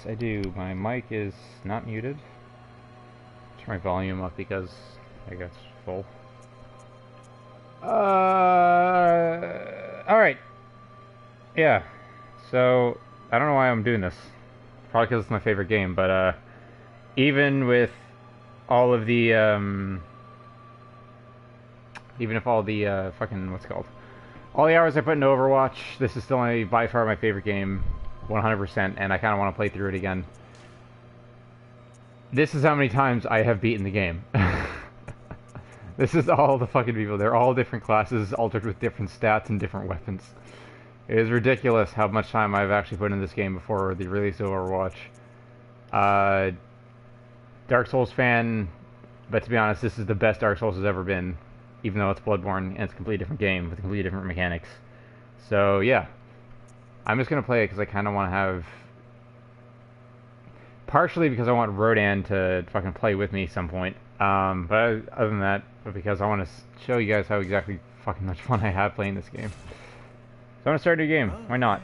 I do. My mic is not muted. Turn my volume up because I guess full. Alright. Yeah. So, I don't know why I'm doing this. Probably because it's my favorite game, but, even with all of the, even if all the, fucking, what's it called? All the hours I put into Overwatch, this is still by far my favorite game. 100%, and I kind of want to play through it again. This is how many times I have beaten the game. This is all the fucking people. They're all different classes, altered with different stats and different weapons. It is ridiculous how much time I've actually put in this game before the release of Overwatch. Dark Souls fan, but to be honest, this is the best Dark Souls has ever been, even though it's Bloodborne and it's a completely different game with completely different mechanics. So yeah, I'm just gonna play it because I kind of want to have. Partially because I want Rodan to fucking play with me at some point. But other than that, but because I want to show you guys how exactly fucking much fun I have playing this game. So I'm gonna start a new game. Why not?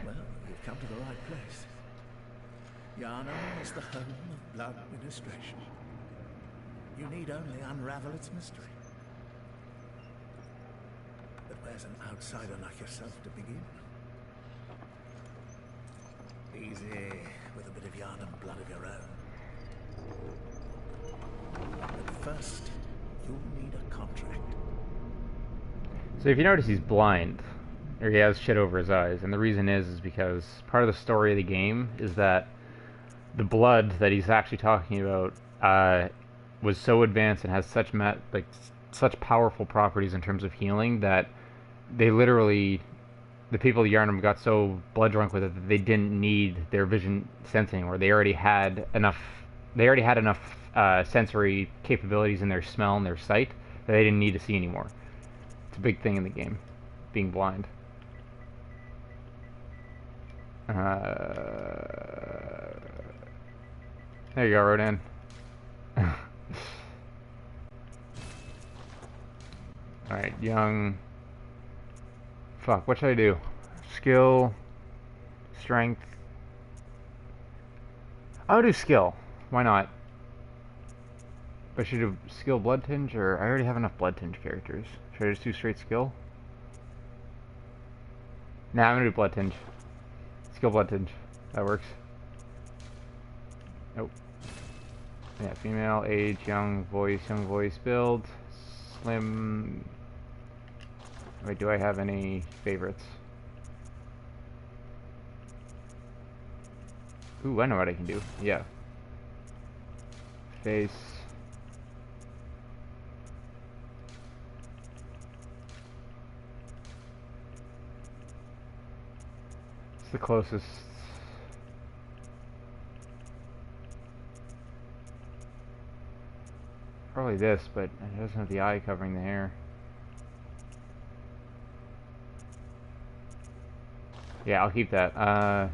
Well, you've come to the right place. Yharnam is the home of blood administration. You need only unravel its mystery. But where's an outsider like yourself to begin? Easy, with a bit of Yharnam blood of your own. But first, you'll need a contract. So if you notice, he's blind, or he has shit over his eyes, and the reason is because part of the story of the game is that the blood that he's actually talking about was so advanced and has such such powerful properties in terms of healing that they literally, the people of Yharnam got so blood drunk with it that they didn't need their vision sensing, or they already had enough. They already had enough sensory capabilities in their smell and their sight that they didn't need to see anymore. It's a big thing in the game, being blind. There you go, Rodan. Alright, young. Fuck, what should I do? Skill. Strength. I'll do skill. Why not? But should I do skill blood tinge, or I already have enough blood tinge characters. Should I just do straight skill? Nah, I'm gonna do blood tinge. Skill blood tinge. That works. Nope. Yeah, female, age, young voice build, slim. Wait, do I have any favorites? Ooh, I know what I can do. Yeah. Face. It's the closest. Probably this, but it doesn't have the eye covering the hair. Yeah, I'll keep that.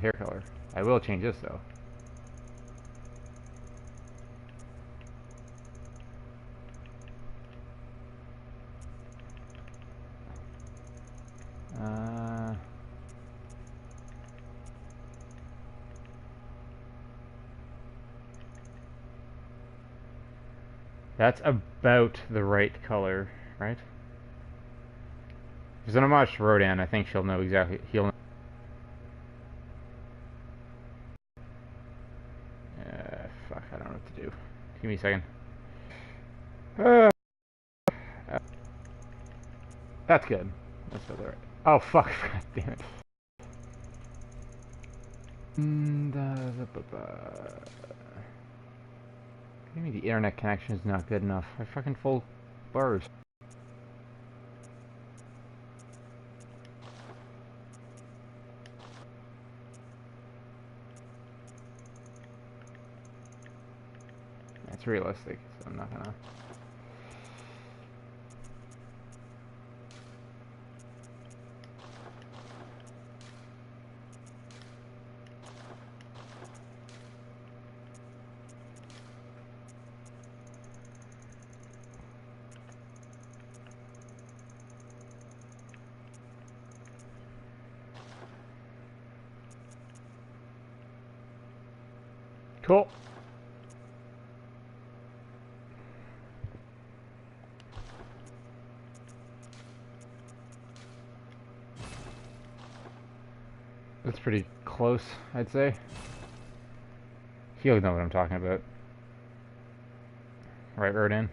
Hair color. I will change this though. That's about the right color, right? There's an homage to Rodan. I think she'll know exactly. He'll know. Fuck, I don't know what to do. Give me a second. That's good. That's about right. Oh fuck! God damn it. Maybe the internet connection is not good enough. I fucking full bars. That's realistic, so I'm not gonna. Cool. That's pretty close, I'd say. You'll know what I'm talking about. Right, Rodin?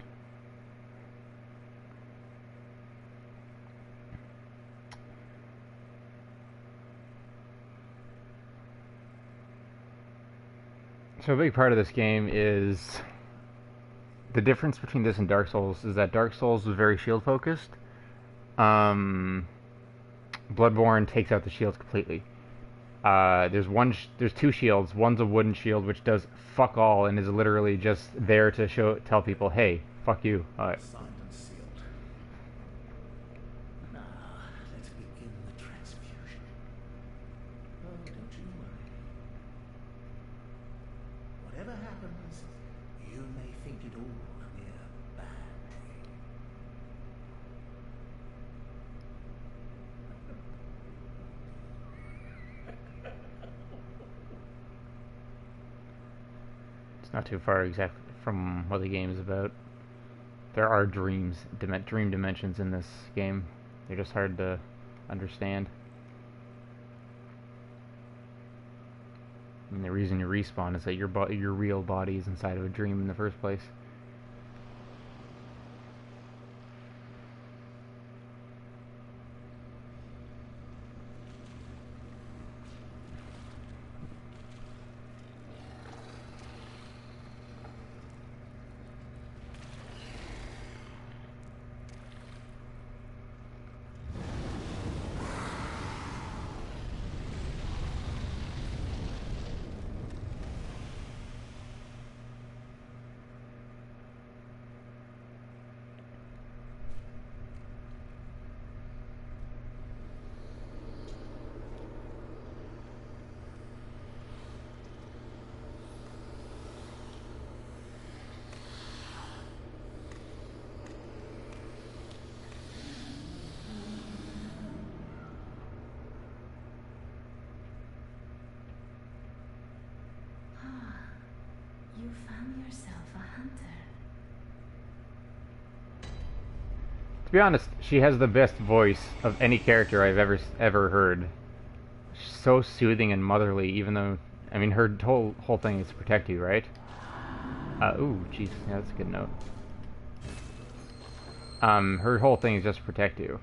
So a big part of this game is the difference between this and Dark Souls is that Dark Souls was very shield focused. Bloodborne takes out the shields completely. There's two shields. One's a wooden shield which does fuck all and is literally just there to tell people, hey, fuck you. Signed and sealed. Now, let's begin the transfusion. Oh, don't you worry. Whatever happens, you may think it all a mere bad dream. It's not too far exactly from what the game is about. There are dream dimensions in this game. They're just hard to understand. And the reason you respawn is that your real body is inside of a dream in the first place. You found yourself a hunter. To be honest, she has the best voice of any character I've ever heard. She's so soothing and motherly, even though, I mean, her whole thing is to protect you, right? Ooh, jeez, yeah, that's a good note. Her whole thing is just to protect you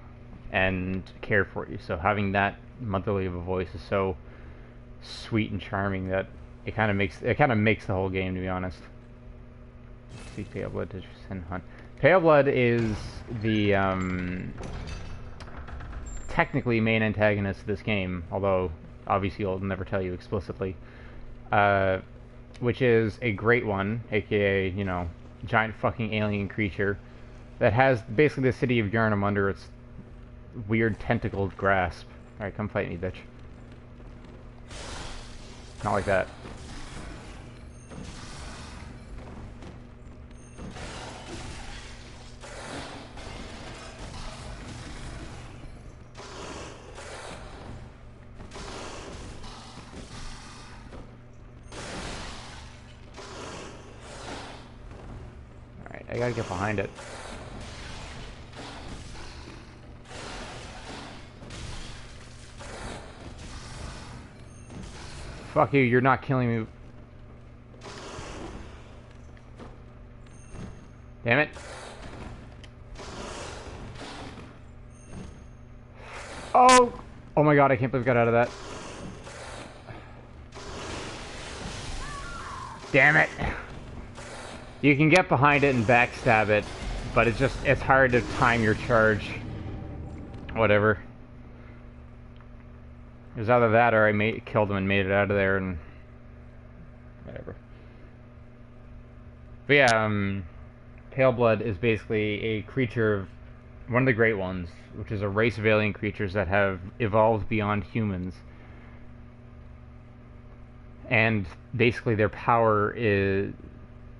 and care for you. So having that motherly of a voice is so sweet and charming that it kind of makes the whole game, to be honest. Let's see, Pale Blood to send hunt. Pale Blood is the technically main antagonist of this game, although obviously I'll never tell you explicitly. Which is a great one, aka, you know, giant fucking alien creature that has basically the city of Yharnam under its weird tentacled grasp. Alright, come fight me, bitch. Not like that. Alright, I gotta get behind it. Fuck you, you're not killing me. Damn it. Oh! Oh my god, I can't believe I got out of that. Damn it. You can get behind it and backstab it, but it's hard to time your charge. Whatever. It was either that or I killed him and made it out of there and whatever. But yeah, Pale Blood is basically a creature of one of the Great Ones, which is a race of alien creatures that have evolved beyond humans. And basically their power is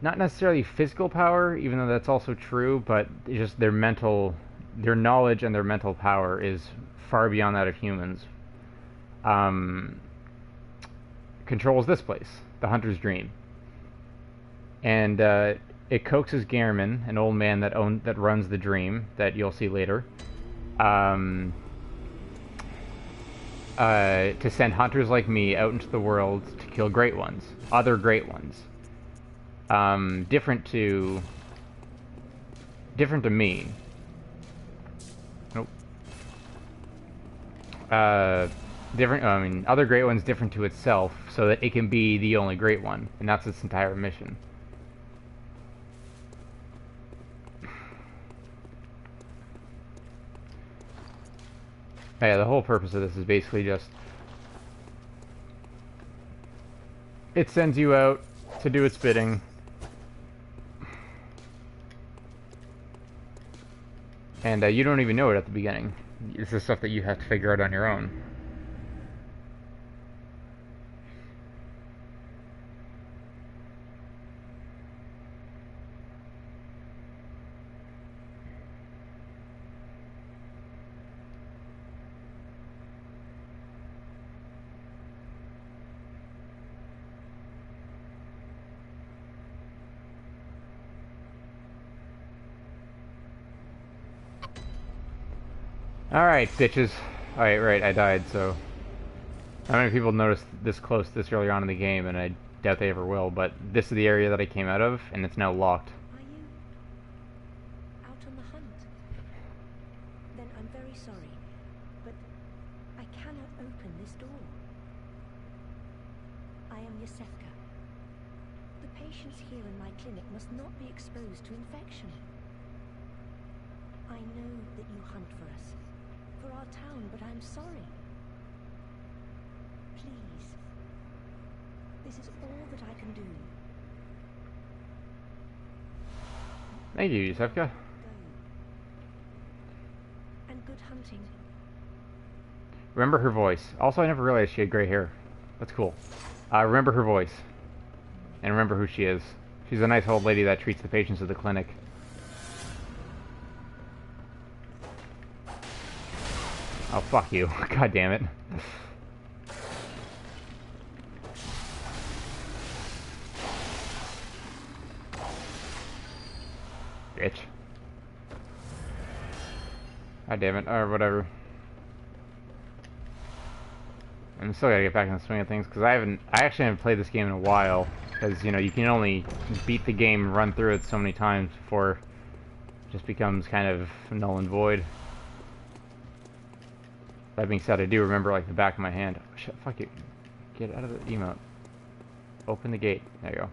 not necessarily physical power, even though that's also true, but just their knowledge and their mental power is far beyond that of humans. Controls this place, the Hunter's Dream. and it coaxes Gehrman, an old man that runs the Dream that you'll see later, um, to send hunters like me out into the world to kill great ones, other great ones, different to me. Nope. Different. I mean, other great ones different to itself, so that it can be the only great one, and that's its entire mission. Yeah, the whole purpose of this is basically just it sends you out to do its bidding. And you don't even know it at the beginning. This is stuff that you have to figure out on your own. Alright, bitches. Alright, right, I died, so... Not many people noticed this close this early on in the game, and I doubt they ever will, but this is the area that I came out of, and it's now locked. Are you out on the hunt? Then I'm very sorry, but I cannot open this door. I am Yosefka. The patients here in my clinic must not be exposed to infection. I know that you hunt for us, for our town, but I'm sorry. Please. This is all that I can do. Thank you, Yusefka. Go. And good hunting. Remember her voice. Also, I never realized she had gray hair. That's cool. Remember her voice. And remember who she is. She's a nice old lady that treats the patients at the clinic. Oh, fuck you. God damn it. Bitch. God damn it. Or whatever. I'm still gotta get back in the swing of things, because I actually haven't played this game in a while. Because, you know, you can only beat the game and run through it so many times before it just becomes kind of null and void. That being said, I do remember, like, the back of my hand. Oh, shit, fuck you. Get out of the emote. Open the gate. There you go.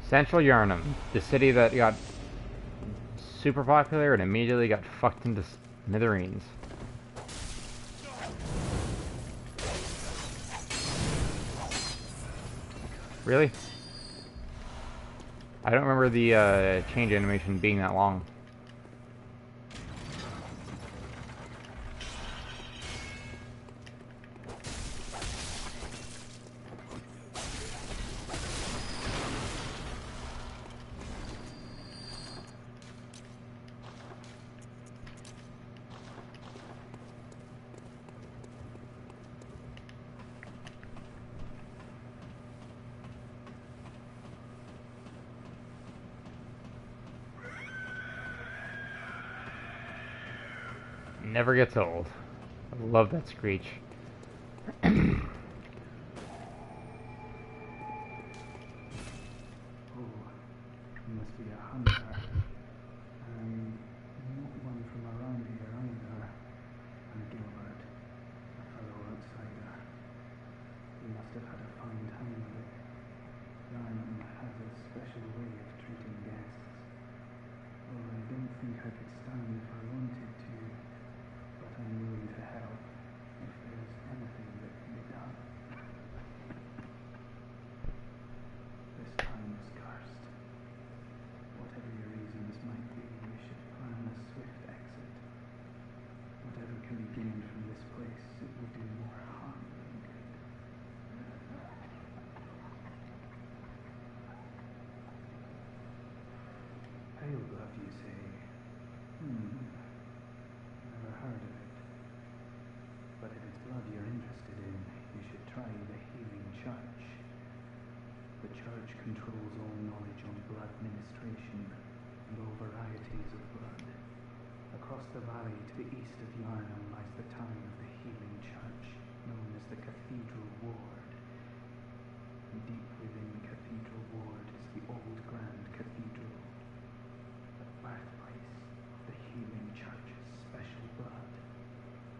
Central Yarnum, the city that got super popular and immediately got fucked into smithereens. Really? I don't remember the change animation being that long. Never gets old. I love that screech. Church controls all knowledge on blood ministration and all varieties of blood. Across the valley to the east of Yarnum lies the town of the Healing Church, known as the Cathedral Ward. And deep within the Cathedral Ward is the old Grand Cathedral, the birthplace of the Healing Church's special blood,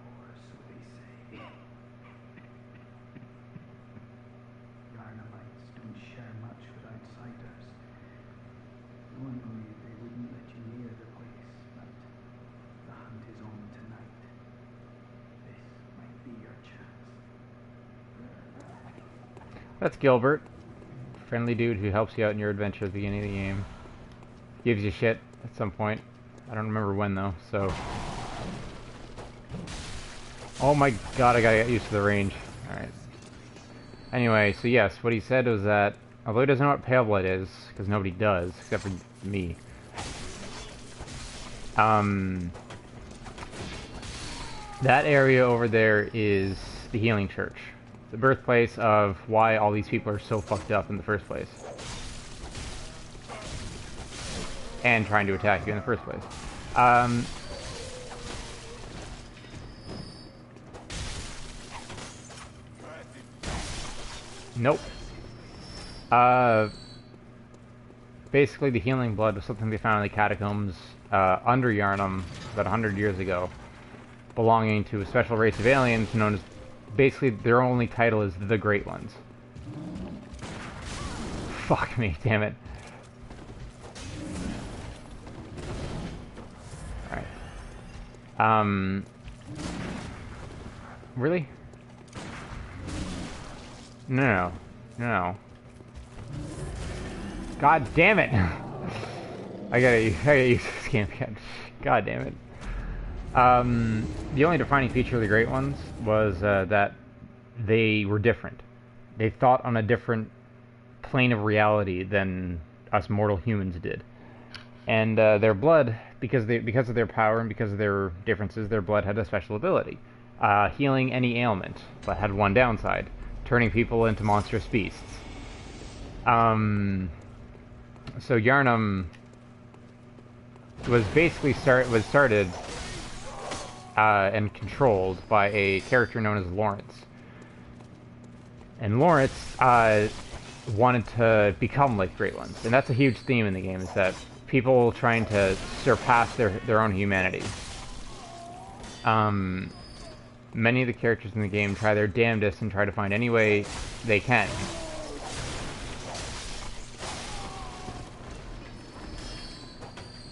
or so they say. Yarnamites don't share much with outsiders. Normally they wouldn't let you near the place, but the hunt is on tonight. This might be your chance. That's Gilbert. Friendly dude who helps you out in your adventure at the beginning of the game. Gives you shit at some point. I don't remember when though, so... Oh my god, I gotta get used to the range. Alright. Anyway, so yes, what he said was that, although he doesn't know what pale blood is, because nobody does, except for me. That area over there is the Healing Church. The birthplace of why all these people are so fucked up in the first place. And trying to attack you in the first place. Nope. Basically the healing blood was something they found in the catacombs under Yarnum about 100 years ago, belonging to a special race of aliens known as, basically their only title is the Great Ones. Fuck me, damn it. Alright. Really? No. God damn it! I gotta use this game again. God damn it. The only defining feature of the Great Ones was that they were different. They thought on a different plane of reality than us mortal humans did. And their blood, because of their power and because of their differences, their blood had a special ability. Healing any ailment, but had one downside. Turning people into monstrous beasts. So Yarnum was basically started and controlled by a character known as Lawrence. And Lawrence wanted to become like Great Ones. And that's a huge theme in the game, is that people trying to surpass their own humanity. Many of the characters in the game try their damnedest and try to find any way they can.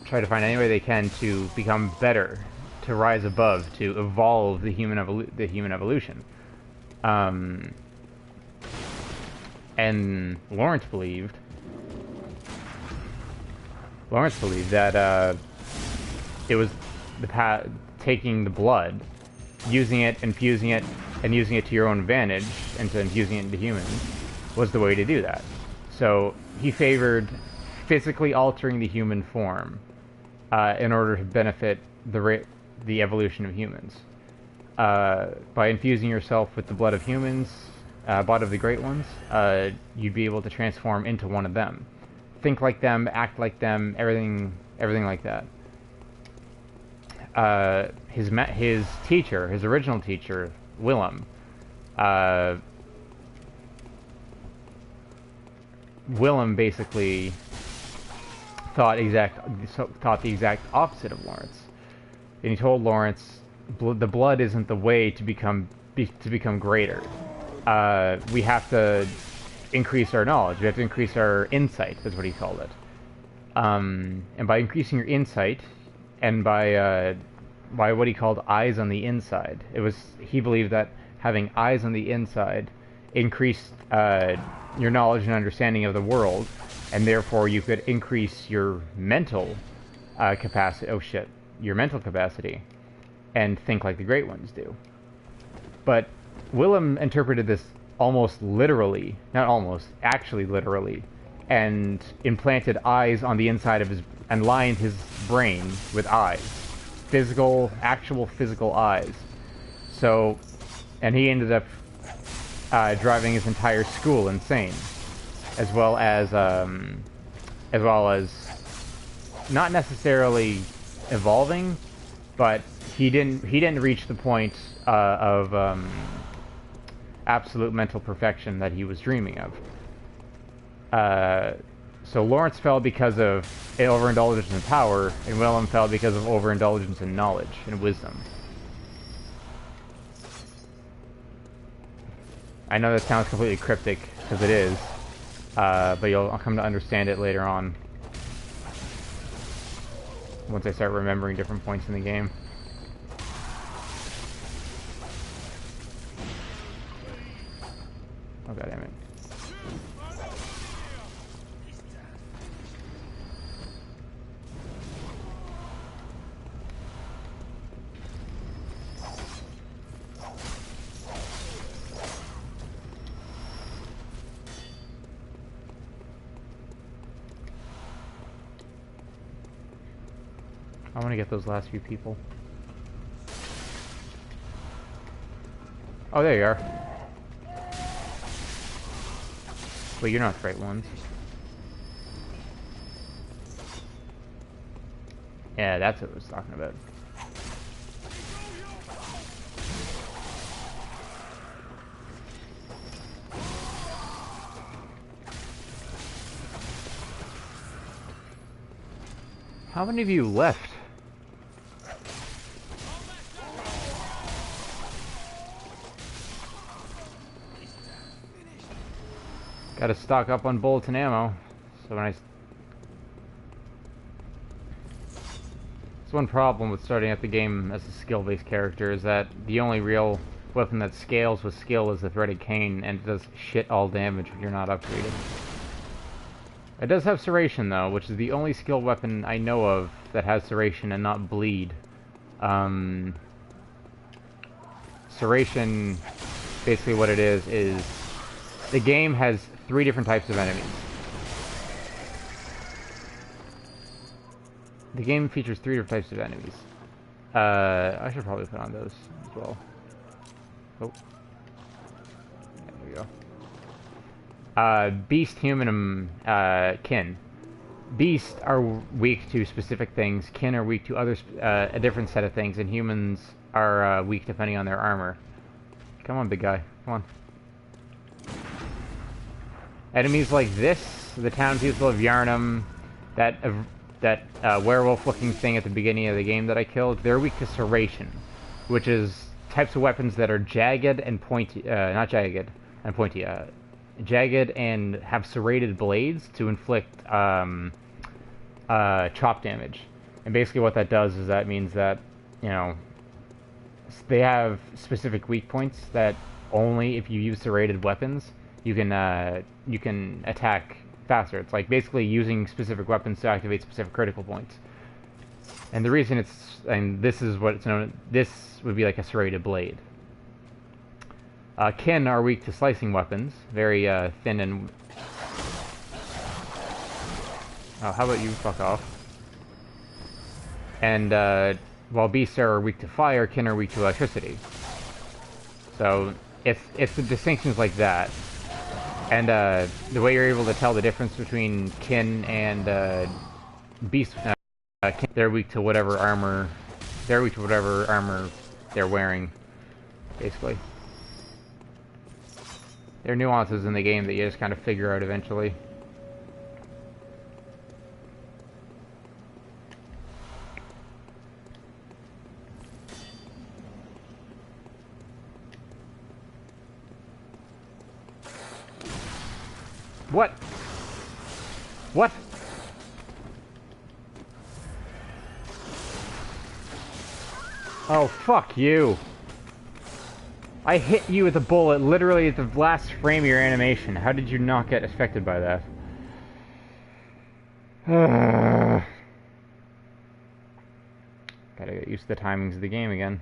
Try to find any way they can to become better, to rise above, to evolve the human evolution. And Lawrence believed that it was taking the blood, using it, infusing it, and using it to your own advantage, and to infusing it into humans, was the way to do that. So he favored physically altering the human form in order to benefit the evolution of humans. By infusing yourself with the blood of humans, blood of the Great Ones, you'd be able to transform into one of them. Think like them, act like them, everything like that. His original teacher, Willem basically thought the exact opposite of Lawrence. And he told Lawrence, the blood isn't the way to become greater. We have to increase our knowledge. We have to increase our insight, is what he called it. And by increasing your insight, and by what he called eyes on the inside, he believed that having eyes on the inside increased your knowledge and understanding of the world, and therefore you could increase your mental capacity. Oh shit, your mental capacity, and think like the Great Ones do. But Willem interpreted this almost literally, not almost, actually literally, and implanted eyes on the inside of and lined his brain with eyes. Actual physical eyes. And he ended up driving his entire school insane. as well as not necessarily evolving, but he didn't reach the point of absolute mental perfection that he was dreaming of. So Lawrence fell because of overindulgence in power, and Willem fell because of overindulgence in knowledge and wisdom. I know that sounds completely cryptic, because it is, but I'll come to understand it later on, once I start remembering different points in the game. Oh, god damn it. I want to get those last few people. Oh, there you are. Wait, you're not the right ones. Yeah, that's what I was talking about. How many of you left? Gotta stock up on bullets and ammo. So when it's one problem with starting out the game as a skill-based character is that the only real weapon that scales with skill is the threaded cane, and it does shit all damage when you're not upgraded. It does have serration though, which is the only skill weapon I know of that has serration and not bleed. Serration, basically what it is the game has 3 different types of enemies. The game features 3 different types of enemies. I should probably put on those as well. Oh. There we go. Beast, human, kin. Beasts are weak to specific things. Kin are weak to other, a different set of things, and humans are weak depending on their armor. Come on, big guy. Come on. Enemies like this, the townspeople of Yarnum, that werewolf-looking thing at the beginning of the game that I killed, they're weak to serration, which is types of weapons that are jagged and pointy, not jagged and pointy, jagged and have serrated blades to inflict chop damage. And basically what that does is that means that, you know, they have specific weak points that only if you use serrated weapons you can attack faster. It's like basically using specific weapons to activate specific critical points. And the reason this is what it's known, this would be like a serrated blade. Kin are weak to slicing weapons, very thin and... Oh, how about you fuck off? And while beasts are weak to fire, kin are weak to electricity. So it's the distinctions like that. And the way you're able to tell the difference between kin and beast, they're weak to whatever armor, they're wearing, basically. There are nuances in the game that you just kind of figure out eventually. What? What? Oh, fuck you. I hit you with a bullet literally at the last frame of your animation. How did you not get affected by that? Gotta get used to the timings of the game again.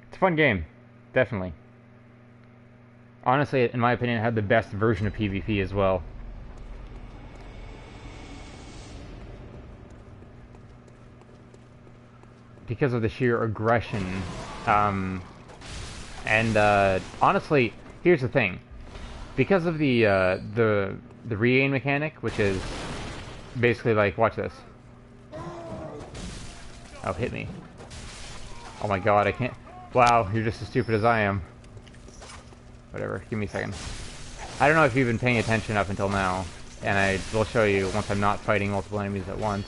It's a fun game. Definitely. Honestly, in my opinion, it had the best version of PvP as well. Because of the sheer aggression. Honestly, here's the thing. because of the regain mechanic, which is basically like, watch this. Oh, hit me. Oh my god, I can't. Wow, you're just as stupid as I am. Whatever, give me a second. I don't know if you've been paying attention up until now, and I will show you once I'm not fighting multiple enemies at once.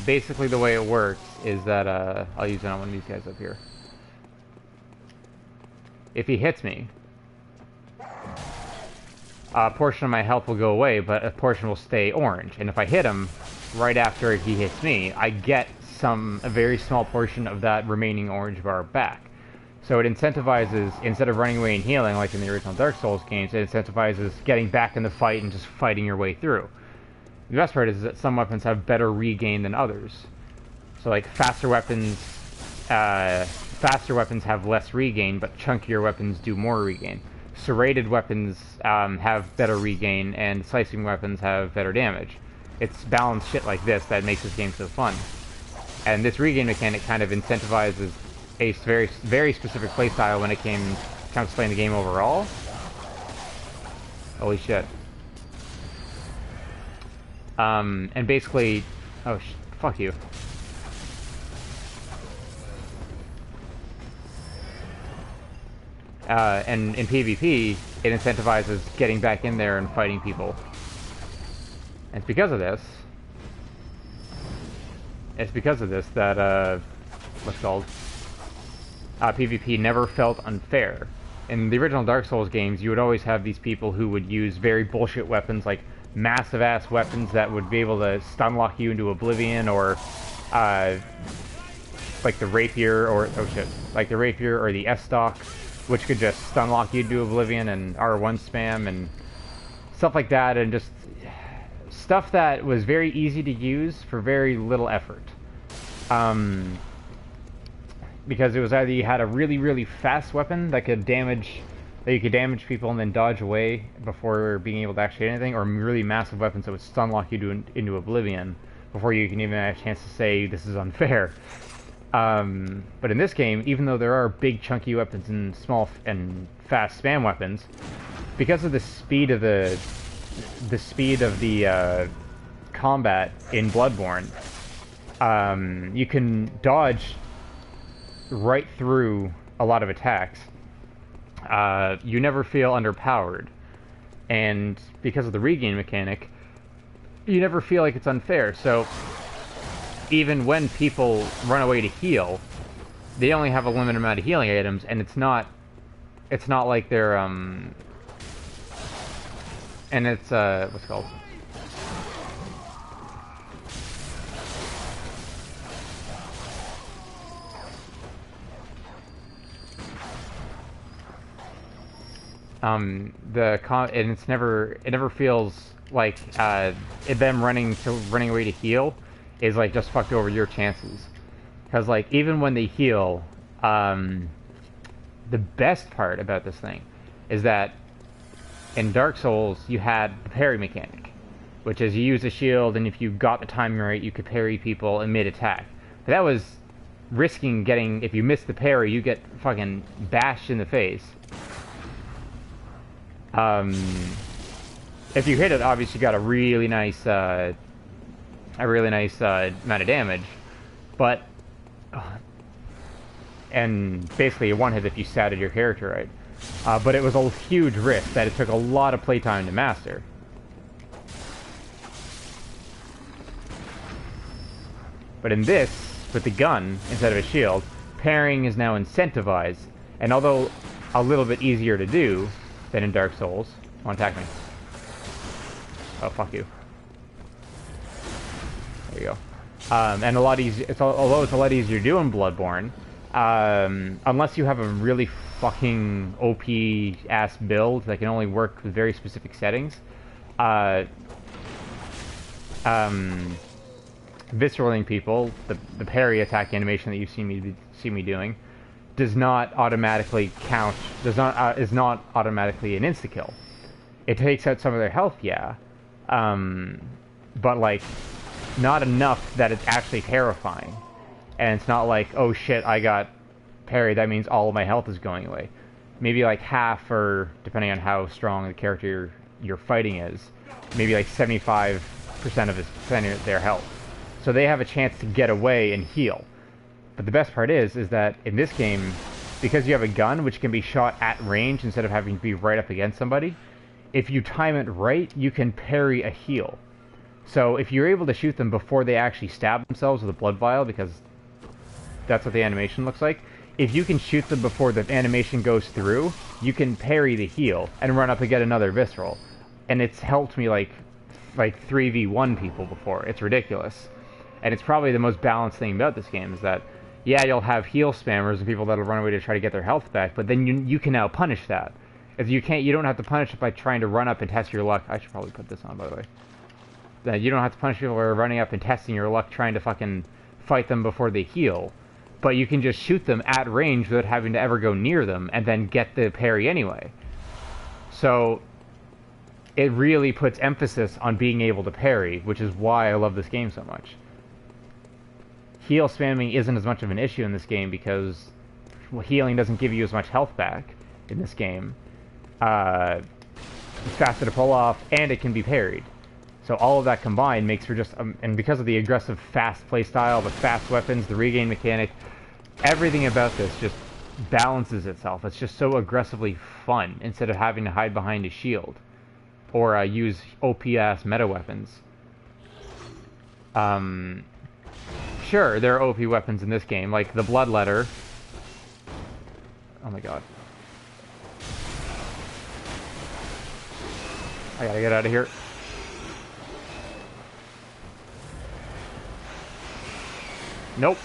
Basically the way it works is that, I'll use it on one of these guys up here. If he hits me, a portion of my health will go away, but a portion will stay orange. And if I hit him right after he hits me, I get a very small portion of that remaining orange bar back. So it incentivizes, instead of running away and healing like in the original Dark Souls games, it incentivizes getting back in the fight and just fighting your way through. The best part is that some weapons have better regain than others. So like faster weapons have less regain, but chunkier weapons do more regain. Serrated weapons have better regain, and slicing weapons have better damage. It's balanced shit like this that makes this game so fun. And this regain mechanic kind of incentivizes a very, very specific playstyle when it comes to playing the game overall. Holy shit. And basically... Oh, fuck you. And in PvP, it incentivizes getting back in there and fighting people. And it's because of this that, what's it called? PvP never felt unfair. In the original Dark Souls games, you would always have these people who would use very bullshit weapons, like massive-ass weapons that would be able to stun-lock you into oblivion, or, like the rapier, or, oh shit, like the rapier or the S-stock, which could just stun-lock you to oblivion, and R1 spam, and stuff like that, and just stuff that was very easy to use for very little effort. Because it was either you had a really, really fast weapon that you could damage people and then dodge away before being able to actually hit anything, or really massive weapons that would stun-lock you into oblivion before you can even have a chance to say this is unfair. But in this game, even though there are big chunky weapons and small and fast spam weapons, because of the speed of the combat in Bloodborne, you can dodge right through a lot of attacks. You never feel underpowered, and because of the regain mechanic, you never feel like it's unfair. So even when people run away to heal, they only have a limited amount of healing items, and it's not like they're and it's what's it called? And it never feels like them running away to heal is like just fucked over your chances, because like even when they heal, the best part about this thing is that in Dark Souls you had the parry mechanic, which is you use a shield, and if you got the timing right, you could parry people in mid-attack. But that was risking getting, if you miss the parry, you get fucking bashed in the face. If you hit it, obviously you got a really nice amount of damage, but and basically a one hit if you statted your character right. But it was a huge risk that it took a lot of playtime to master. But in this, with the gun instead of a shield, parrying is now incentivized, and although a little bit easier to do than in Dark Souls. Come on, attack me. Oh, fuck you. There you go. And a lot easier. Although it's a lot easier to do in Bloodborne, unless you have a really fucking OP ass build that can only work with very specific settings. Visceraling people, the parry attack animation that you've seen me doing, does not automatically count. Is not automatically an insta kill. It takes out some of their health, yeah, but like not enough that it's actually terrifying. And it's not like, oh shit, I got parried, that means all of my health is going away. maybe like half, or depending on how strong the character you're fighting is, maybe like 75% of their health. So they have a chance to get away and heal. But the best part is that in this game, because you have a gun which can be shot at range instead of having to be right up against somebody, if you time it right, you can parry a heal. So if you're able to shoot them before they actually stab themselves with a blood vial, because that's what the animation looks like, if you can shoot them before the animation goes through, you can parry the heal and run up and get another visceral. And it's helped me like 3v1 people before. It's ridiculous. And it's probably the most balanced thing about this game is that, yeah, you'll have heal spammers and people that'll run away to try to get their health back, but then you can now punish that. If you don't have to punish it by trying to run up and test your luck. I should probably put this on, by the way. You don't have to punish people by running up and testing your luck trying to fucking fight them before they heal. But you can just shoot them at range without having to ever go near them and then get the parry anyway. So it really puts emphasis on being able to parry, which is why I love this game so much. Heal spamming isn't as much of an issue in this game because healing doesn't give you as much health back in this game. It's faster to pull off, and it can be parried. So all of that combined makes for just... and because of the aggressive, fast playstyle, the fast weapons, the regain mechanic, everything about this just balances itself. It's just so aggressively fun, instead of having to hide behind a shield. Or use OP-ass meta weapons. Sure, there are OP weapons in this game, like the Bloodletter. Oh my god. I gotta get out of here. Nope.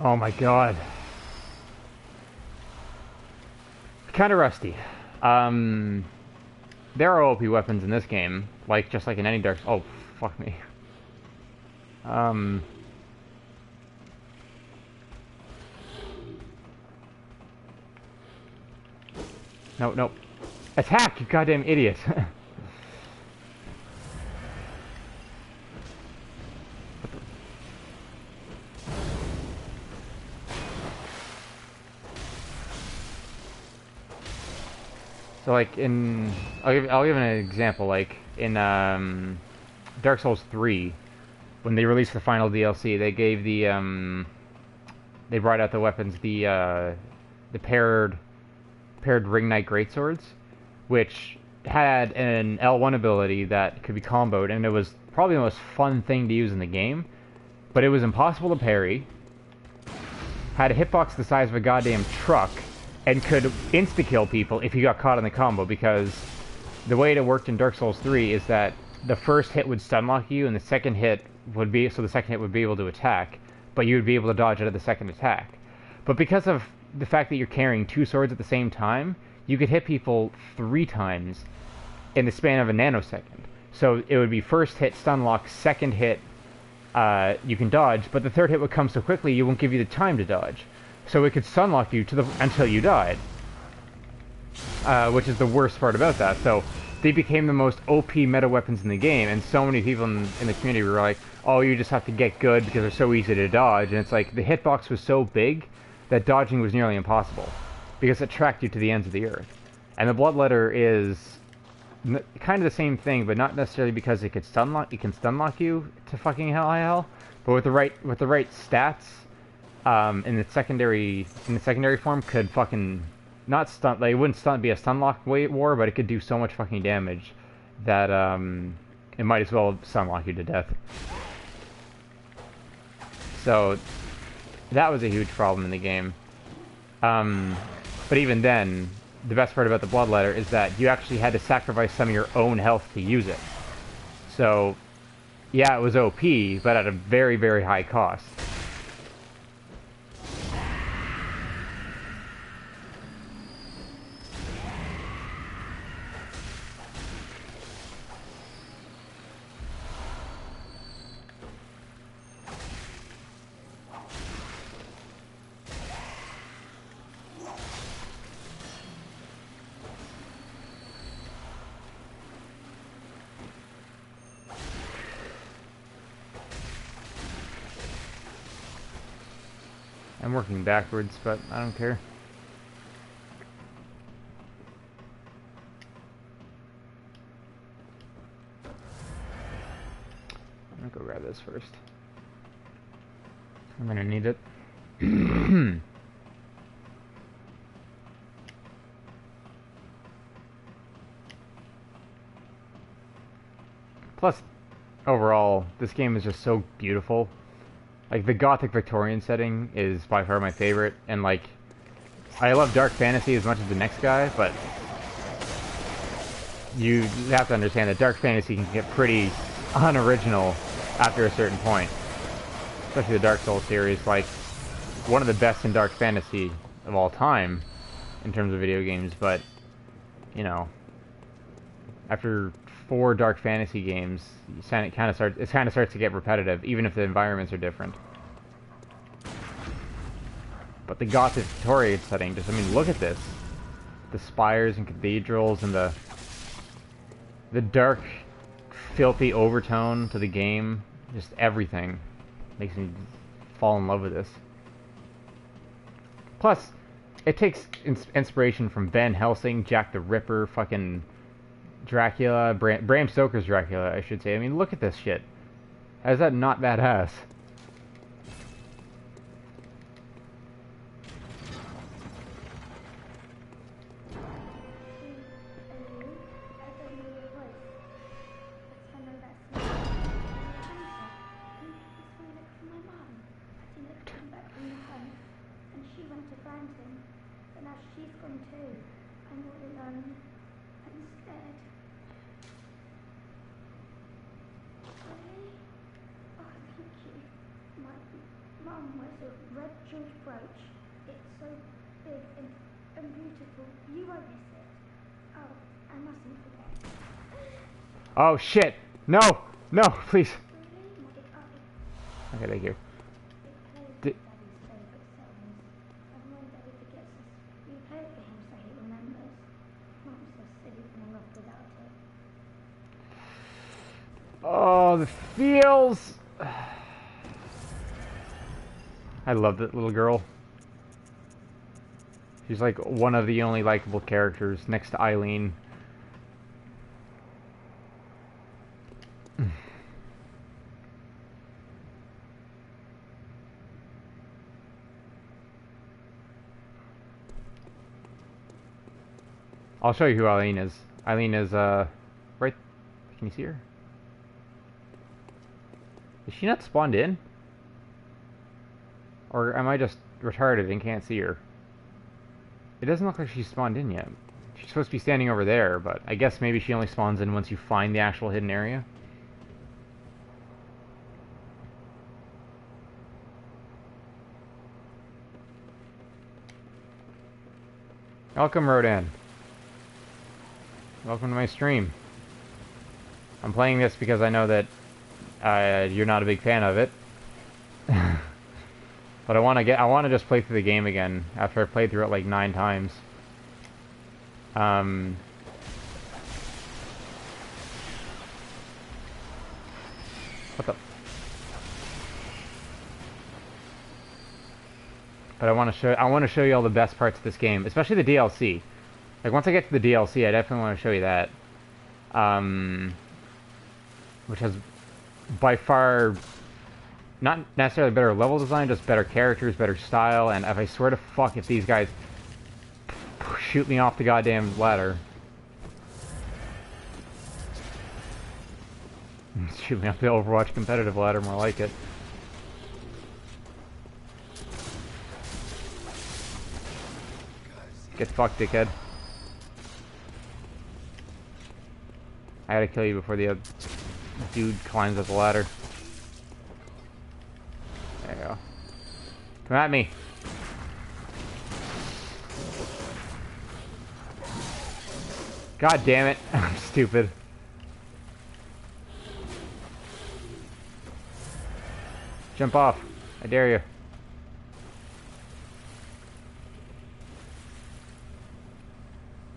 Oh my god. Kinda rusty. There are OP weapons in this game, just like in any Dark... Oh, fuck me. No, no. Attack, you goddamn idiot. So I'll give an example, like in Dark Souls 3, when they released the final DLC, they gave they brought out the weapons, the paired Ring Knight Greatswords, which had an L1 ability that could be comboed, and it was probably the most fun thing to use in the game, but it was impossible to parry, had a hitbox the size of a goddamn truck, and could insta-kill people if you got caught in the combo, because the way it worked in Dark Souls 3 is that the first hit would stunlock you, and the second hit would be able to attack, but you would be able to dodge out of the second attack. But because of the fact that you're carrying two swords at the same time, you could hit people 3 times in the span of a nanosecond. So it would be first hit, stunlock, second hit, you can dodge, but the third hit would come so quickly you won't give you the time to dodge. So it could stunlock you until you died, which is the worst part about that. So they became the most OP meta weapons in the game, and so many people in the community were like, oh, you just have to get good because they're so easy to dodge. And it's like the hitbox was so big that dodging was nearly impossible because it tracked you to the ends of the earth. And the Bloodletter is kind of the same thing, but not necessarily because it can stunlock you to fucking hell, but with the right stats. In the secondary form, could fucking not stun. Like, it wouldn't be a stunlock war, but it could do so much fucking damage that it might as well stunlock you to death. So that was a huge problem in the game. But even then, the best part about the Bloodletter is that you actually had to sacrifice some of your own health to use it. So yeah, it was OP, but at a very, very high cost. I'm working backwards, but I don't care. I'm gonna go grab this first. I'm gonna need it. Plus, overall, this game is just so beautiful. Like, the Gothic Victorian setting is by far my favorite, and like, I love dark fantasy as much as the next guy, but you have to understand that dark fantasy can get pretty unoriginal after a certain point. Especially the Dark Souls series, like, one of the best in dark fantasy of all time in terms of video games, but, you know, after 4 dark fantasy games, it kind of starts to get repetitive, even if the environments are different. But the Gothic Victorian setting, just, I mean, look at this. The spires and cathedrals and the dark, filthy overtone to the game, just everything makes me fall in love with this. Plus, it takes inspiration from Ben Helsing, Jack the Ripper, fucking Dracula, Bram Stoker's Dracula, I should say. I mean, look at this shit. How is that not badass? Oh shit! No! No, please! Okay, thank you. Oh, the feels! I love that little girl. She's like one of the only likable characters next to Eileen. I'll show you who Eileen is. Eileen is, right... Can you see her? Is she not spawned in? Or am I just retarded and can't see her? It doesn't look like she's spawned in yet. She's supposed to be standing over there, but I guess maybe she only spawns in once you find the actual hidden area. Welcome, Rodan. Welcome to my stream. I'm playing this because I know that you're not a big fan of it. But I want to just play through the game again after I've played through it like 9 times. What the? But I want to show you all the best parts of this game, especially the DLC. Like, once I get to the DLC, I definitely want to show you that. Which has by far not necessarily better level design, just better characters, better style, and if I swear to fuck if these guys shoot me off the goddamn ladder. Shoot me off the Overwatch competitive ladder, more like it. Get fucked, dickhead. I gotta kill you before the dude climbs up the ladder. There you go. Come at me. God damn it. I'm stupid. Jump off. I dare you.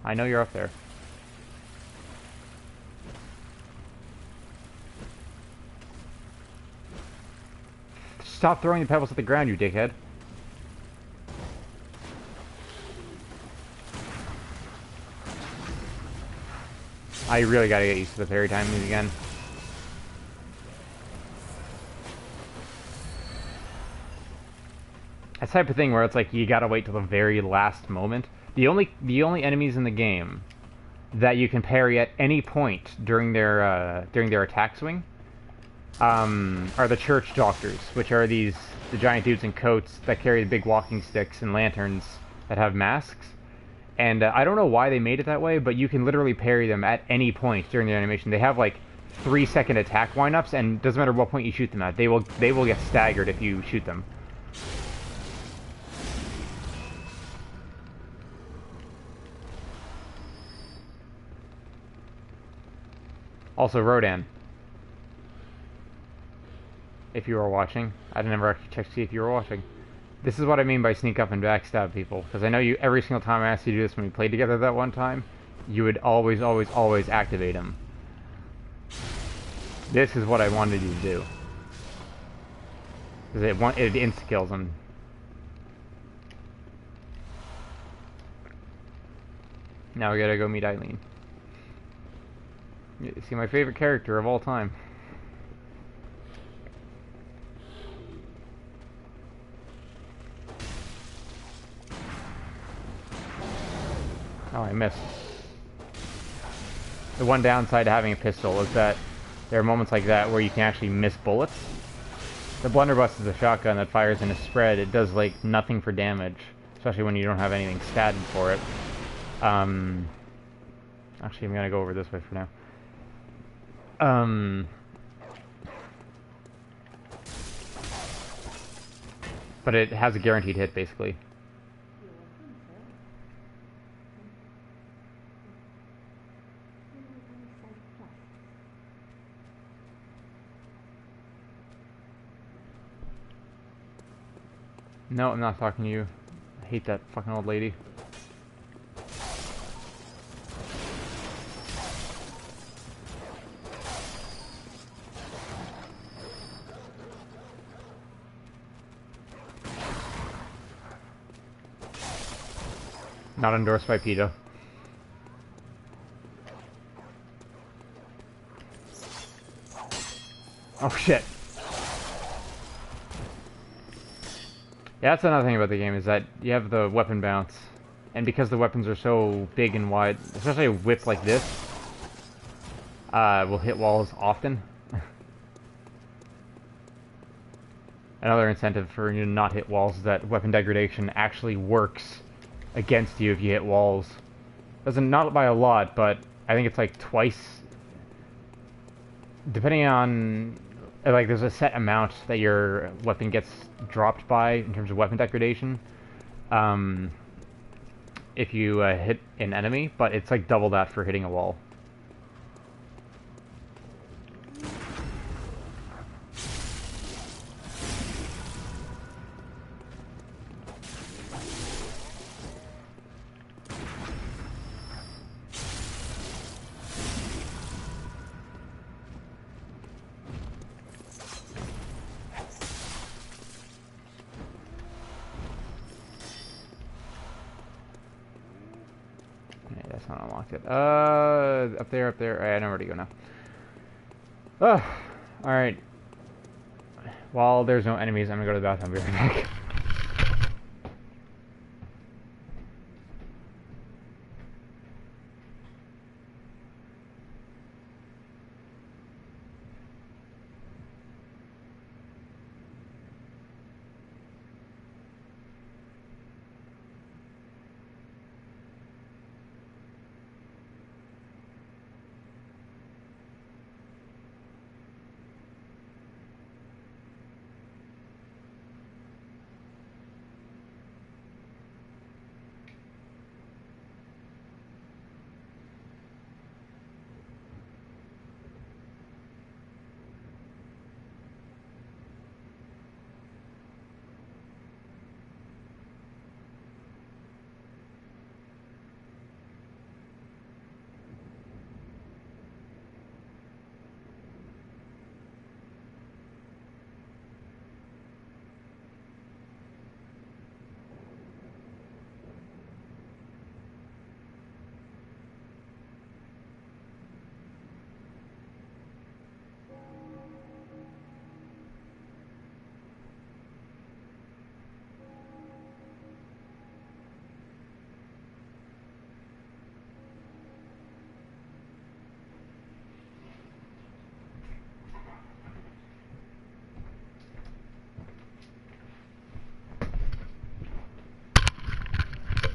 I know you're up there. Stop throwing the pebbles at the ground, you dickhead. I really gotta get used to the parry timing again. That type of thing where it's like you gotta wait till the very last moment. The only enemies in the game that you can parry at any point during their attack swing are the church doctors, which are the giant dudes in coats that carry the big walking sticks and lanterns that have masks. And I don't know why they made it that way, but you can literally parry them at any point during their animation. They have like 3-second attack windups, and doesn't matter what point you shoot them at, they will get staggered if you shoot them. Also, Rodan, if you were watching, I never actually checked to see if you were watching. This is what I mean by sneak up and backstab people, because I know you every single time I asked you to do this when we played together that one time, you would always, always, always activate him. This is what I wanted you to do, because it insta kills him. Now we gotta go meet Eileen. See, my favorite character of all time. Oh, I missed. The one downside to having a pistol is that there are moments like that where you can actually miss bullets. The blunderbuss is a shotgun that fires in a spread. It does like nothing for damage, especially when you don't have anything statted for it. Actually, I'm gonna go over this way for now. But it has a guaranteed hit, basically. No, I'm not talking to you. I hate that fucking old lady. Not endorsed by PETA. Oh shit. Yeah, that's another thing about the game, is that you have the weapon bounce. And because the weapons are so big and wide, especially a whip like this, will hit walls often. Another incentive for you to not hit walls is that weapon degradation actually works against you if you hit walls. Doesn't, not by a lot, but I think it's like twice. Depending on, like, there's a set amount that your weapon gets dropped by in terms of weapon degradation. If you hit an enemy, but it's like double that for hitting a wall. That's not unlocked yet. Up there, up there. Alright, I know where to go now. Alright. While there's no enemies, I'm gonna go to the bathroom. I'll be right back.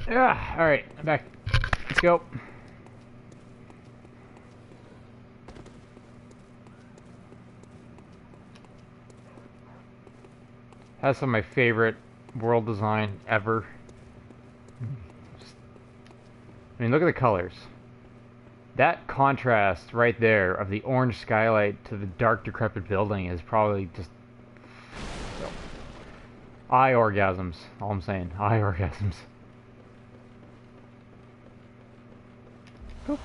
Yeah, alright, back. Let's go. Has some of my favorite world design ever. I mean, look at the colors. That contrast right there of the orange skylight to the dark, decrepit building is probably just eye orgasms. All I'm saying, eye orgasms. Cool.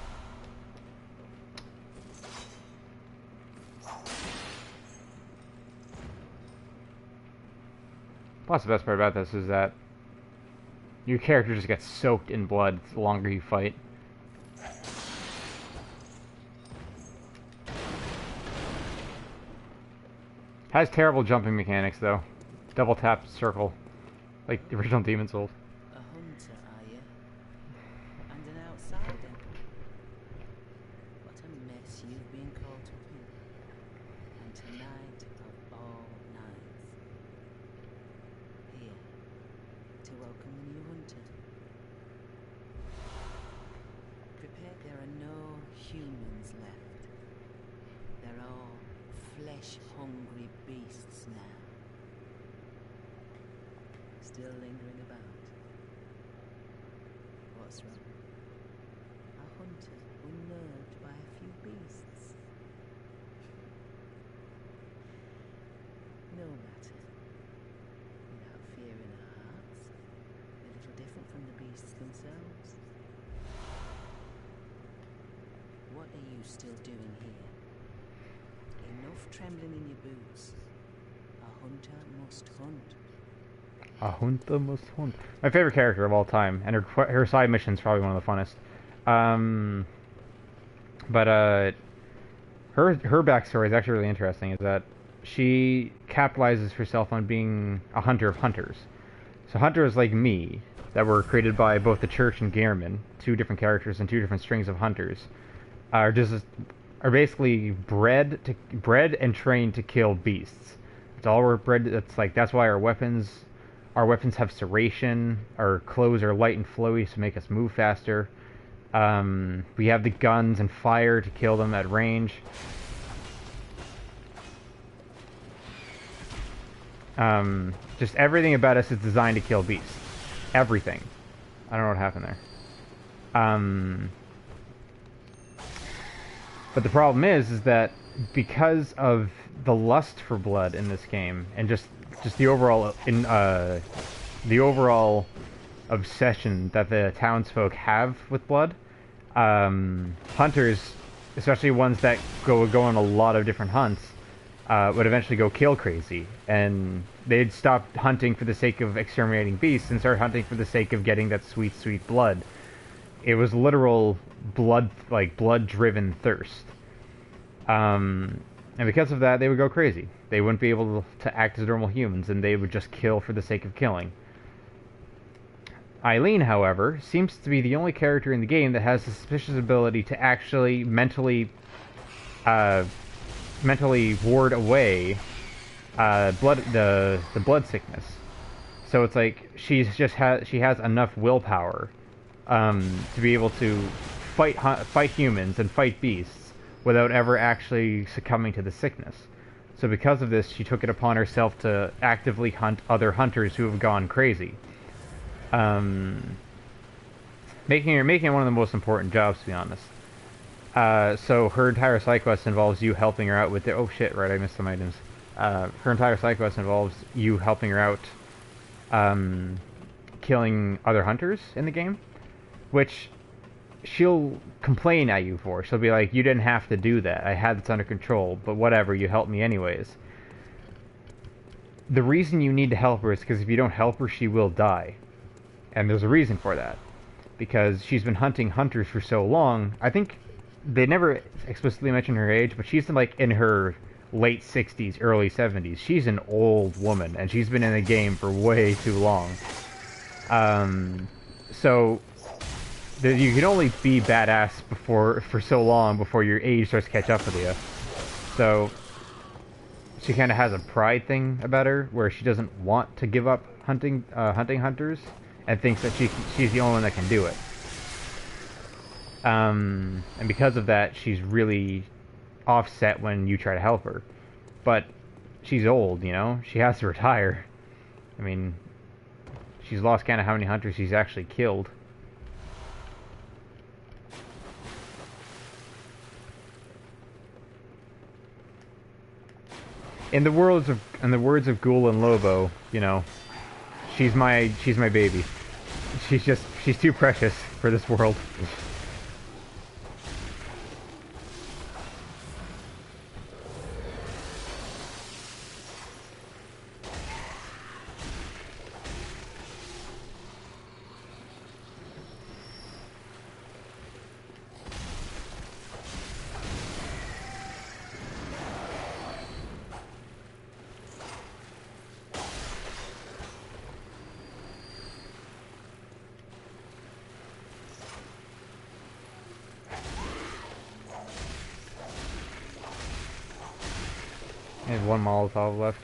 Plus, the best part about this is that your character just gets soaked in blood the longer you fight. Has terrible jumping mechanics though. Double tap circle, like the original Demon's Souls. A hunter, are you? And an outsider? What a mess you've been caught up in. And tonight of all nights. Here, to welcome the new hunted. Prepare, there are no humans left. They're all flesh-hungry beasts now. Still lingering about. What's wrong? Our hunters were nerved by a few beasts. No matter. Without fear in our hearts, a little different from the beasts themselves. What are you still doing here? Enough trembling in your boots. A hunter must hunt. A hunter must hunt. My favorite character of all time, and her side mission is probably one of the funnest. Her backstory is actually really interesting. Is that she capitalizes herself on being a hunter of hunters. So hunters like me, that were created by both the Church and Gehrman, two different characters and two different strings of hunters, are basically bred and trained to kill beasts. It's all we're bred. That's why our weapons have serration. Our clothes are light and flowy to make us move faster. We have the guns and fire to kill them at range. Just everything about us is designed to kill beasts. Everything. I don't know what happened there. But the problem is that because of the lust for blood in this game, and just the overall obsession that the townsfolk have with blood, hunters, especially ones that go on a lot of different hunts, would eventually go kill crazy, and they'd stop hunting for the sake of exterminating beasts and start hunting for the sake of getting that sweet, sweet blood. It was literal blood-driven thirst. And because of that, they would go crazy. They wouldn't be able to act as normal humans, and they would just kill for the sake of killing. Eileen, however, seems to be the only character in the game that has the suspicious ability to actually mentally ward away the blood sickness. So it's like she has enough willpower to be able to fight humans and fight beasts without ever actually succumbing to the sickness. So because of this, she took it upon herself to actively hunt other hunters who have gone crazy. Making it one of the most important jobs, to be honest. So her entire side quest involves you helping her out with the... Oh shit, right, I missed some items. Her entire side quest involves you helping her out killing other hunters in the game, which she'll complain at you for. She'll be like, you didn't have to do that. I had this under control, but whatever, you helped me anyways. The reason you need to help her is because if you don't help her, she will die. And there's a reason for that. Because she's been hunting hunters for so long. I think they never explicitly mention her age, but she's in her late 60s, early 70s. She's an old woman, and she's been in the game for way too long. So you can only be badass for so long before your age starts to catch up with you. So she kind of has a pride thing about her, where she doesn't want to give up hunting hunters, and thinks that she's the only one that can do it. And because of that, she's really offset when you try to help her. But she's old, you know? She has to retire. I mean, she's lost count of how many hunters she's actually killed. In the words of Ghoul and Lobo, you know, she's my baby. She's too precious for this world. I have one Molotov left.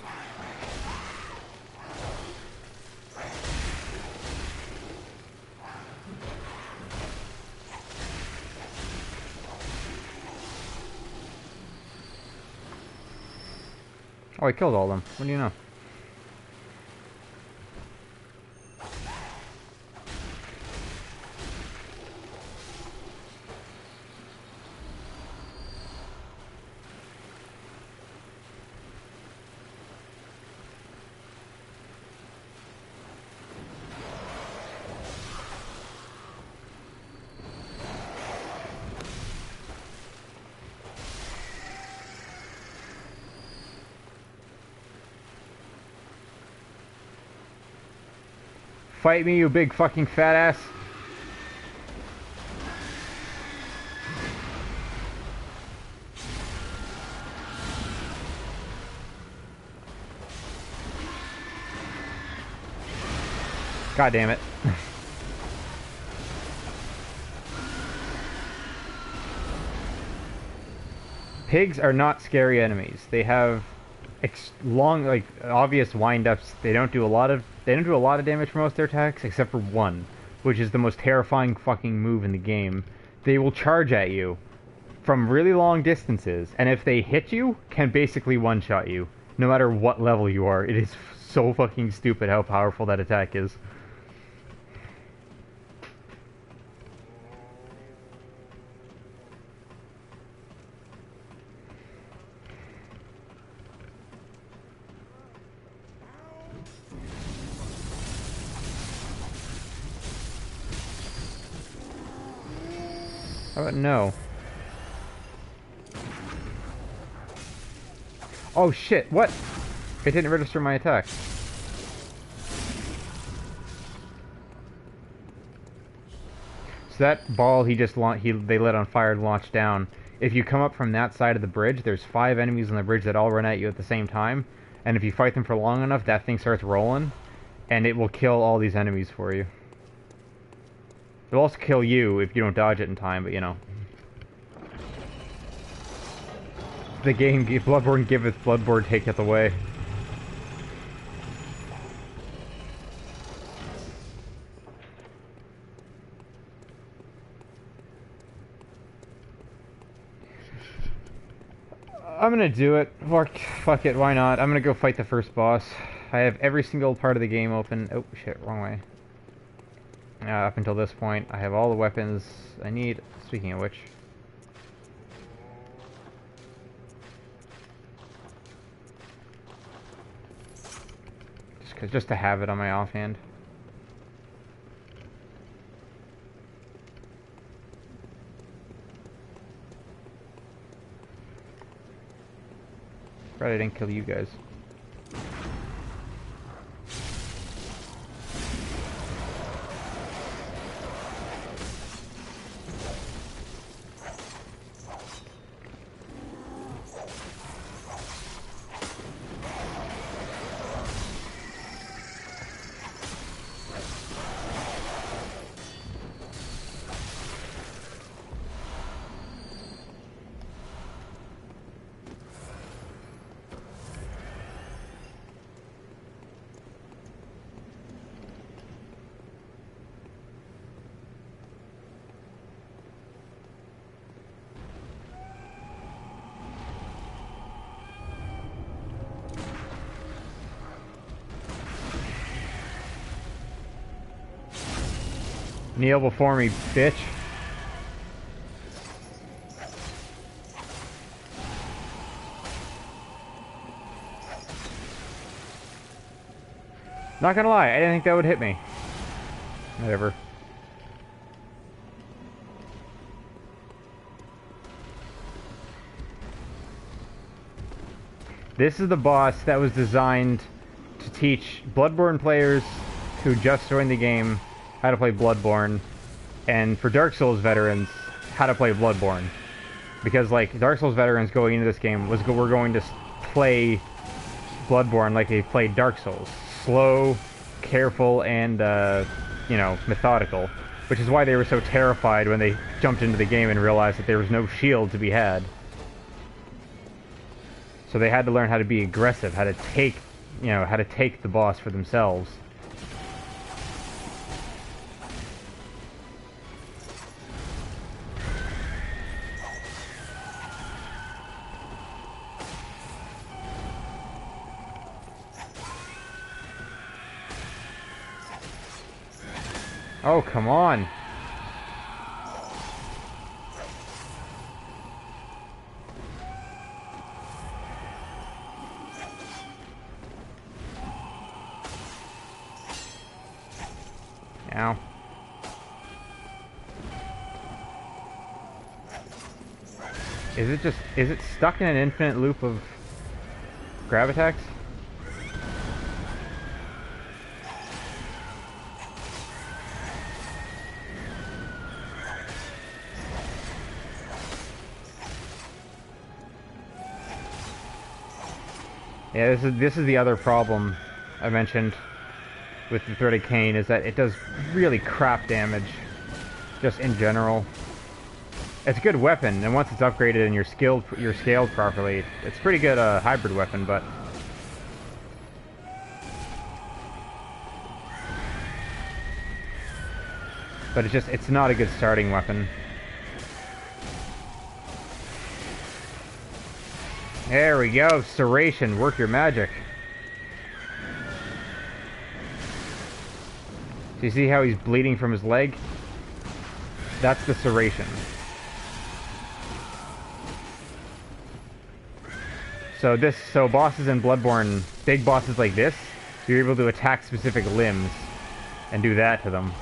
Oh, I killed all of them. What do you know? Fight me, you big fucking fat ass. God damn it. Pigs are not scary enemies. They have long, like, obvious wind-ups. They don't do a lot of damage for most of their attacks, except for one, which is the most terrifying fucking move in the game. They will charge at you from really long distances, and if they hit you, can basically one-shot you, no matter what level you are. It is so fucking stupid how powerful that attack is. How about no? Oh shit, what? It didn't register my attack. So that ball they lit on fire and launched down. If you come up from that side of the bridge, there's 5 enemies on the bridge that all run at you at the same time. And if you fight them for long enough, that thing starts rolling. And it will kill all these enemies for you. It'll also kill you if you don't dodge it in time, but you know. The game, Bloodborne giveth, Bloodborne taketh away. I'm gonna do it. Fuck it, why not? I'm gonna go fight the first boss. I have every single part of the game open. Oh shit, wrong way. Up until this point, I have all the weapons I need. Speaking of which, just to have it on my offhand. Right, I didn't kill you guys. Kneel before me, bitch. Not gonna lie, I didn't think that would hit me. Whatever. This is the boss that was designed to teach Bloodborne players who just joined the game how to play Bloodborne, and for Dark Souls veterans, how to play Bloodborne. Because, like, Dark Souls veterans going into this game were going to play Bloodborne like they played Dark Souls. Slow, careful, and, you know, methodical. Which is why they were so terrified when they jumped into the game and realized that there was no shield to be had. So they had to learn how to be aggressive, how to take, you know, how to take the boss for themselves. Oh, come on. Ow. Is it stuck in an infinite loop of grab attacks? Yeah, this is the other problem I mentioned with the Threaded Cane, is that it does really crap damage, just in general. It's a good weapon, and once it's upgraded and you're scaled properly, it's pretty good hybrid weapon, but it's not a good starting weapon. There we go, Serration, work your magic. Do you see how he's bleeding from his leg? That's the Serration. So bosses in Bloodborne, big bosses like this, you're able to attack specific limbs and do that to them.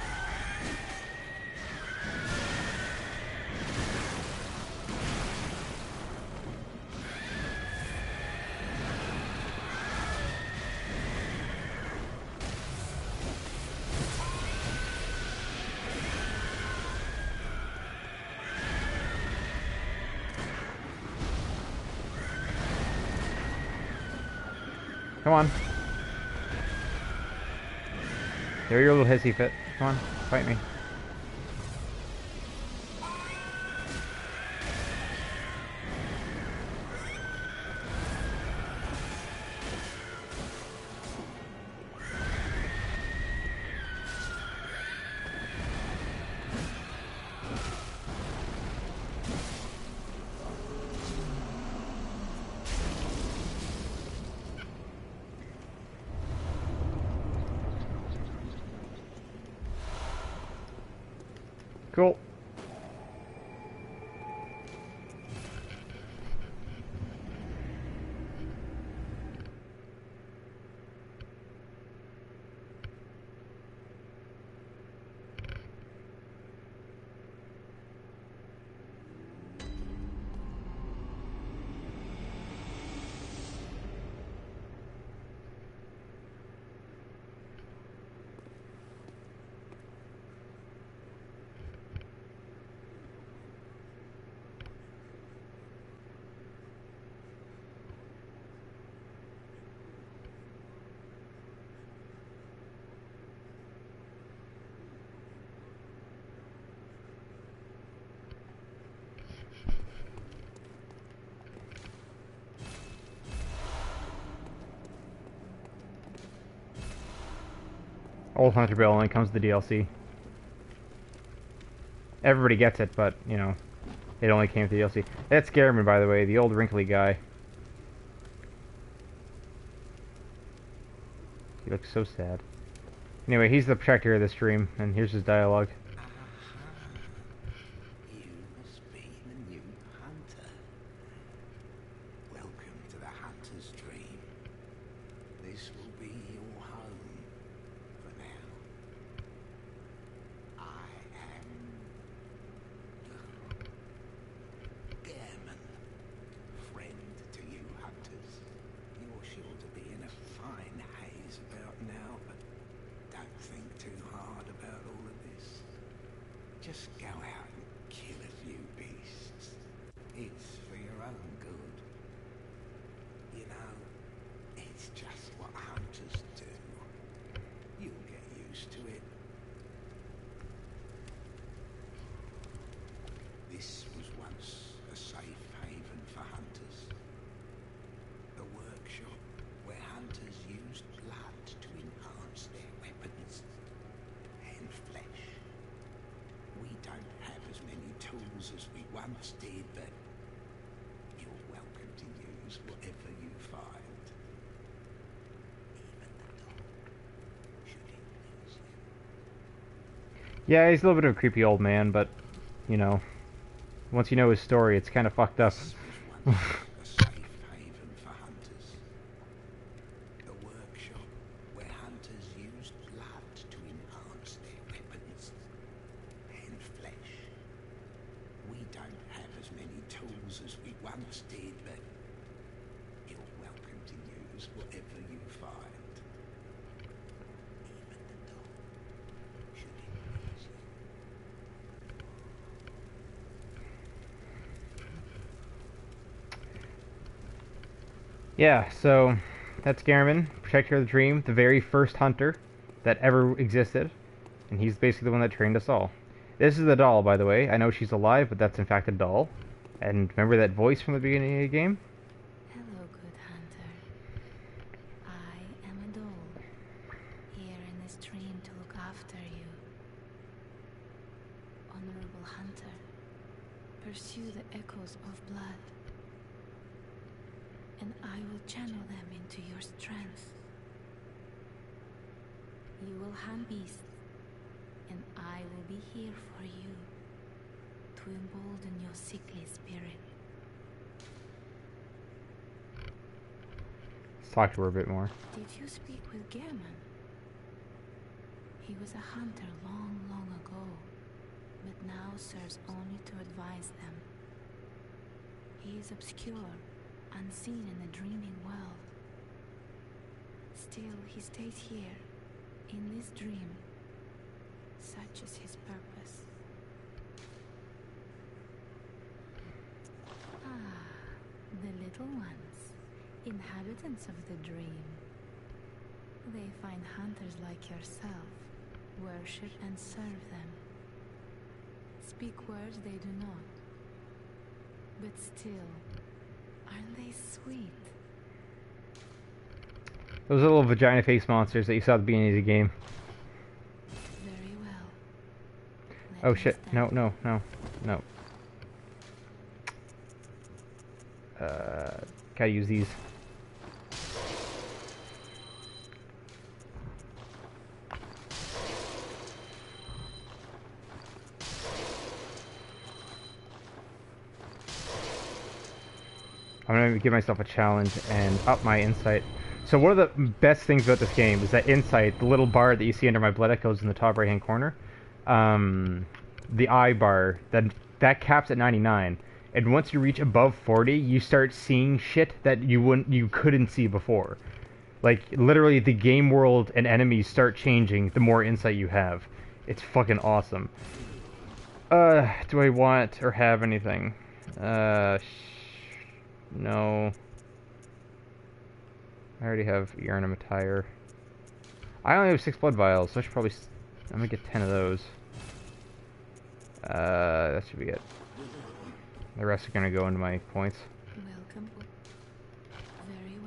Come on. There, your little hissy fit. Come on, fight me. Cool. Old Hunter Bill only comes to the DLC. Everybody gets it, but, you know, it only came to the DLC. That's Scareman, by the way, the old wrinkly guy. He looks so sad. Anyway, he's the protector of the stream, and here's his dialogue. once did, but you're welcome to use whatever you find. Even the dog, should it please you. Yeah, he's a little bit of a creepy old man, but, you know, once you know his story, it's kind of fucked up. This was once a safe haven for hunters. A workshop where hunters used blood to enhance their weapons and flesh. We don't have as many tools as we once did, but you're welcome to use whatever you find. Even the dog, should it please you. Yeah, so that's Garamond, Protector of the Dream, the very first hunter that ever existed, and he's basically the one that trained us all. This is the doll, by the way. I know she's alive, but that's in fact a doll. And remember that voice from the beginning of the game? Hello, good hunter. I am a doll, here in this dream to look after you. Honorable hunter, pursue the echoes of blood, and I will channel them into your strength. You will hunt beasts, and I will be here for you, to embolden your sickly spirit. Let's talk to her a bit more. Did you speak with Gammon? He was a hunter long, long ago, but now serves only to advise them. He is obscure, unseen in the dreaming world. Still, he stays here, in this dream. Such is his purpose. Ah, the little ones, inhabitants of the dream. They find hunters like yourself, worship and serve them. Speak words they do not. But still, aren't they sweet? Those little vagina face monsters that you saw at the beginning of the game. Very well. Oh shit, no, no, no, no. Gotta use these. I'm gonna give myself a challenge and up my insight. So one of the best things about this game is that insight, the little bar that you see under my blood echoes in the top right hand corner, the I bar, that caps at 99. And once you reach above 40, you start seeing shit that you couldn't see before. Like literally the game world and enemies start changing the more insight you have. It's fucking awesome. Do I want or have anything? No. I already have Yarnum attire. I only have 6 blood vials, so I should probably... I'm gonna get 10 of those. That should be it. The rest are gonna go into my points. Welcome. Very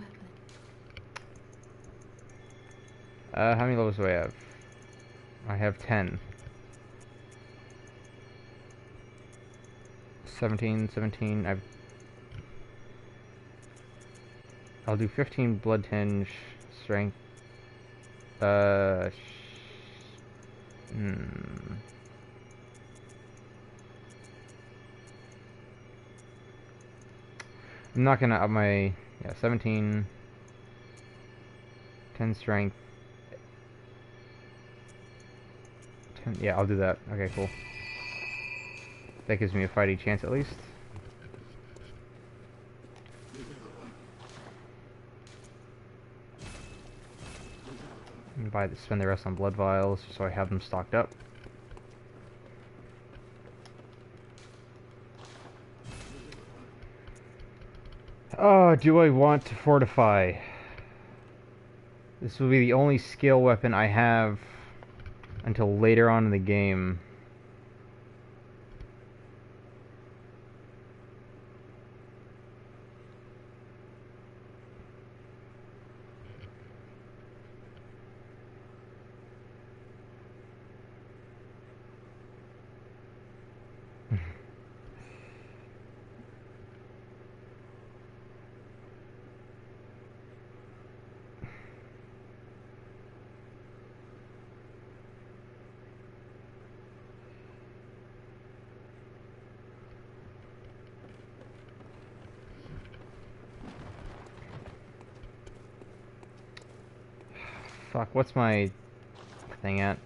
well. How many levels do I have? I have 10. 17. I'll do 15 blood tinge, strength. I'm not gonna up my 17, 10 strength. 10, yeah, I'll do that. Okay, cool. That gives me a fighting chance at least. Spend the rest on blood vials so I have them stocked up. Oh, do I want to fortify? This will be the only skill weapon I have until later on in the game. Fuck, what's my thing at?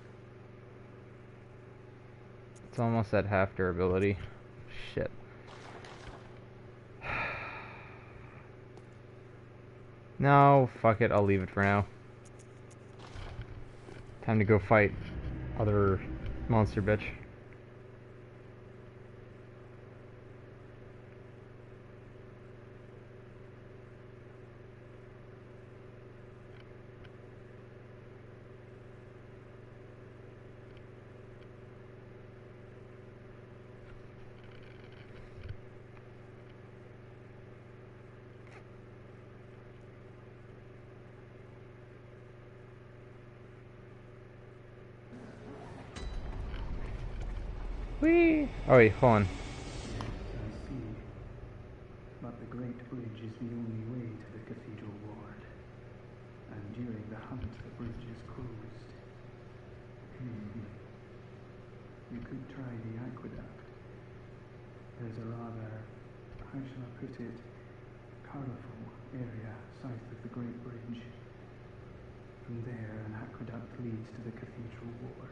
It's almost at half durability. Shit. No, fuck it, I'll leave it for now. Time to go fight other monster bitch. Whee! Oh wait, hold on. I see. But the Great Bridge is the only way to the Cathedral Ward. And during the hunt, the bridge is closed. You could try the aqueduct. There's a rather, how shall I put it, colourful area south of the Great Bridge. From there, an aqueduct leads to the Cathedral Ward.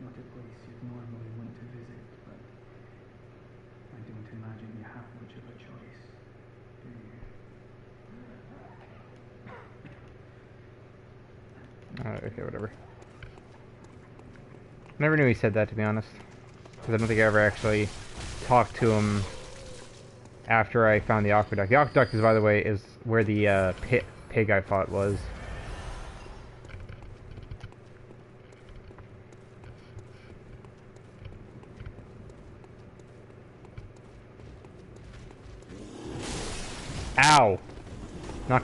Not a place you'd normally want to visit, but I don't imagine you have much of a choice, do you? Okay, whatever. Never knew he said that, to be honest. Because I don't think I ever actually talked to him after I found the aqueduct. The aqueduct is, by the way, is where the pig I fought was. Ow! Not...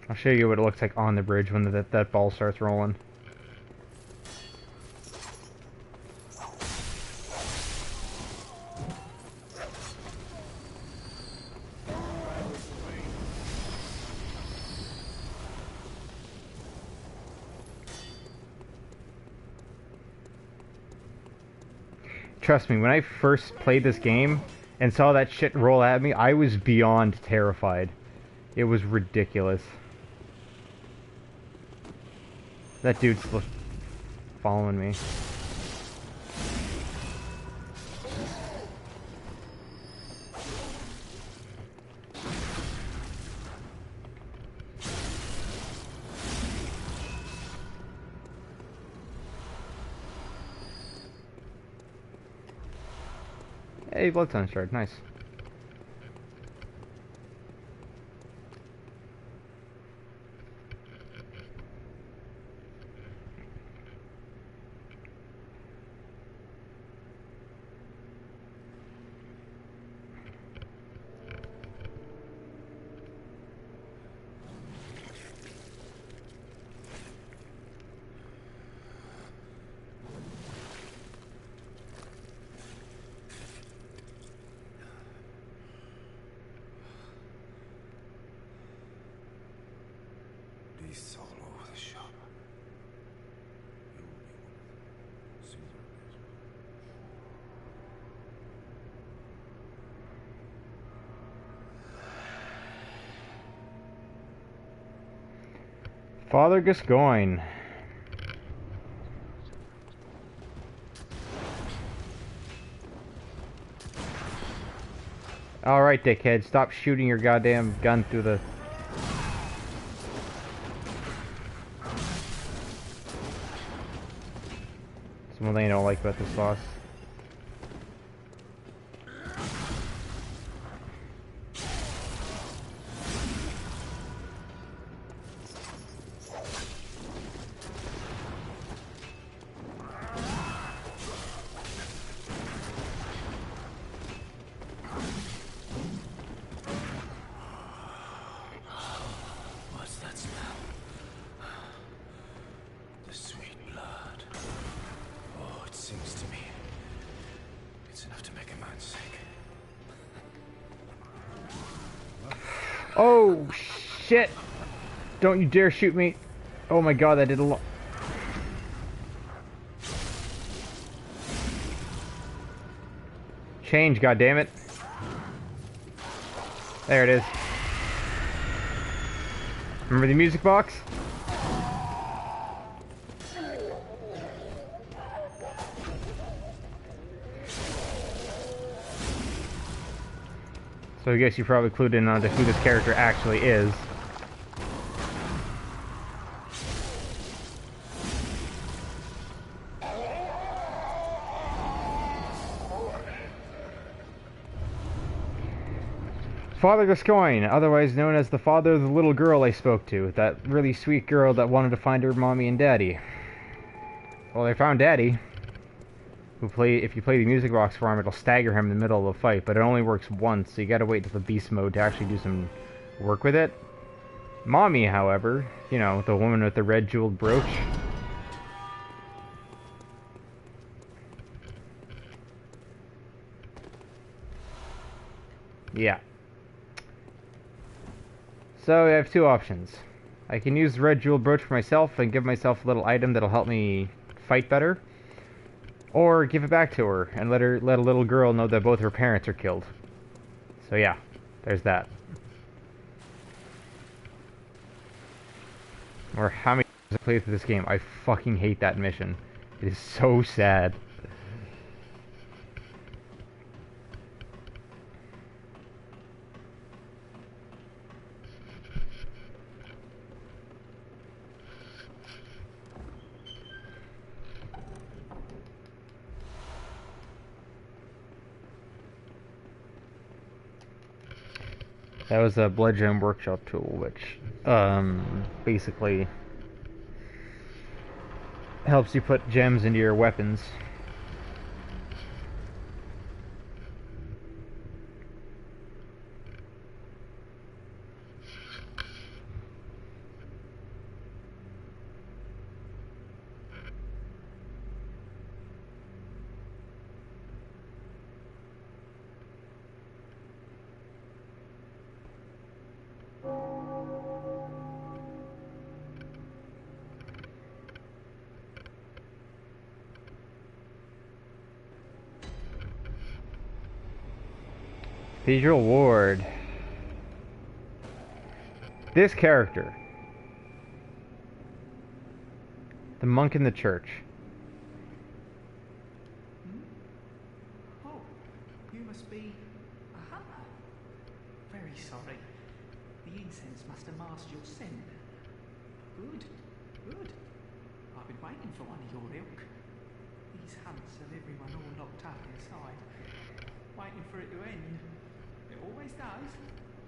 I'll show you what it looks like on the bridge when that ball starts rolling. Trust me, when I first played this game and saw that shit roll at me, I was beyond terrified. It was ridiculous. That dude's following me. Hey, Bloodstone Shard, nice. Beasts all over the shop. You will be one of them. Sooner or later. Father Gascoigne. Alright, dickhead, stop shooting your goddamn gun through the... That's one thing I don't like about this boss. What's that smell? The sweet blood. Oh, it sings to me. It's enough to make a man sick. Oh, shit! Don't you dare shoot me! Oh my god, that did a lot. Change, goddammit. There it is. Remember the music box? So I guess you probably clued in on to who this character actually is. Father Gascoigne, otherwise known as the father of the little girl I spoke to. That really sweet girl that wanted to find her mommy and daddy. Well, they found daddy. If you play the music box for him, it'll stagger him in the middle of the fight, but it only works once, so you gotta wait till the beast mode to actually do some work with it. Mommy, however, you know, the woman with the red jeweled brooch. Yeah. So I have two options. I can use the red jeweled brooch for myself and give myself a little item that'll help me fight better. Or give it back to her and let a little girl know that both her parents are killed. So yeah, there's that. Or how many times I played through this game, I fucking hate that mission. It is so sad. That was a Blood Gem Workshop tool, which basically helps you put gems into your weapons. Cathedral Ward. This character. The monk in the church. Oh, you must be a hunter. Very sorry. The incense must have masked your scent. Good, good. I've been waiting for one of your ilk. These hunts have everyone all locked up inside, waiting for it to end. It always does,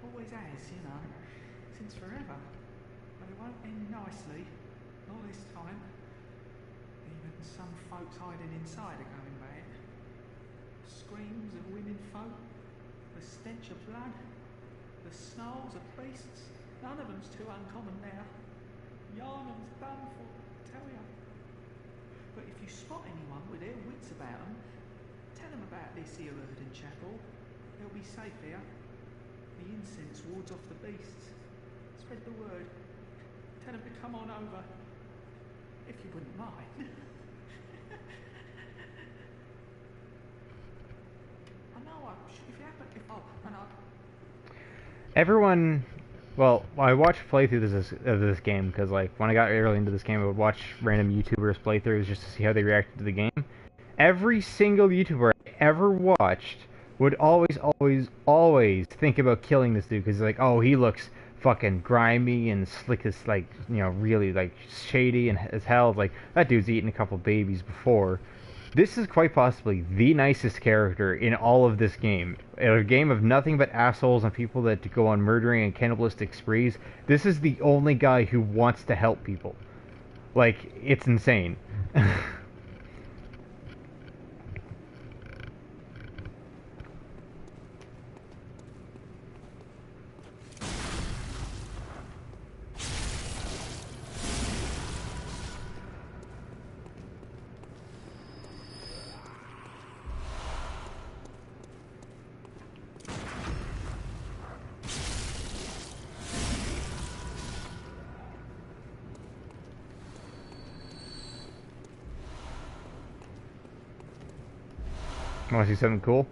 always has, you know, since forever. But it won't end nicely, not this time. Even some folks hiding inside are going back. Screams of women folk, the stench of blood, the snarls of beasts. None of them's too uncommon now. Yarnum's done for, I tell ya. But if you spot anyone with their wits about them, tell them about this here Erden chapel. They'll be safe here. The incense wards off the beasts. Spread the word. Tell them to come on over. If you wouldn't mind. I know, if you happen, and Everyone, well, I watched playthroughs of this game because, like, when I got early into this game, I would watch random YouTubers playthroughs just to see how they reacted to the game. Every single YouTuber I ever watched would always think about killing this dude because, like, oh, he looks fucking grimy and slick as, like, you know, really, like, shady and as hell. Like, that dude's eaten a couple babies before. This is quite possibly the nicest character in all of this game. In a game of nothing but assholes and people that go on murdering and cannibalistic sprees, this is the only guy who wants to help people. Like, it's insane. Want to see something cool?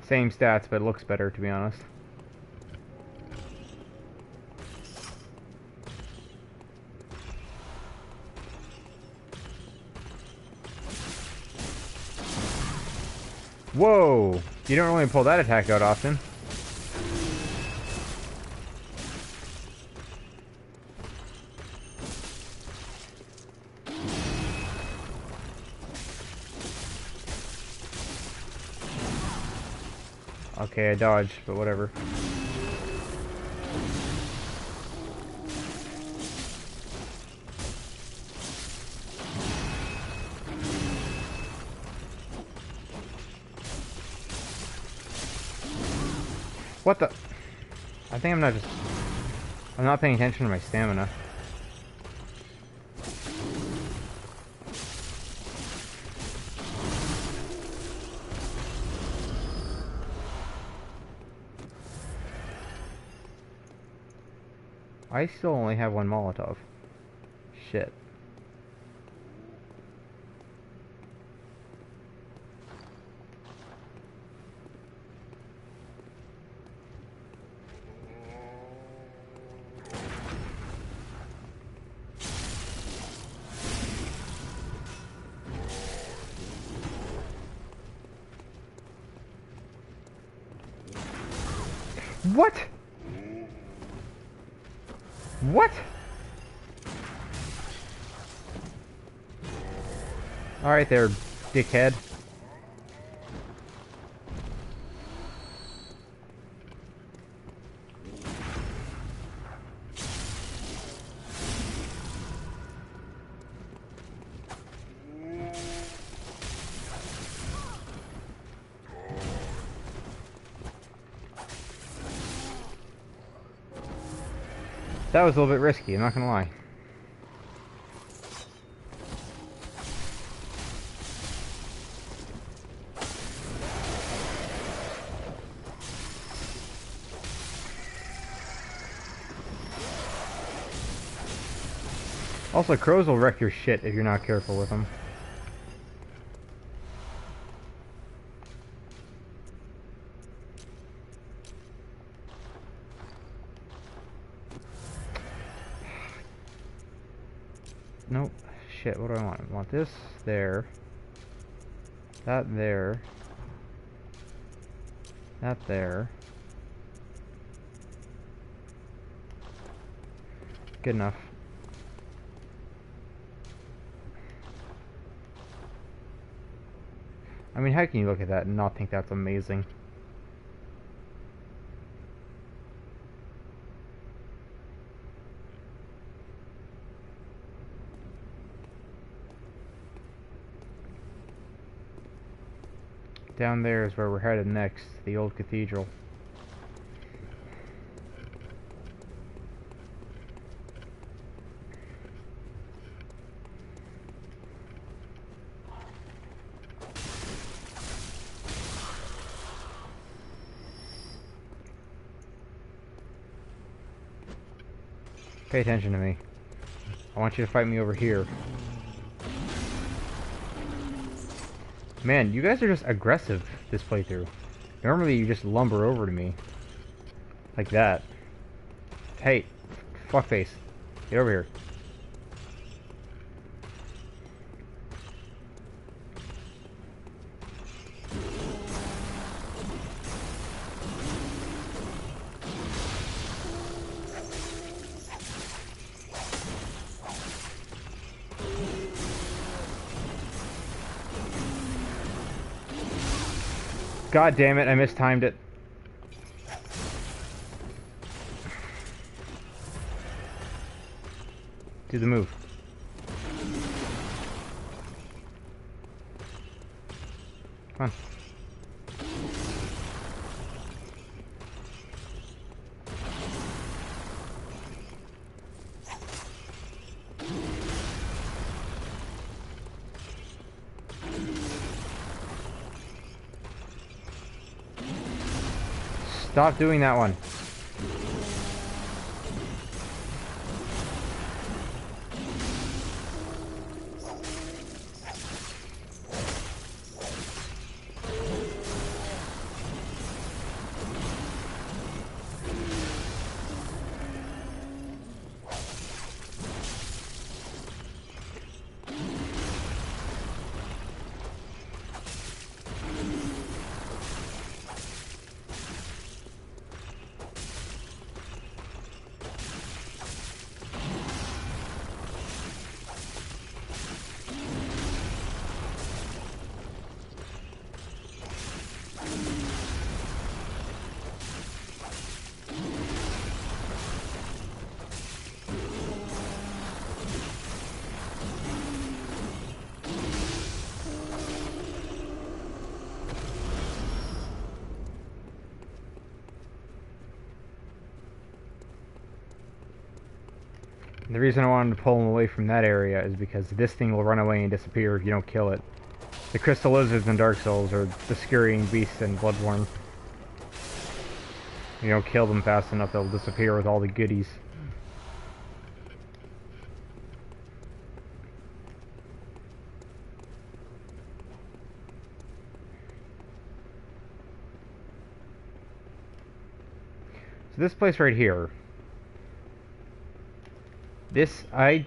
Same stats, but it looks better, to be honest. Whoa! You don't really pull that attack out often. Okay, I dodged, but whatever. What the? I think I'm not paying attention to my stamina. I still only have one Molotov. Shit. What? What? Alright there, dickhead. That was a little bit risky, I'm not gonna lie. Also, crows will wreck your shit if you're not careful with them. Nope. Shit, what do I want? I want this there. That there. That there. Good enough. I mean, how can you look at that and not think that's amazing? Down there is where we're headed next, the old cathedral. Pay attention to me. I want you to fight me over here. Man, you guys are just aggressive this playthrough. Normally you just lumber over to me. Like that. Hey, fuckface. Get over here. God damn it, I mistimed it. Do the move. Come on. Stop doing that one. The reason I wanted to pull him away from that area is because this thing will run away and disappear if you don't kill it. The crystal lizards in Dark Souls are the scurrying beasts in Bloodborne. If you don't kill them fast enough, they'll disappear with all the goodies. So this place right here, I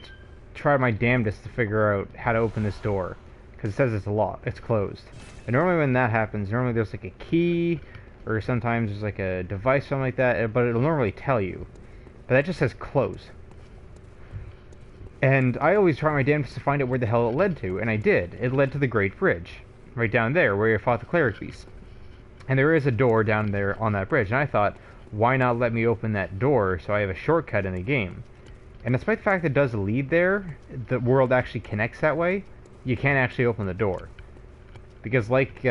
tried my damnedest to figure out how to open this door, because it says it's locked, it's closed. And normally when that happens, normally there's like a key, or sometimes there's like a device, something like that, but it'll normally tell you. But that just says close. And I always try my damnedest to find out where the hell it led to, and I did. It led to the Great Bridge, right down there, where you fought the Cleric Beast. And there is a door down there on that bridge, and I thought, why not let me open that door so I have a shortcut in the game? And despite the fact that it does lead there, the world actually connects that way, you can't actually open the door. Because like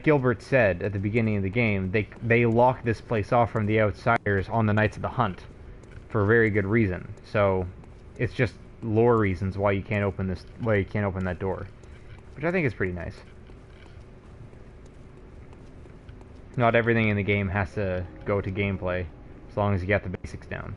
Gilbert said at the beginning of the game, they lock this place off from the outsiders on the Nights of the Hunt for a very good reason. So it's just lore reasons why you can't open that door, which I think is pretty nice. Not everything in the game has to go to gameplay, as long as you get the basics down.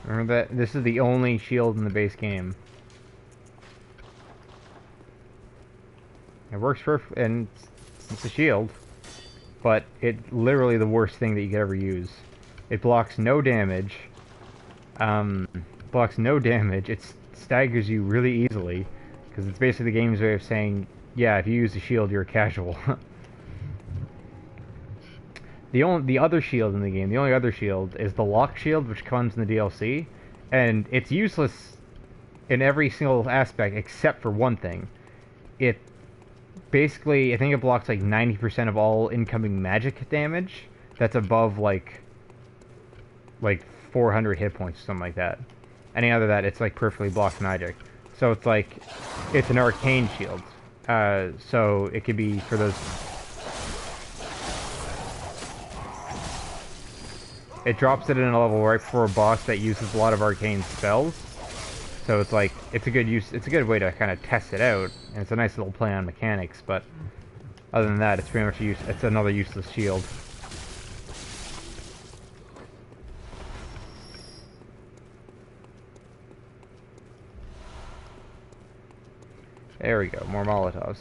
Remember that this is the only shield in the base game. It works and it's a shield, but it's literally the worst thing that you could ever use. It blocks no damage. It staggers you really easily, because it's basically the game's way of saying, yeah, if you use a shield, you're a casual. The only other shield in the game, the only other shield, is the lock shield, which comes in the DLC, and it's useless in every single aspect except for one thing. It basically, I think it blocks like 90% of all incoming magic damage that's above like 400 hit points or something like that. Any other that, it's like perfectly blocks magic. So it's like, it's an arcane shield. So it could be for those. It drops it in a level right before a boss that uses a lot of arcane spells. So it's like, it's a good way to kind of test it out, and it's a nice little play on mechanics, but other than that, it's pretty much it's another useless shield. There we go, more Molotovs.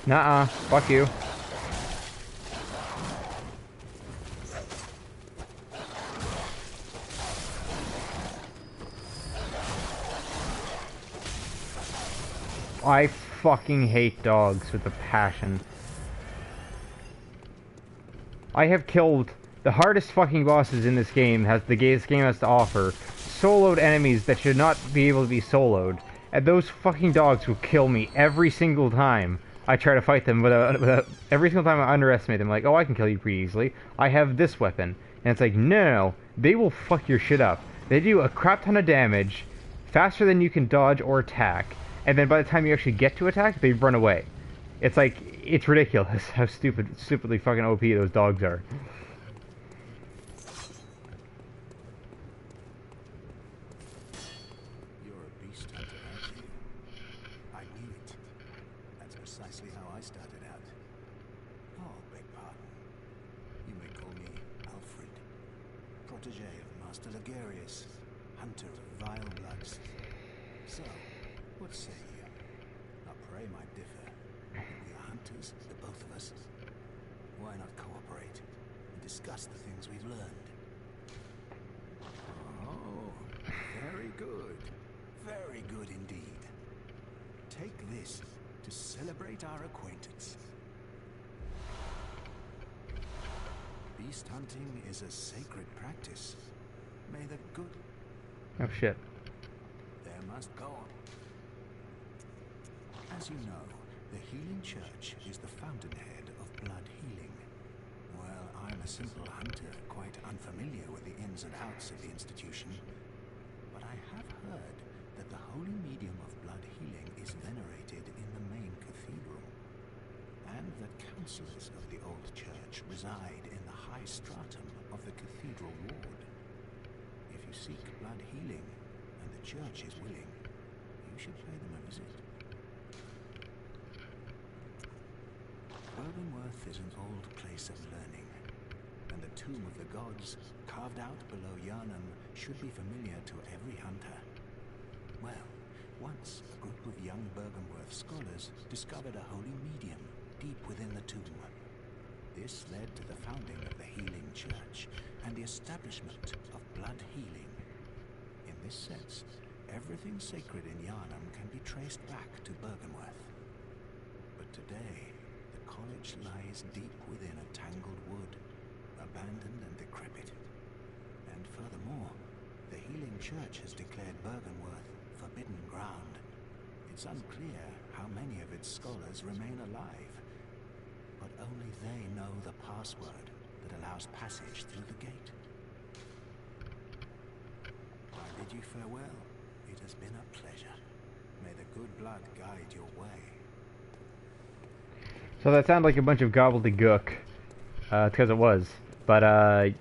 Nuh-uh. Fuck you. I fucking hate dogs with a passion. I have killed the hardest fucking bosses in this game this game has to offer. Soloed enemies that should not be able to be soloed. And those fucking dogs will kill me every single time I try to fight them without every single time I underestimate them. Like, oh, I can kill you pretty easily. I have this weapon. And it's like, no, they will fuck your shit up. They do a crap ton of damage, faster than you can dodge or attack. And then by the time you actually get to attack, they run away. It's like, it's ridiculous how stupidly fucking OP those dogs are. You're a beast hunter, aren't you? I knew it. That's precisely how I started out. Oh, beg pardon. You may call me Alfred, protege of Master Ligarius, hunter of vile bloods. So, what say you? Our prey might differ, but we are hunters, the both of us. Why not cooperate and discuss the things we've learned? Oh, very good. Very good indeed. Take this to celebrate our acquaintance. Beast hunting is a sacred practice. May the good... Oh shit. There must go on. As you know, the Healing Church is the fountainhead of blood healing. Well, I'm a simple hunter, quite unfamiliar with the ins and outs of the institution. But I have heard that the holy medium of blood healing is venerated in the main cathedral, and that counselors of the old church reside in the high stratum of the cathedral ward. If you seek blood healing, and the church is willing, you should pay them a visit. Bergenworth is an old place of learning, and the Tomb of the Gods, carved out below Yharnam, should be familiar to every hunter. Well, once a group of young Bergenworth scholars discovered a holy medium deep within the tomb. This led to the founding of the Healing Church and the establishment of blood healing. In this sense, everything sacred in Yharnam can be traced back to Bergenworth. But today, the college lies deep within a tangled wood, abandoned and decrepit. And furthermore, the Healing Church has declared Bergenworth forbidden ground. It's unclear how many of its scholars remain alive, but only they know the password that allows passage through the gate. I bid you farewell. It has been a pleasure. May the good blood guide your way. So that sounded like a bunch of gobbledygook, because it was. But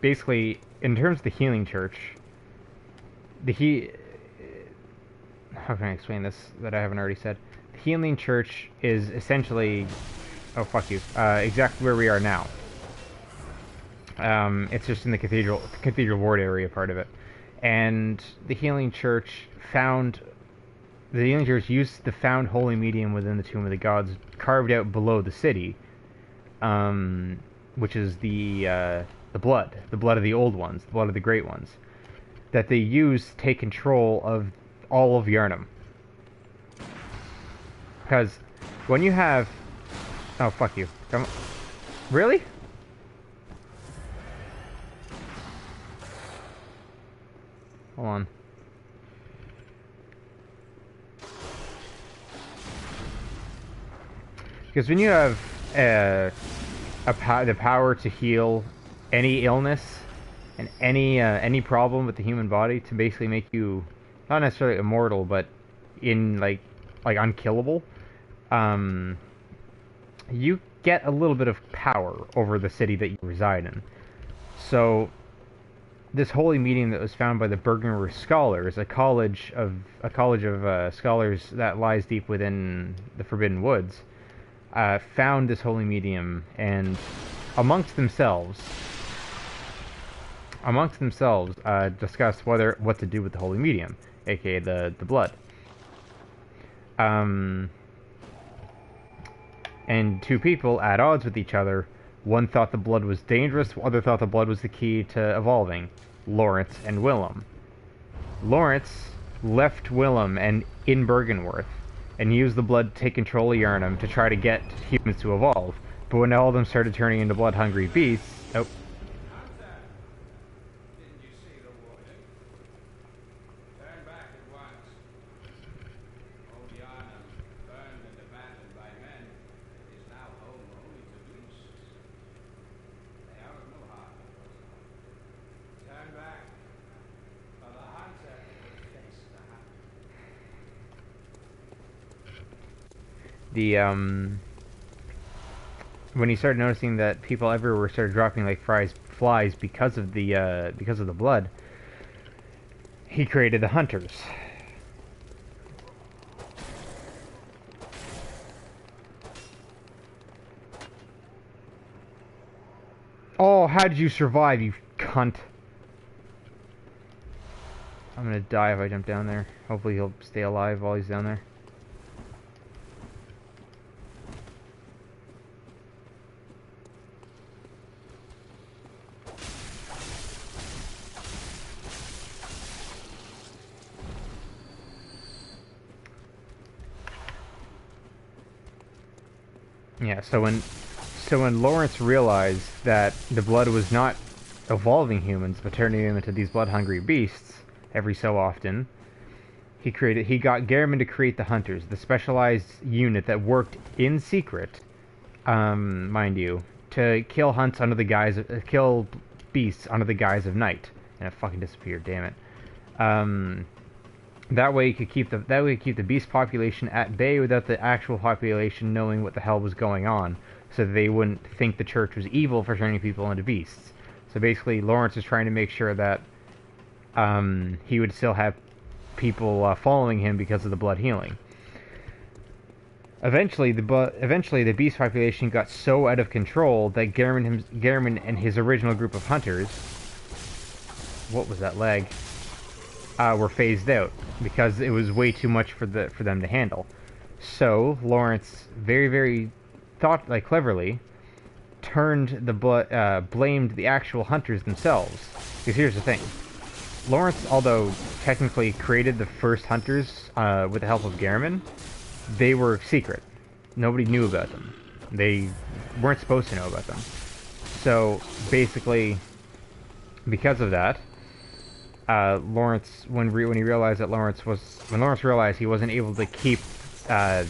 basically, in terms of the Healing Church, how can I explain this that I haven't already said? The Healing Church is essentially, oh fuck you, exactly where we are now. It's just in the cathedral ward area part of it, and the Healing Church used the found holy medium within the Tomb of the Gods, carved out below the city, which is the blood of the old ones, the blood of the great ones, that they use to take control of all of Yharnam. Because when you have, oh fuck you, come on. Really? Hold on. Because when you have the power to heal any illness and any problem with the human body, to basically make you not necessarily immortal, but in like unkillable, you get a little bit of power over the city that you reside in. So this holy medium that was found by the Bergenworth scholars, a college of scholars that lies deep within the Forbidden Woods, found this holy medium, and amongst themselves discussed what to do with the holy medium, aka the blood. and two people at odds with each other. One thought the blood was dangerous, the other thought the blood was the key to evolving. Lawrence and Willem. Lawrence left Willem and in Bergenworth and used the blood to take control of Yharnam to try to get humans to evolve. But when all of them started turning into blood-hungry beasts... Oh. Didn't you see the warning? Turn back at once. Old Yharnam, burned and abandoned by men, is now home only to beasts. They are of no harm, of course not. Turn back, or the hunter will face the hunter. When he started noticing that people everywhere started dropping like flies because of the blood, he created the hunters. Oh, how did you survive, you cunt? I'm gonna die if I jump down there. Hopefully he'll stay alive while he's down there. Yeah, so when Lawrence realized that the blood was not evolving humans, but turning them into these blood-hungry beasts every so often, he got Gehrman to create the Hunters, the specialized unit that worked in secret, mind you, to kill kill beasts under the guise of night. And it fucking disappeared, damn it. That way, he could keep the beast population at bay without the actual population knowing what the hell was going on, so that they wouldn't think the church was evil for turning people into beasts. So basically, Lawrence is trying to make sure that he would still have people following him because of the blood healing. Eventually, the beast population got so out of control that Gehrman and his original group of hunters, what was that leg? Were phased out because it was way too much for them to handle. So Lawrence very cleverly blamed the actual hunters themselves. Because here's the thing: Lawrence, although technically created the first hunters with the help of Gehrman, they were secret. Nobody knew about them. They weren't supposed to know about them. So basically, because of that, Lawrence, when Lawrence realized he wasn't able to keep the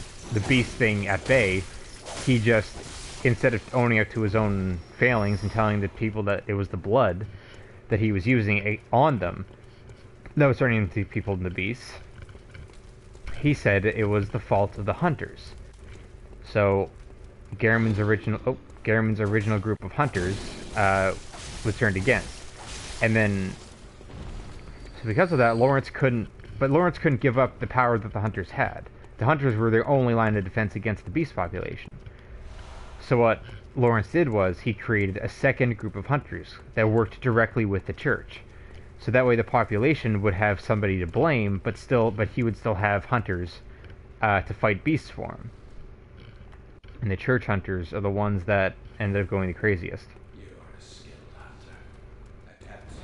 beast thing at bay, he just, instead of owning up to his own failings and telling the people that it was the blood that he was using on them that was turning the people into beasts, he said it was the fault of the hunters. So Gehrman's original group of hunters was turned against, and then. So because of that, Lawrence couldn't give up the power that the hunters had. The hunters were their only line of defense against the beast population. So what Lawrence did was he created a second group of hunters that worked directly with the church. So that way the population would have somebody to blame, but he would still have hunters to fight beasts for him. And the church hunters are the ones that ended up going the craziest. You are a skilled hunter. A captain.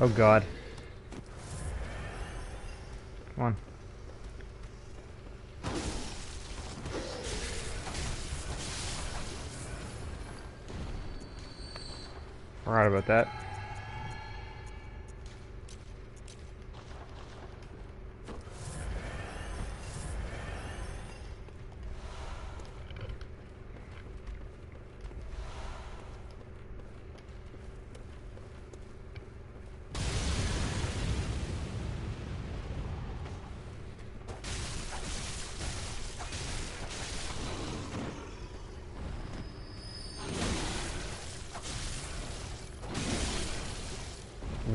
Oh god. Come on. Forgot about that.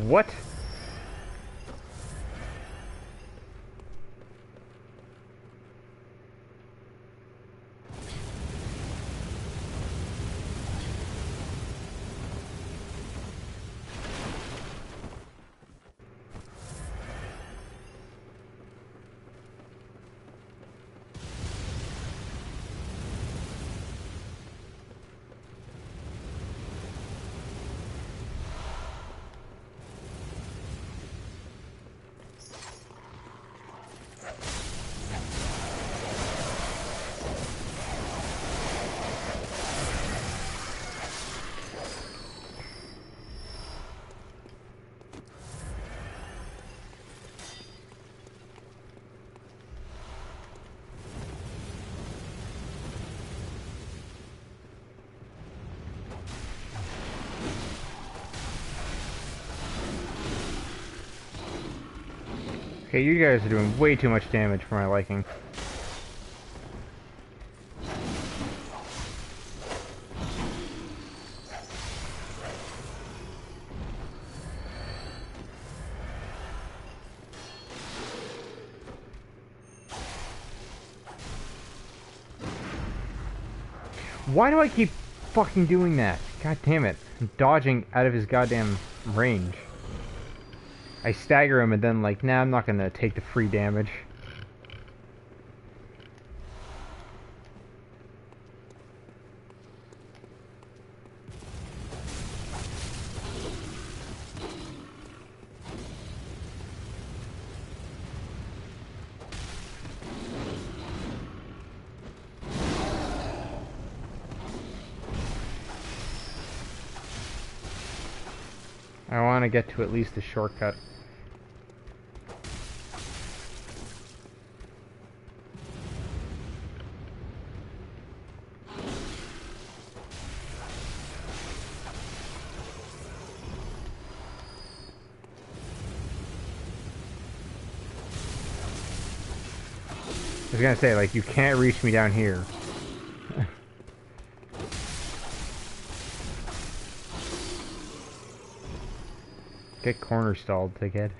What? Okay, you guys are doing way too much damage for my liking. Why do I keep fucking doing that? God damn it. I'm dodging out of his goddamn range. I stagger him and then like, nah, I'm not gonna take the free damage. I want to get to at least a shortcut. I was gonna say, like, you can't reach me down here. Get corner stalled, dickhead.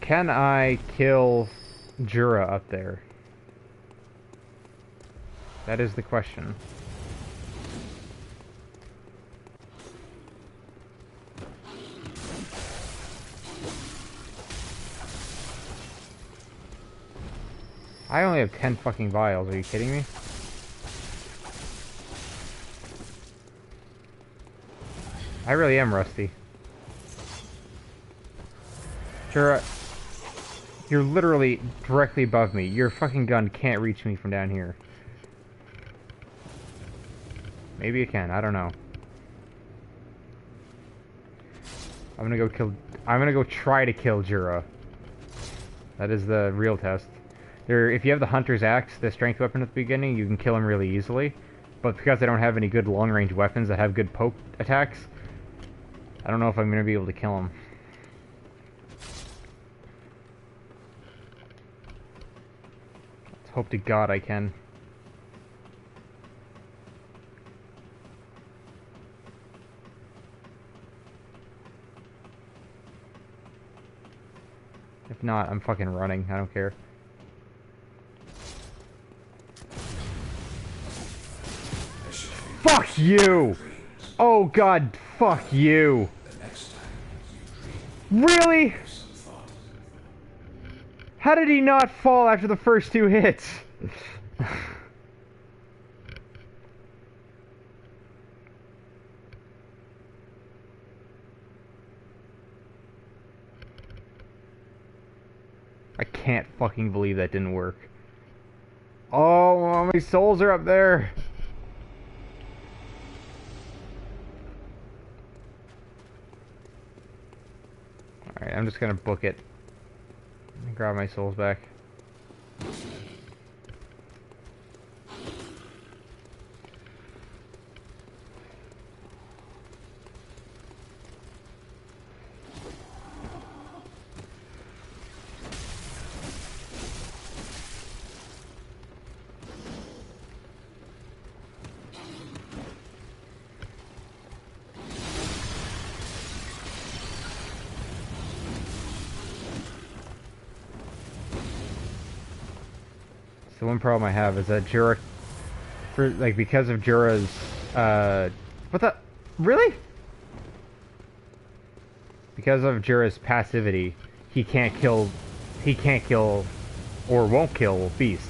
Can I kill Jura up there? That is the question. I only have 10 fucking vials, are you kidding me? I really am rusty. Jura, you're literally directly above me. Your fucking gun can't reach me from down here. Maybe it can, I don't know. I'm gonna go try to kill Jura. That is the real test. If you have the Hunter's Axe, the strength weapon at the beginning, you can kill him really easily. But because I don't have any good long-range weapons that have good poke attacks, I don't know if I'm gonna be able to kill him. Let's hope to God I can. If not, I'm fucking running. I don't care. Fuck you! Oh god, fuck you! Really? How did he not fall after the first two hits? I can't fucking believe that didn't work. Oh, how many souls are up there? Alright, I'm just gonna book it. Grab my souls back. So one problem I have is that Jura, because of Jura's, what the, really? Because of Jura's passivity, he can't kill, or won't kill beasts.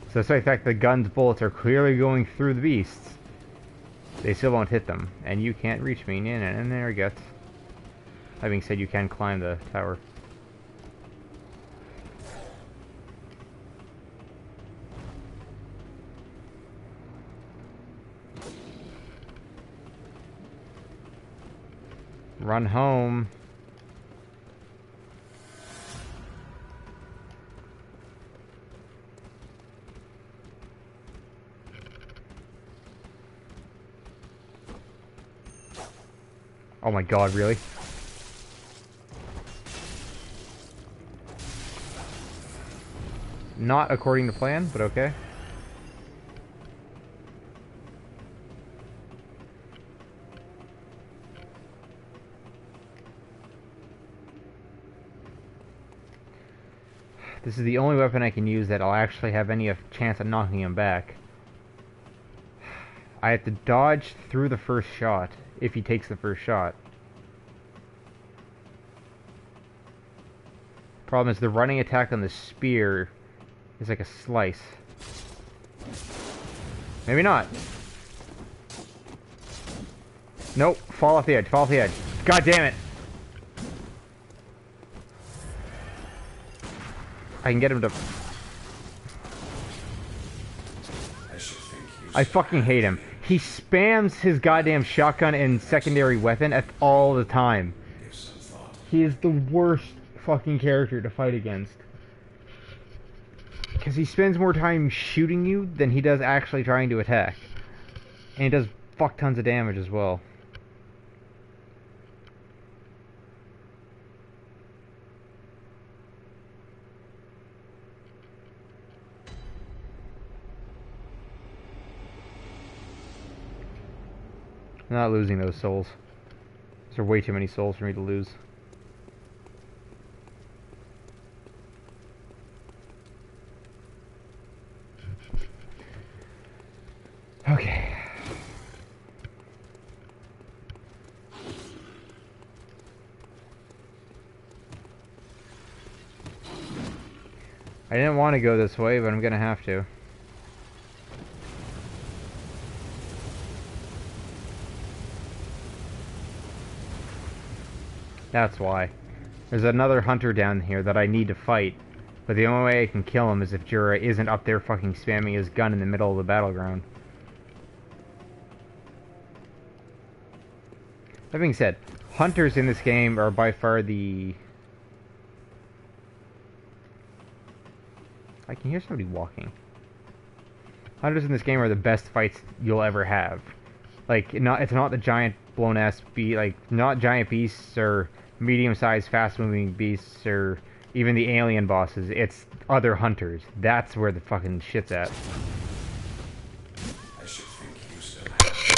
So despite the fact the gun's bullets are clearly going through the beasts, they still won't hit them. And you can't reach me, and there he gets. That being said, you can climb the tower. Run home. Oh my god, really? Not according to plan, but okay. This is the only weapon I can use that I'll actually have any chance of knocking him back. I have to dodge through the first shot, if he takes the first shot. Problem is the running attack on the spear is like a slice. Maybe not. Nope, fall off the edge, fall off the edge. God damn it! I can get him to... I fucking hate him. He spams his goddamn shotgun and secondary weapon at all the time. He is the worst fucking character to fight against. Because he spends more time shooting you than he does actually trying to attack. And he does fuck tons of damage as well. I'm not losing those souls. There are way too many souls for me to lose. Okay. I didn't want to go this way, but I'm gonna have to. That's why. There's another hunter down here that I need to fight, but the only way I can kill him is if Jura isn't up there fucking spamming his gun in the middle of the battleground. That being said, hunters in this game are by far the... I can hear somebody walking. Hunters in this game are the best fights you'll ever have. Like, it's not the giant blown-ass beast, like, not giant beasts or medium-sized fast-moving beasts or even the alien bosses. It's other hunters. That's where the fucking shit's at.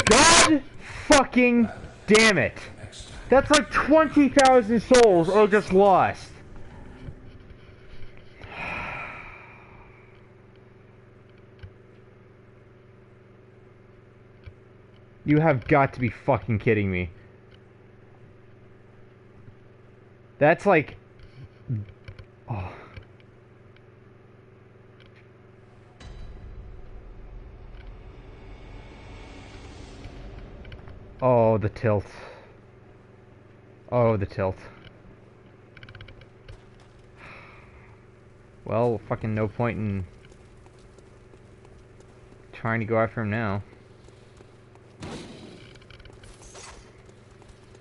God fucking damn it! That's like 20,000 souls I just lost. You have got to be fucking kidding me. That's like... Oh. Oh, the tilt. Oh, the tilt. Well, fucking no point in trying to go after him now.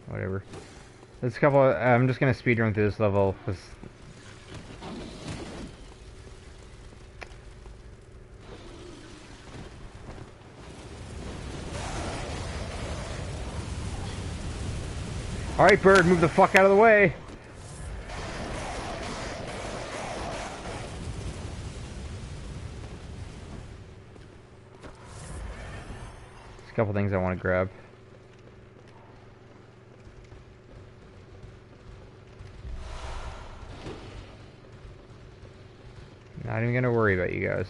Whatever. There's a couple. I'm just gonna speedrun through this level. All right, bird, move the fuck out of the way. There's a couple things I want to grab. Not even gonna worry about you guys.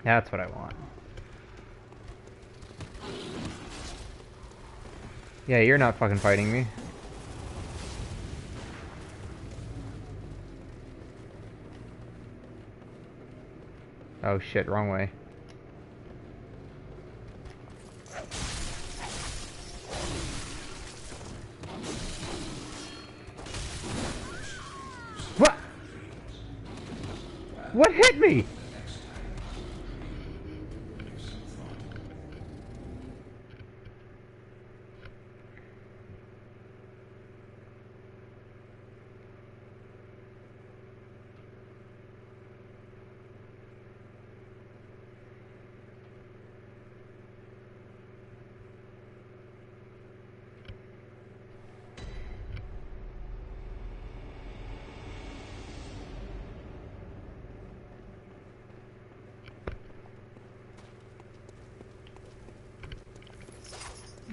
That's what I want. Yeah, you're not fucking fighting me. Oh shit, wrong way. What? What hit me?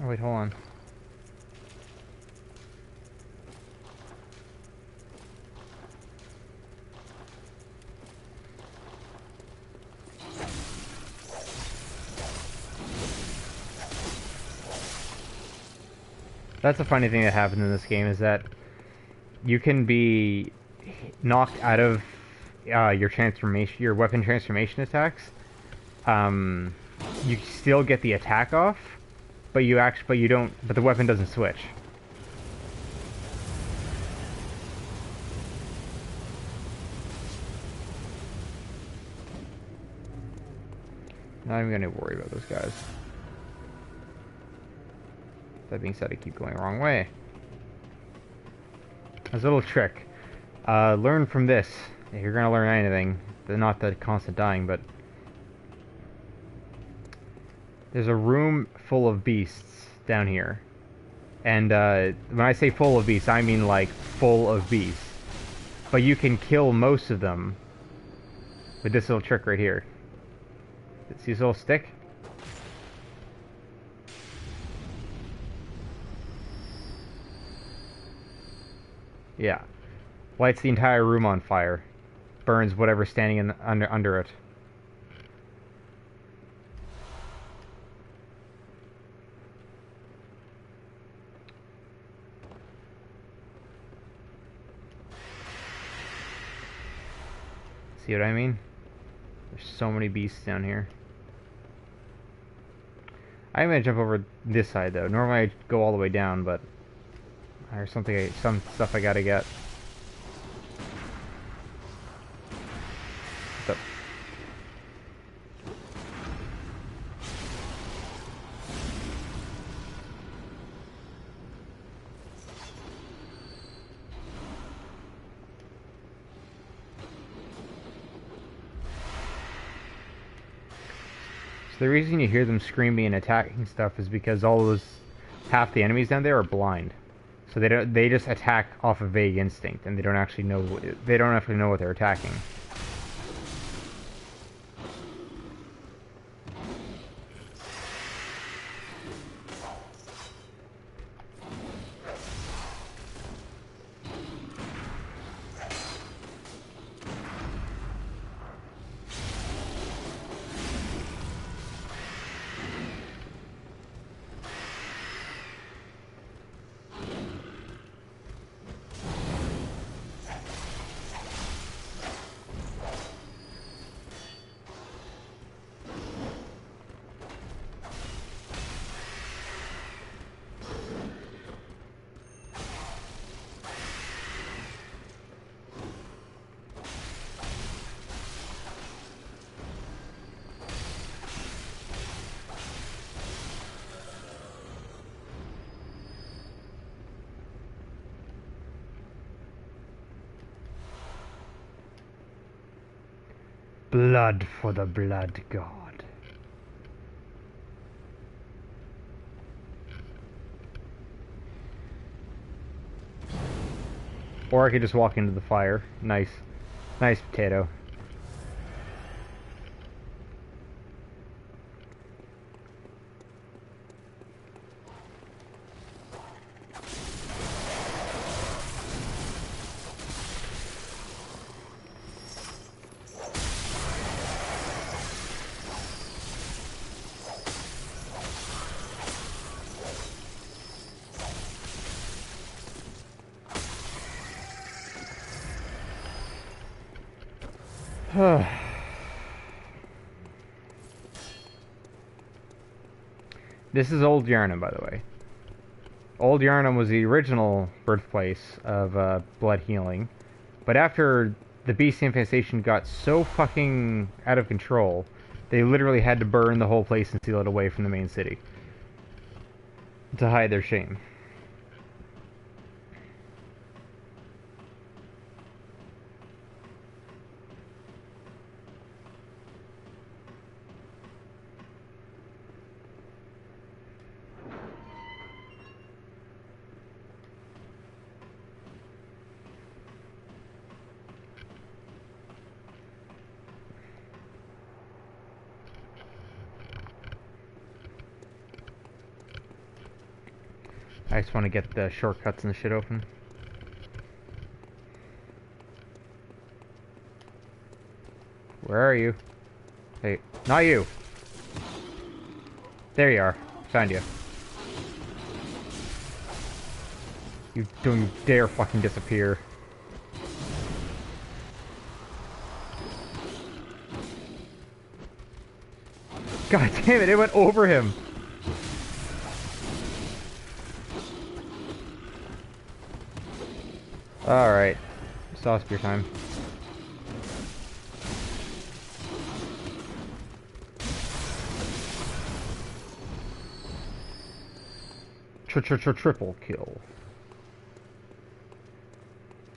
Oh wait, hold on. That's a funny thing that happens in this game is that you can be knocked out of your weapon transformation attacks. You still get the attack off, but but the weapon doesn't switch. Not even gonna worry about those guys. That being said, I keep going the wrong way. There's a little trick. Learn from this. If you're gonna learn anything, not the constant dying, but there's a room full of beasts down here. And when I say full of beasts, I mean like full of beasts. But you can kill most of them with this little trick right here. See this little stick? Yeah. Lights the entire room on fire. Burns whatever's standing under it. See what I mean? There's so many beasts down here. I'm gonna jump over this side though. Normally I go all the way down, but there's some stuff I gotta get. What's up? So the reason you hear them screaming and attacking stuff is because half the enemies down there are blind. So they just attack off of vague instinct, and they don't actually know what they're attacking. Blood for the blood god. Or I could just walk into the fire. Nice. Nice potato. This is Old Yarnum, by the way. Old Yarnum was the original birthplace of blood healing, but after the beast infestation got so fucking out of control, they literally had to burn the whole place and seal it away from the main city to hide their shame. I just want to get the shortcuts and the shit open. Where are you? Hey, not you! There you are. Found you. You don't dare fucking disappear. God damn it, it went over him! Alright. Saw spear time. Triple kill.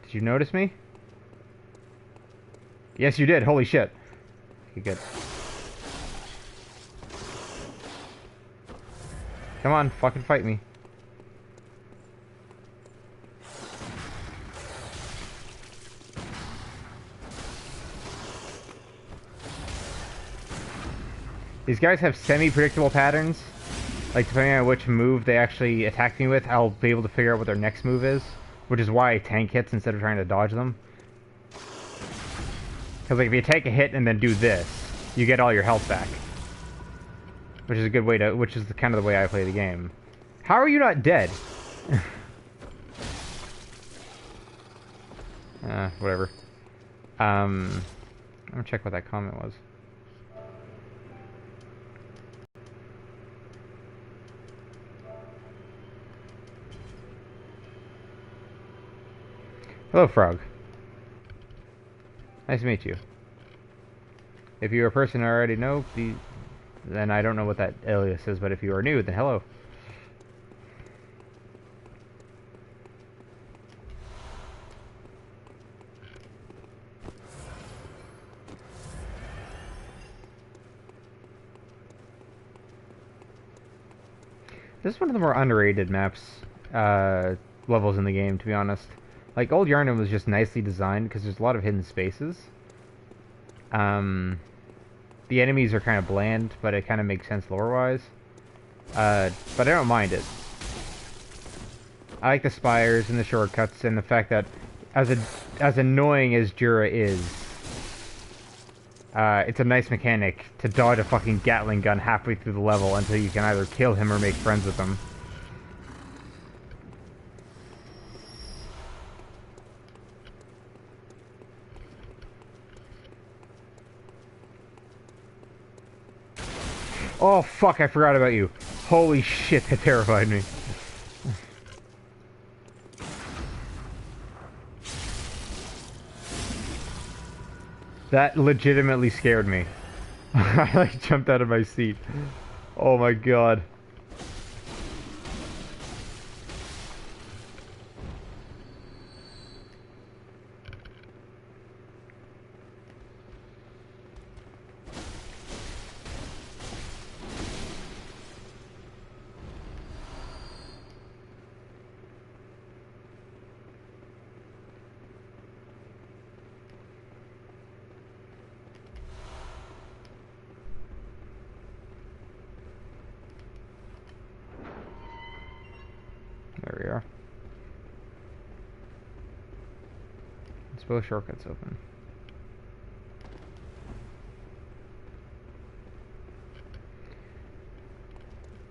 Did you notice me? Yes, you did. Holy shit. Okay, good. Come on, fucking fight me. These guys have semi-predictable patterns. Like, depending on which move they actually attack me with, I'll be able to figure out what their next move is. Which is why I tank hits instead of trying to dodge them. Because, like, if you take a hit and then do this, you get all your health back. Which is a good way to... Which is kind of the way I play the game. How are you not dead? Whatever. I'm gonna check what that comment was. Hello, Frog. Nice to meet you. If you're a person I already know, then I don't know what that alias is, but if you are new, then hello. This is one of the more underrated maps, levels in the game, to be honest. Like, Old Yarnum was just nicely designed because there's a lot of hidden spaces. The enemies are kind of bland, but it kind of makes sense lore-wise. But I don't mind it. I like the spires and the shortcuts and the fact that, as annoying as Jura is, it's a nice mechanic to dodge a fucking Gatling gun halfway through the level until you can either kill him or make friends with him. Oh fuck, I forgot about you. Holy shit, that terrified me. That legitimately scared me. I like jumped out of my seat. Oh my god. There we are. Let's both shortcuts open.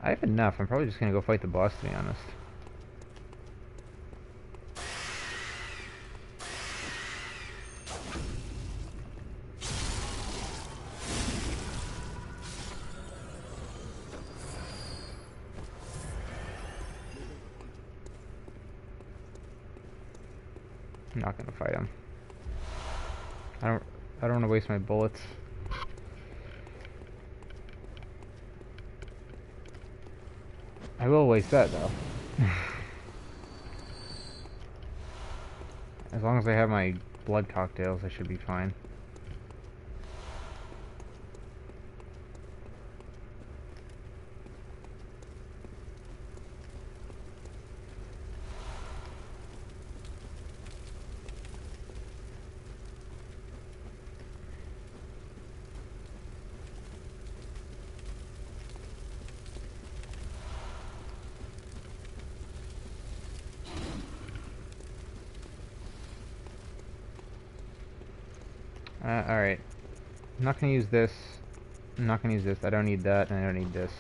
I have enough. I'm probably just gonna go fight the boss, to be honest. I'm not gonna fight him. I don't want to waste my bullets. I will waste that though. As long as I have my blood cocktails, I should be fine. Alright. I'm not gonna use this. I'm not gonna use this. I don't need that, and I don't need this.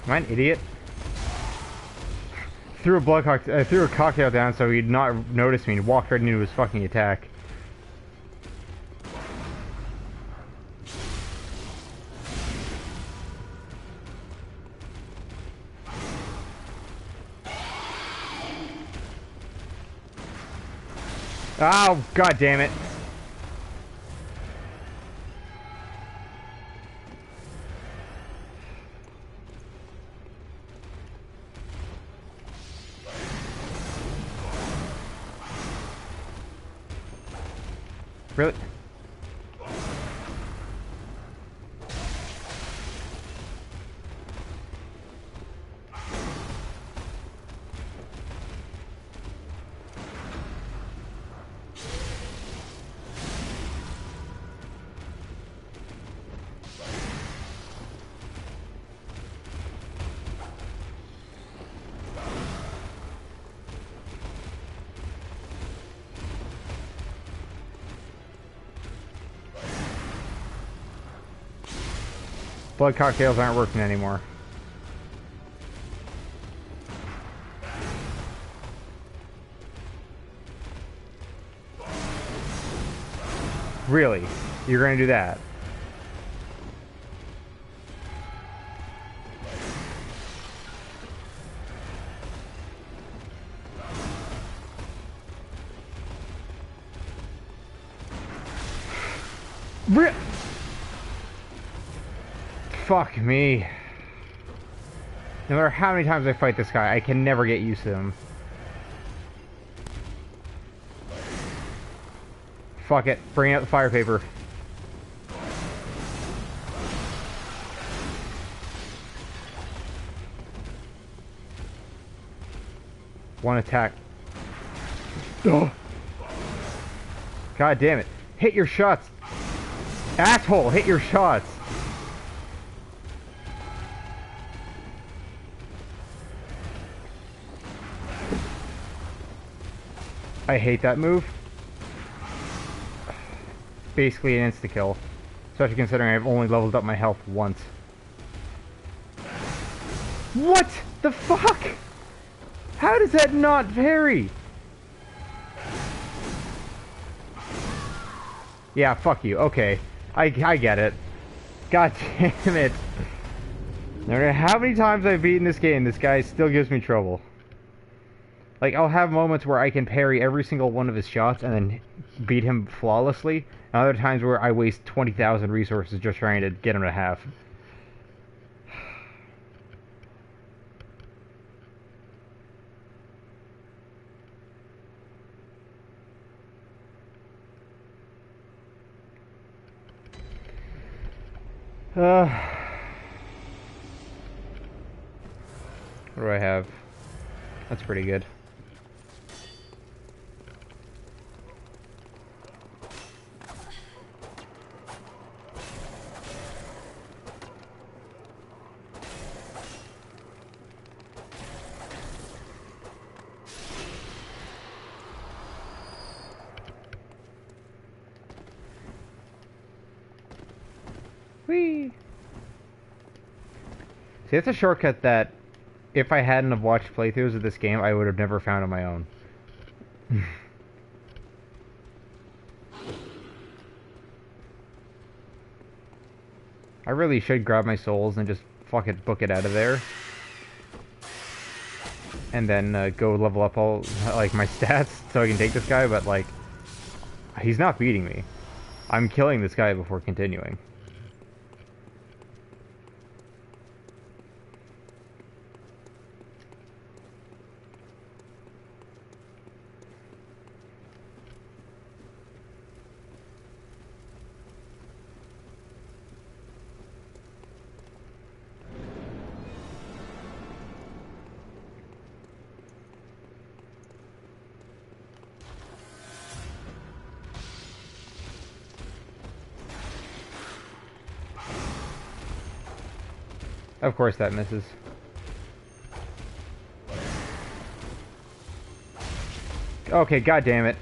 Am I an idiot? Threw a cocktail down so he'd not notice me and walked right into his fucking attack. Oh, god damn it. Really? Blood cocktails aren't working anymore. Really? You're gonna do that? Fuck me. No matter how many times I fight this guy, I can never get used to him. Fuck it. Bring out the fire paper. One attack. Oh. God damn it. Hit your shots. Asshole, hit your shots. I hate that move. Basically an insta-kill. Especially considering I've only leveled up my health once. What the fuck? How does that not vary? Yeah, fuck you. Okay. I get it. God damn it. No matter how many times I've beaten this game, this guy still gives me trouble. Like, I'll have moments where I can parry every single one of his shots and then beat him flawlessly, And other times where I waste 20,000 resources just trying to get him to half. What do I have? That's pretty good. Whee! See, that's a shortcut that, if I hadn't have watched playthroughs of this game, I would have never found on my own. I really should grab my souls and just fuck it, book it out of there. And then go level up all, like, my stats so I can take this guy, but, like, he's not beating me. I'm killing this guy before continuing. Of course that misses. Okay, god damn it.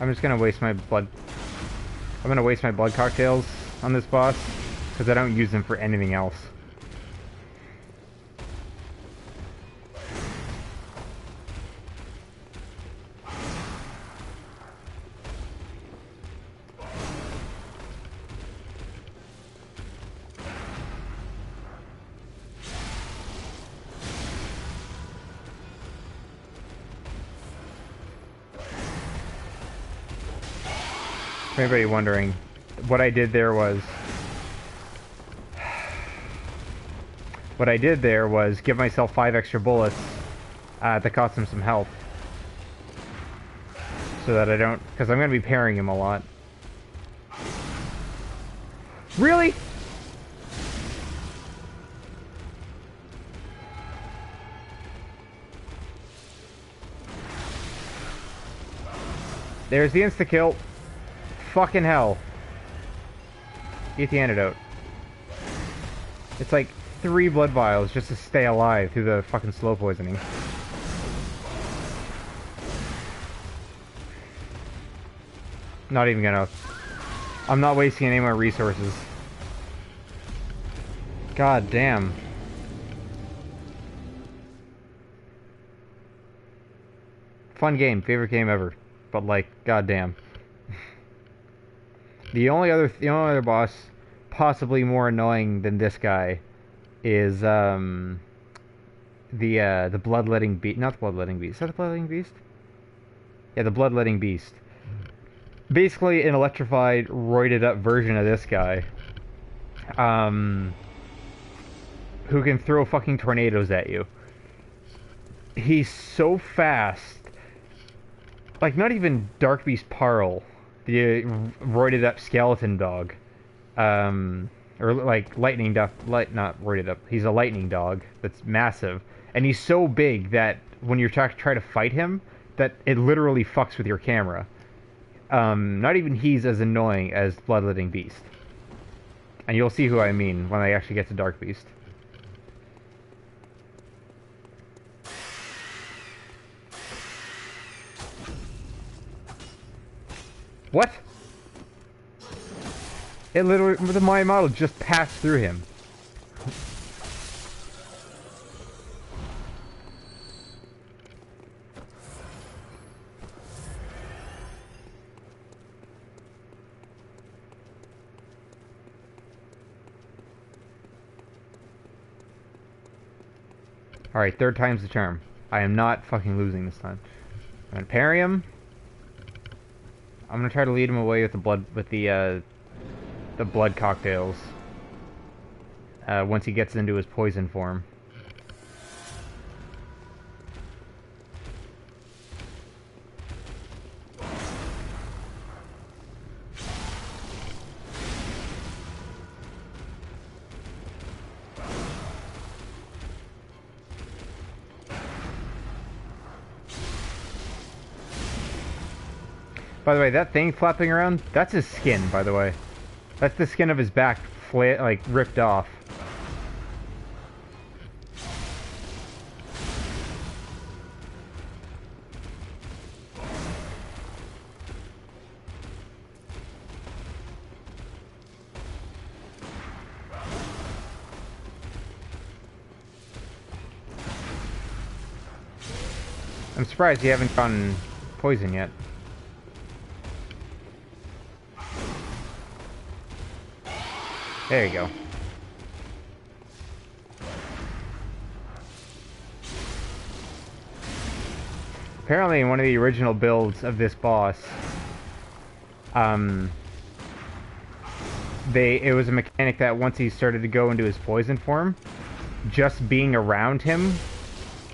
I'm just gonna waste my blood. I'm gonna waste my blood cocktails on this boss because I don't use them for anything else. For anybody wondering, what I did there was give myself 5 extra bullets that cost him some health. So that I don't, because I'm going to be parrying him a lot. Really? There's the insta-kill. Fucking hell. Get the antidote. It's like 3 blood vials just to stay alive through the fucking slow poisoning. Not even gonna... I'm not wasting any more resources. God damn. Fun game. Favorite game ever. But like, god damn. The only other boss, possibly more annoying than this guy, is the bloodletting beast. Not the bloodletting beast. Is that the bloodletting beast? Yeah, the bloodletting beast. Basically, an electrified, roided up version of this guy, who can throw fucking tornadoes at you. He's so fast. Like, not even Dark Beast Parl, the roided up skeleton dog, or like lightning duff, not roided up. He's a lightning dog that's massive, and he's so big that when you're try to fight him, that it literally fucks with your camera. Not even he's as annoying as Bloodletting Beast, and you'll see who I mean when I actually get to Dark Beast. What? It literally, my model just passed through him. Alright, third time's the charm. I am not fucking losing this time. I'm gonna parry him. I'm gonna try to lead him away with the blood cocktails. Once he gets into his poison form. By the way, that thing flapping around, that's his skin, by the way. That's the skin of his back, like, ripped off. I'm surprised you haven't gotten poison yet. There you go. Apparently in one of the original builds of this boss, it was a mechanic that once he started to go into his poison form, just being around him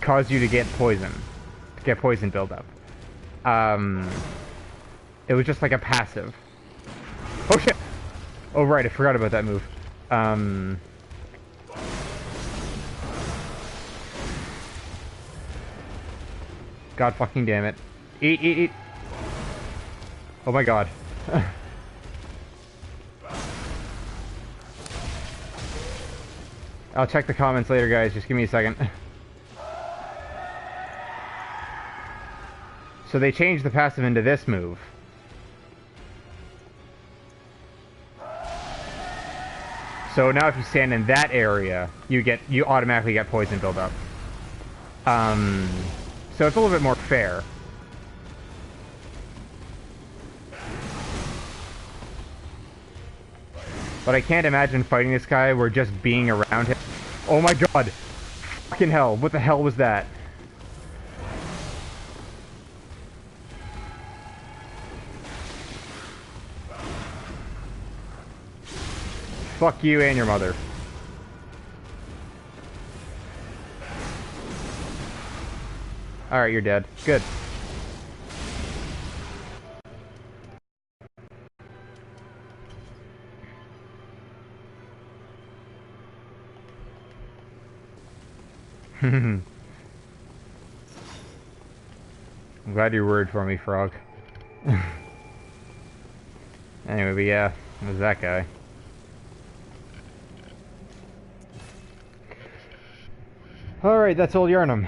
caused you to get poison buildup. It was just like a passive. Oh shit! Oh right, I forgot about that move. God fucking damn it. Eat, eat, eat. Oh my god. I'll check the comments later, guys. Just give me a second. So they changed the passive into this move. So now if you stand in that area, you automatically get poison buildup. So it's a little bit more fair. But I can't imagine fighting this guy where just being around him... Oh my god! Fucking hell, what the hell was that? Fuck you and your mother. Alright, you're dead. Good. I'm glad you worried for me, Frog. Anyway, but yeah, it was that guy. Alright, that's Old Yarnum.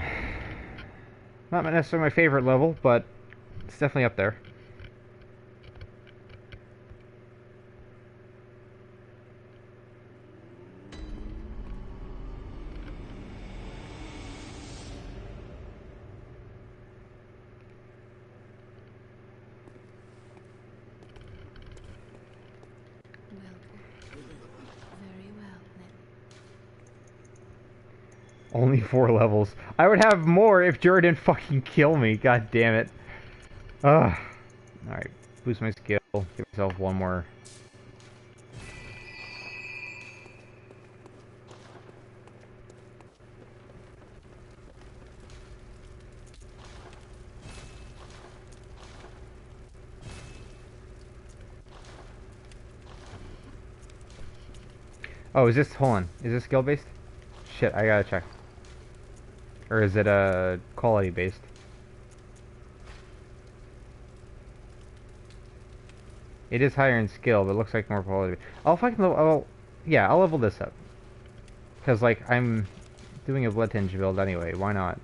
Not necessarily my favorite level, but it's definitely up there. Very well, then. Only 4 levels. I would have more if Jura didn't fucking kill me. God damn it. Ugh. Alright, boost my skill. Give myself one more. Oh, is this... Hold on. Is this skill based? Shit, I gotta check. Or is it quality based? It is higher in skill, but it looks like more quality. I'll fucking yeah, I'll level this up. Cause like I'm doing a blood tinge build anyway. Why not?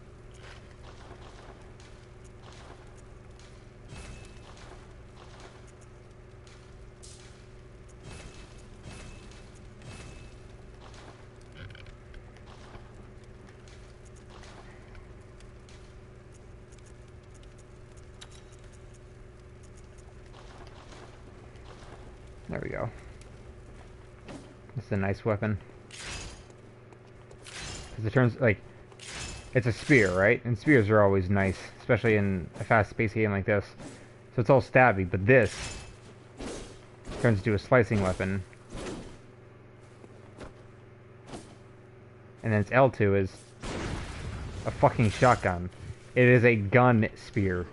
There we go. This is a nice weapon. Because it turns, like, It's a spear, right? And spears are always nice, especially in a fast-paced game like this. So it's all stabby, but this turns into a slicing weapon. And then its L2 is a fucking shotgun. It is a gun spear.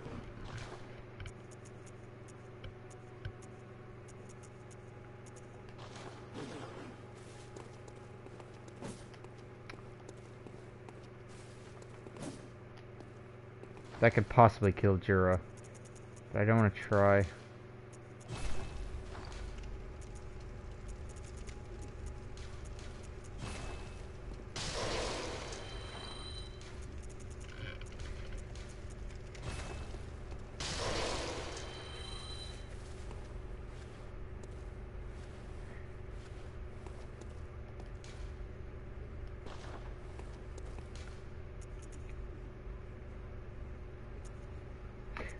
That could possibly kill Jura, but I don't want to try.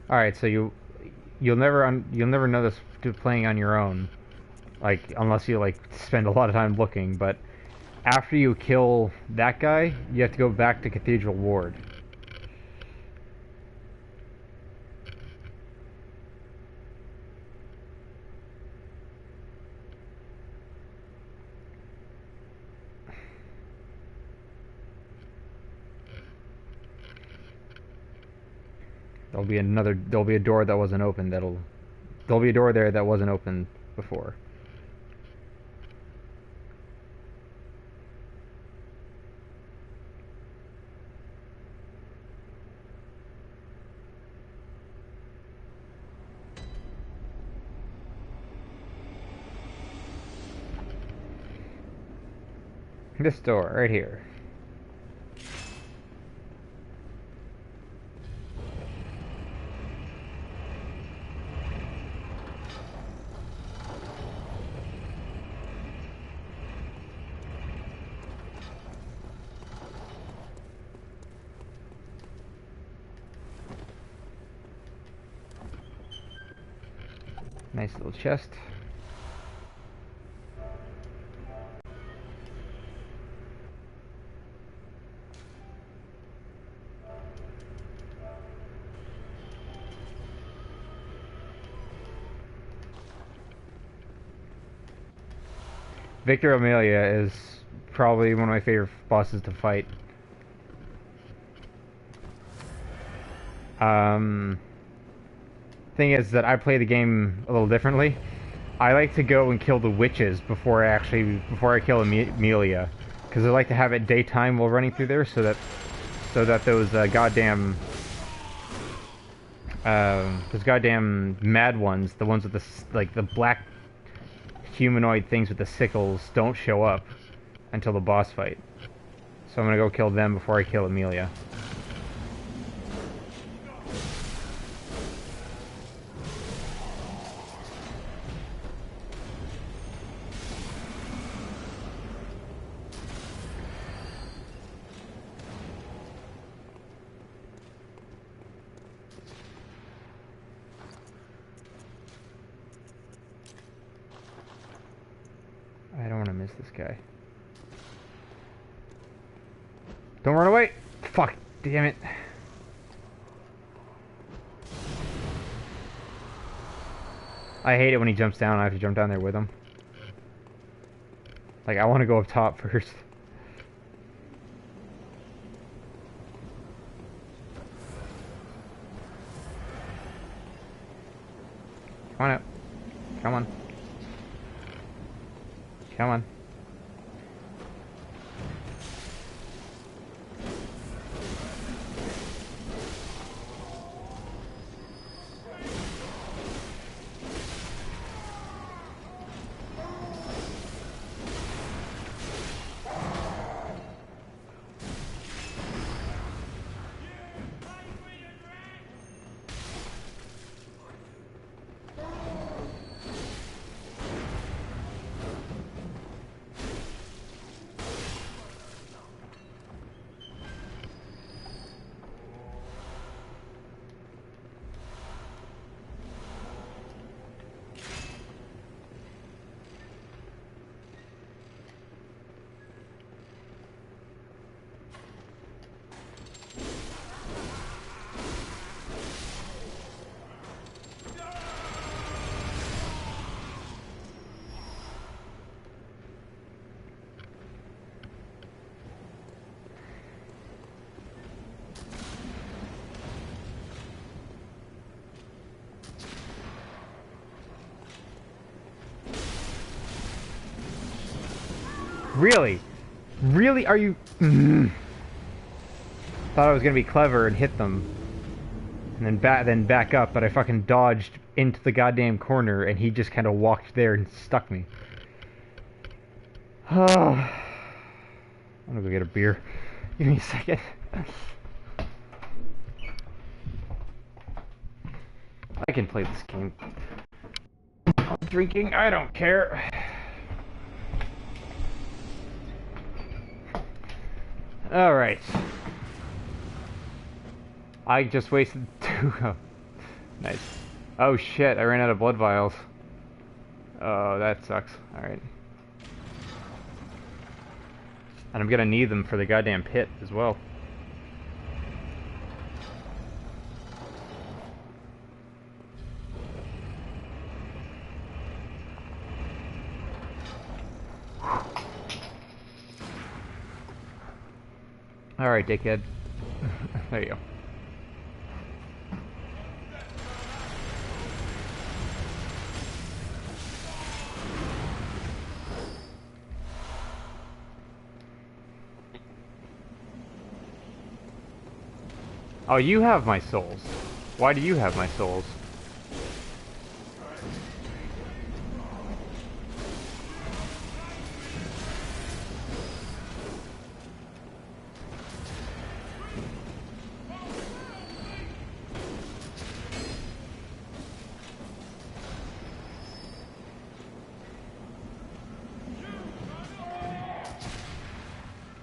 All right, so you'll never know this playing on your own, like unless you like spend a lot of time looking. But after you kill that guy, you have to go back to Cathedral Ward. There'll be a door that wasn't open there'll be a door there that wasn't open before. This door, right here. Nice little chest. Victor Amelia is probably one of my favorite bosses to fight. Thing is that I play the game a little differently. I like to go and kill the witches before I kill Amelia, because I like to have it daytime while running through there, so that those goddamn mad ones, the ones with the black humanoid things with the sickles, don't show up until the boss fight. So I'm gonna go kill them before I kill Amelia. I don't want to miss this guy. Don't run away! Fuck, damn it. I hate it when he jumps down. I have to jump down there with him. Like, I want to go up top first. Come on up. Come on. Come on. Really? Really? Are you... Thought I was gonna be clever and hit them. And then back up, but I fucking dodged into the goddamn corner and he just kind of walked there and stuck me. I'm gonna go get a beer. Give me a second. I can play this game. I'm drinking, I don't care. Alright. I just wasted 2. Oh, nice. Oh shit, I ran out of blood vials. Oh, that sucks. Alright. And I'm gonna need them for the goddamn pit as well. Alright, dickhead. There you go. Oh, you have my souls. Why do you have my souls?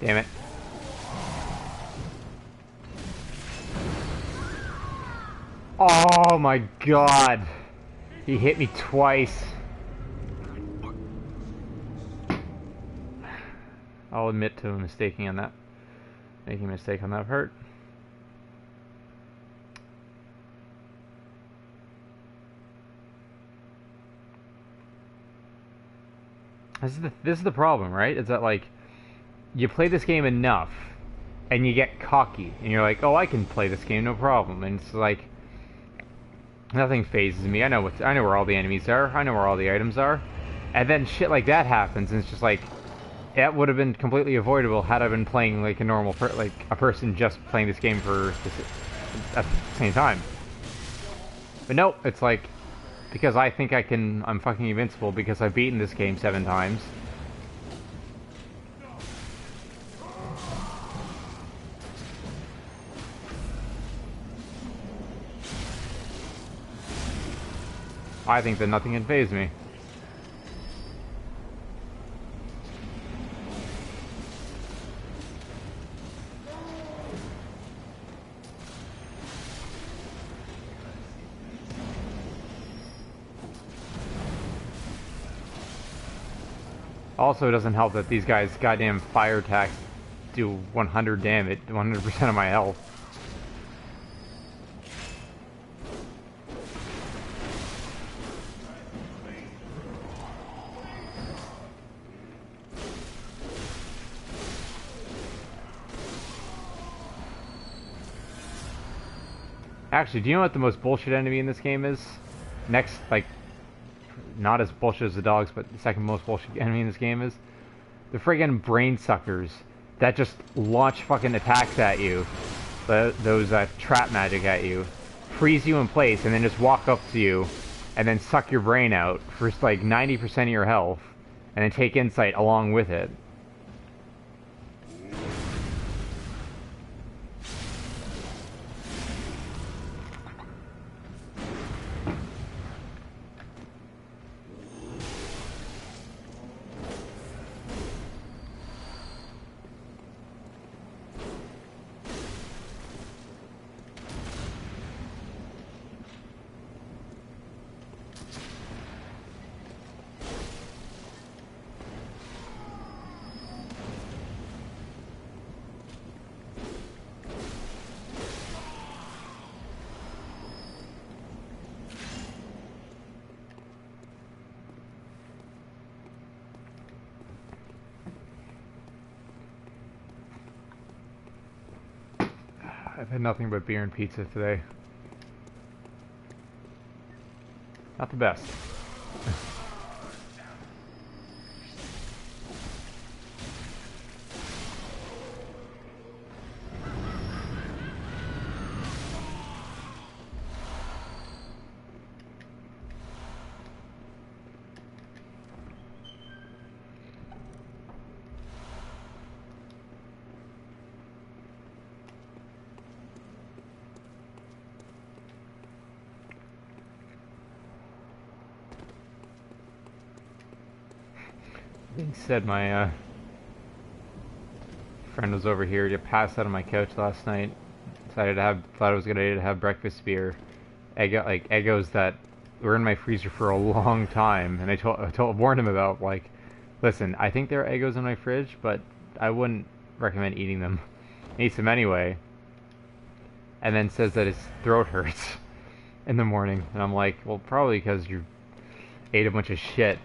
Damn it. Oh my god. He hit me twice. I'll admit to making a mistake on that part. This is the problem, right? Is that like you play this game enough and you get cocky and you're like, oh, I can play this game no problem, and it's like nothing phases me. I know where all the enemies are. I know where all the items are. And then shit like that happens, and it's just like that would have been completely avoidable had I been playing like a normal like a person just playing this game for at the same time. But nope, it's like because I think I'm fucking invincible because I've beaten this game 7 times. I think that nothing can faze me. Also, it doesn't help that these guys' goddamn fire attacks do 100 damage, 100% of my health. Actually, do you know what the most bullshit enemy in this game is? Next, like, not as bullshit as the dogs, but the second most bullshit enemy in this game is the friggin' brain suckers that just launch fucking attacks at you, those trap magic at you, freeze you in place, and then just walk up to you, and then suck your brain out for like 90% of your health, and then take insight along with it. I've had nothing but beer and pizza today. Not the best. Being said, my friend was over here to pass out on my couch last night. Thought it was a good idea to have breakfast beer. Like Eggos that were in my freezer for a long time, and warned him about, like, listen, I think there are Eggos in my fridge, but I wouldn't recommend eating them. He eats them anyway, and then says that his throat hurts in the morning, and I'm like, well, probably because you ate a bunch of shit.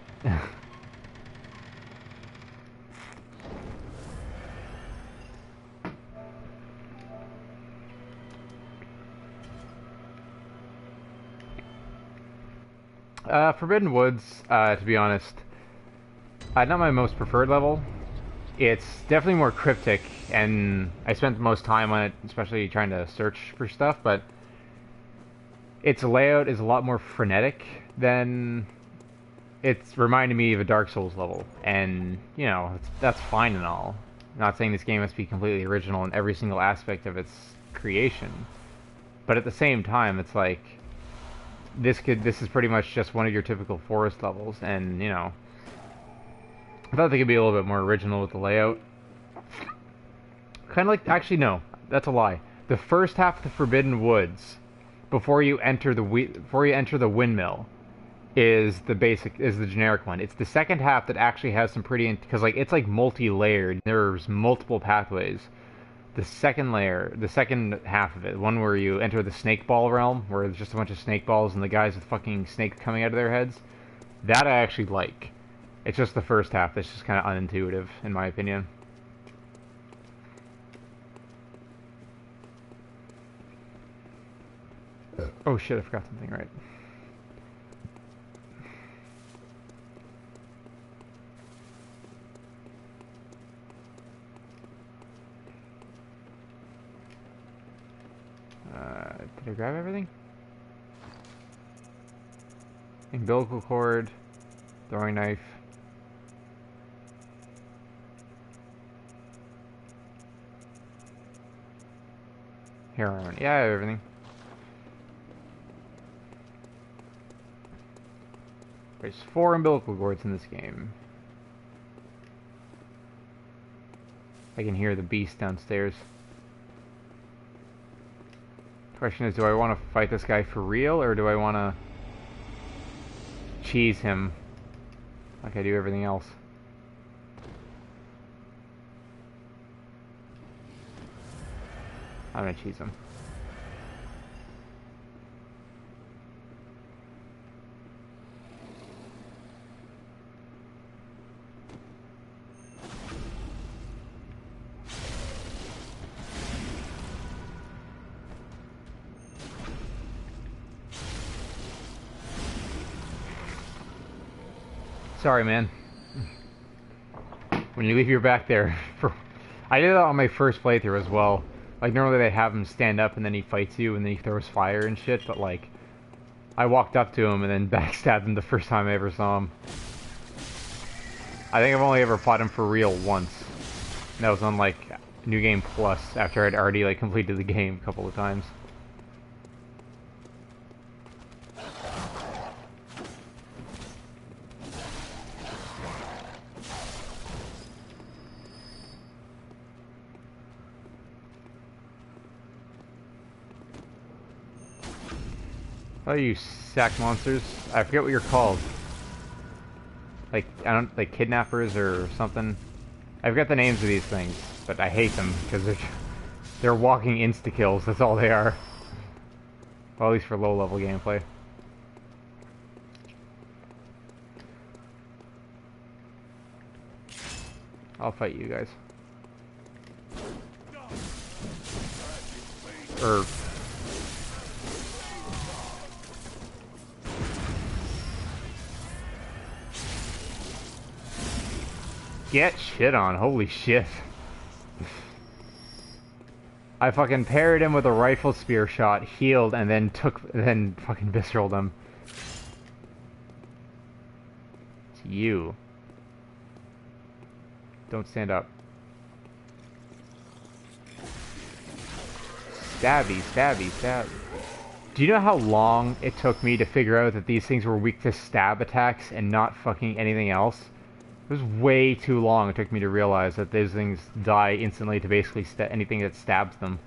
Forbidden Woods, to be honest, not my most preferred level. It's definitely more cryptic, and I spent the most time on it, especially trying to search for stuff, but its layout is a lot more frenetic than... It's reminded me of a Dark Souls level, and, you know, that's fine and all. I'm not saying this game must be completely original in every single aspect of its creation, but at the same time, it's like... This is pretty much just one of your typical forest levels, and, you know, I thought they could be a little bit more original with the layout. Kind of like, actually no, that's a lie. The first half of the Forbidden Woods, before you enter the windmill, is the generic one. It's the second half that actually has some pretty, because like it's like multi-layered. There's multiple pathways. The second half of it, one where you enter the snake ball realm, where there's just a bunch of snake balls and the guys with fucking snakes coming out of their heads, that I actually like. It's just the first half that's just kind of unintuitive, in my opinion. Oh shit, I forgot something, right. Did I grab everything? Umbilical cord, throwing knife. Heroin. Yeah, I have everything. There's 4 umbilical cords in this game. I can hear the beast downstairs. Question is, do I want to fight this guy for real, or do I want to cheese him like I do everything else? I'm gonna cheese him. Sorry, man. When you leave your back there, I did that on my first playthrough as well. Like, normally they have him stand up and then he fights you and then he throws fire and shit, but like, I walked up to him and then backstabbed him the first time I ever saw him. I think I've only ever fought him for real once. And that was on like New Game Plus after I'd already like completed the game a couple of times. Oh, you sack monsters. I forget what you're called. Like, like kidnappers or something. I forget the names of these things, but I hate them because they're walking insta-kills, that's all they are. Well, at least for low-level gameplay. I'll fight you guys. Or... Get shit on, holy shit. I fucking parried him with a rifle spear shot, healed, and then fucking visceraled him. It's you. Don't stand up. Stabby, stabby, stab. Do you know how long it took me to figure out that these things were weak to stab attacks and not fucking anything else? It was way too long. It took me to realize that those things die instantly to basically anything that stabs them.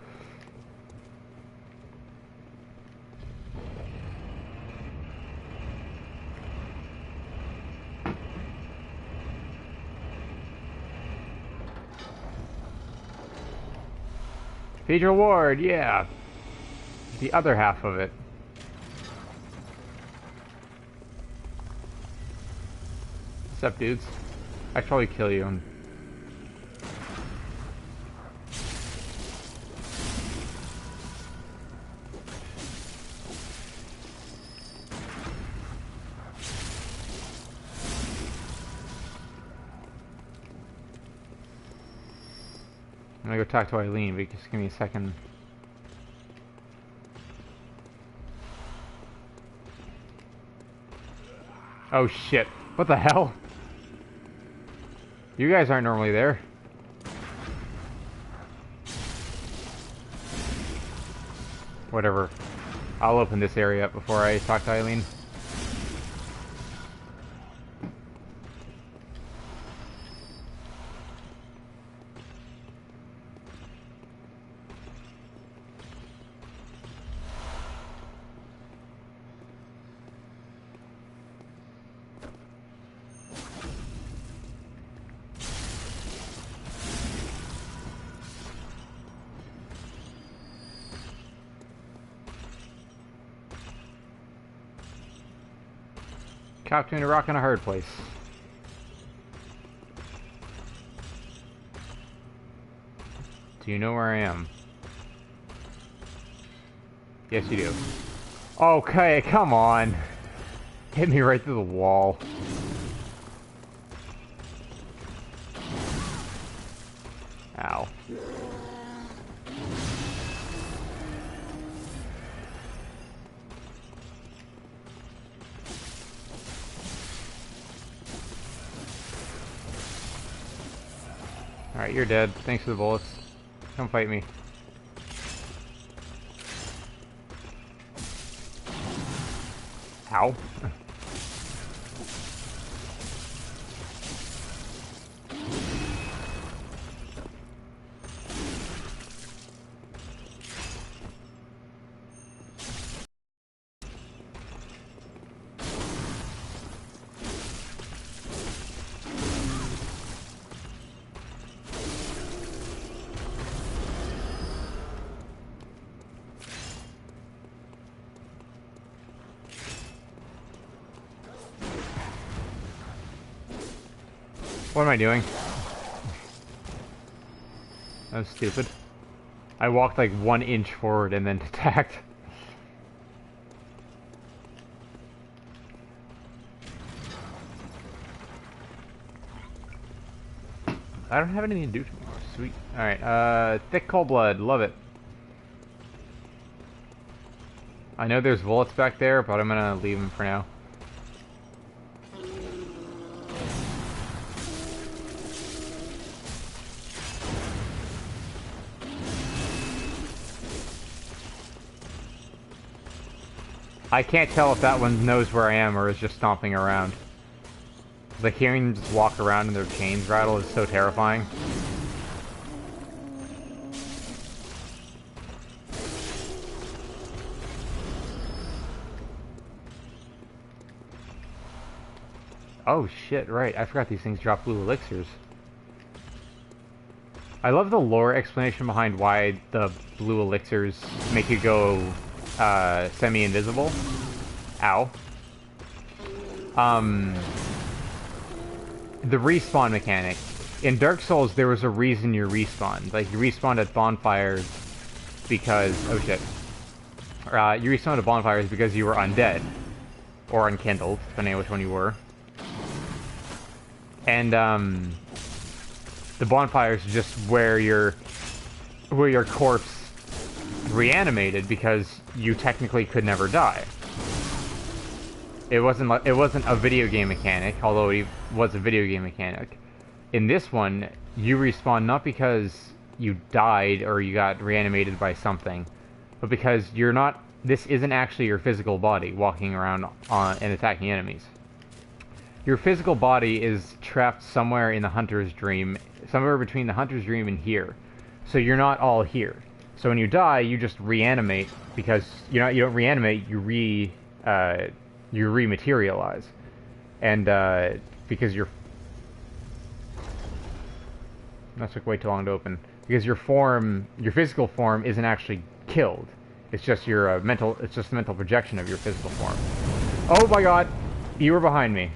Cathedral Ward, yeah. The other half of it. What's up, dudes? I'd probably kill you. I'm gonna go talk to Eileen, but just give me a second. Oh shit. What the hell? You guys aren't normally there. Whatever. I'll open this area up before I talk to Eileen. Caught between a rock and a hard place. Do you know where I am? Yes, you do. Okay, come on. Hit me right through the wall. Ow. Alright, you're dead. Thanks for the bullets. Come fight me. Ow. What am I doing? That was stupid. I walked like 1 inch forward and then attacked. I don't have anything to do tomorrow. Sweet. Alright, thick cold blood. Love it. I know there's bullets back there, but I'm gonna leave them for now. I can't tell if that one knows where I am or is just stomping around. Like hearing them just walk around and their chains rattle is so terrifying. Oh shit, right. I forgot these things drop blue elixirs. I love the lore explanation behind why the blue elixirs make you go semi-invisible. Ow. The respawn mechanic. In Dark Souls, there was a reason you respawned. Like, you respawned at bonfires because... oh shit. You respawned at bonfires because you were undead. Or unkindled, depending on which one you were. And, the bonfires are just where your corpse reanimated because you technically could never die. It wasn't a video game mechanic, although it was a video game mechanic. In this one, you respawn not because you died or you got reanimated by something, but because this isn't actually your physical body walking around and attacking enemies. your physical body is trapped somewhere in the hunter's dream, somewhere between the hunter's dream and here. So you're not all here. So when you die, you just reanimate because you don't reanimate, you rematerialize, and because that took way too long to open. Because your physical form isn't actually killed. It's just it's just the mental projection of your physical form. Oh my god! You were behind me.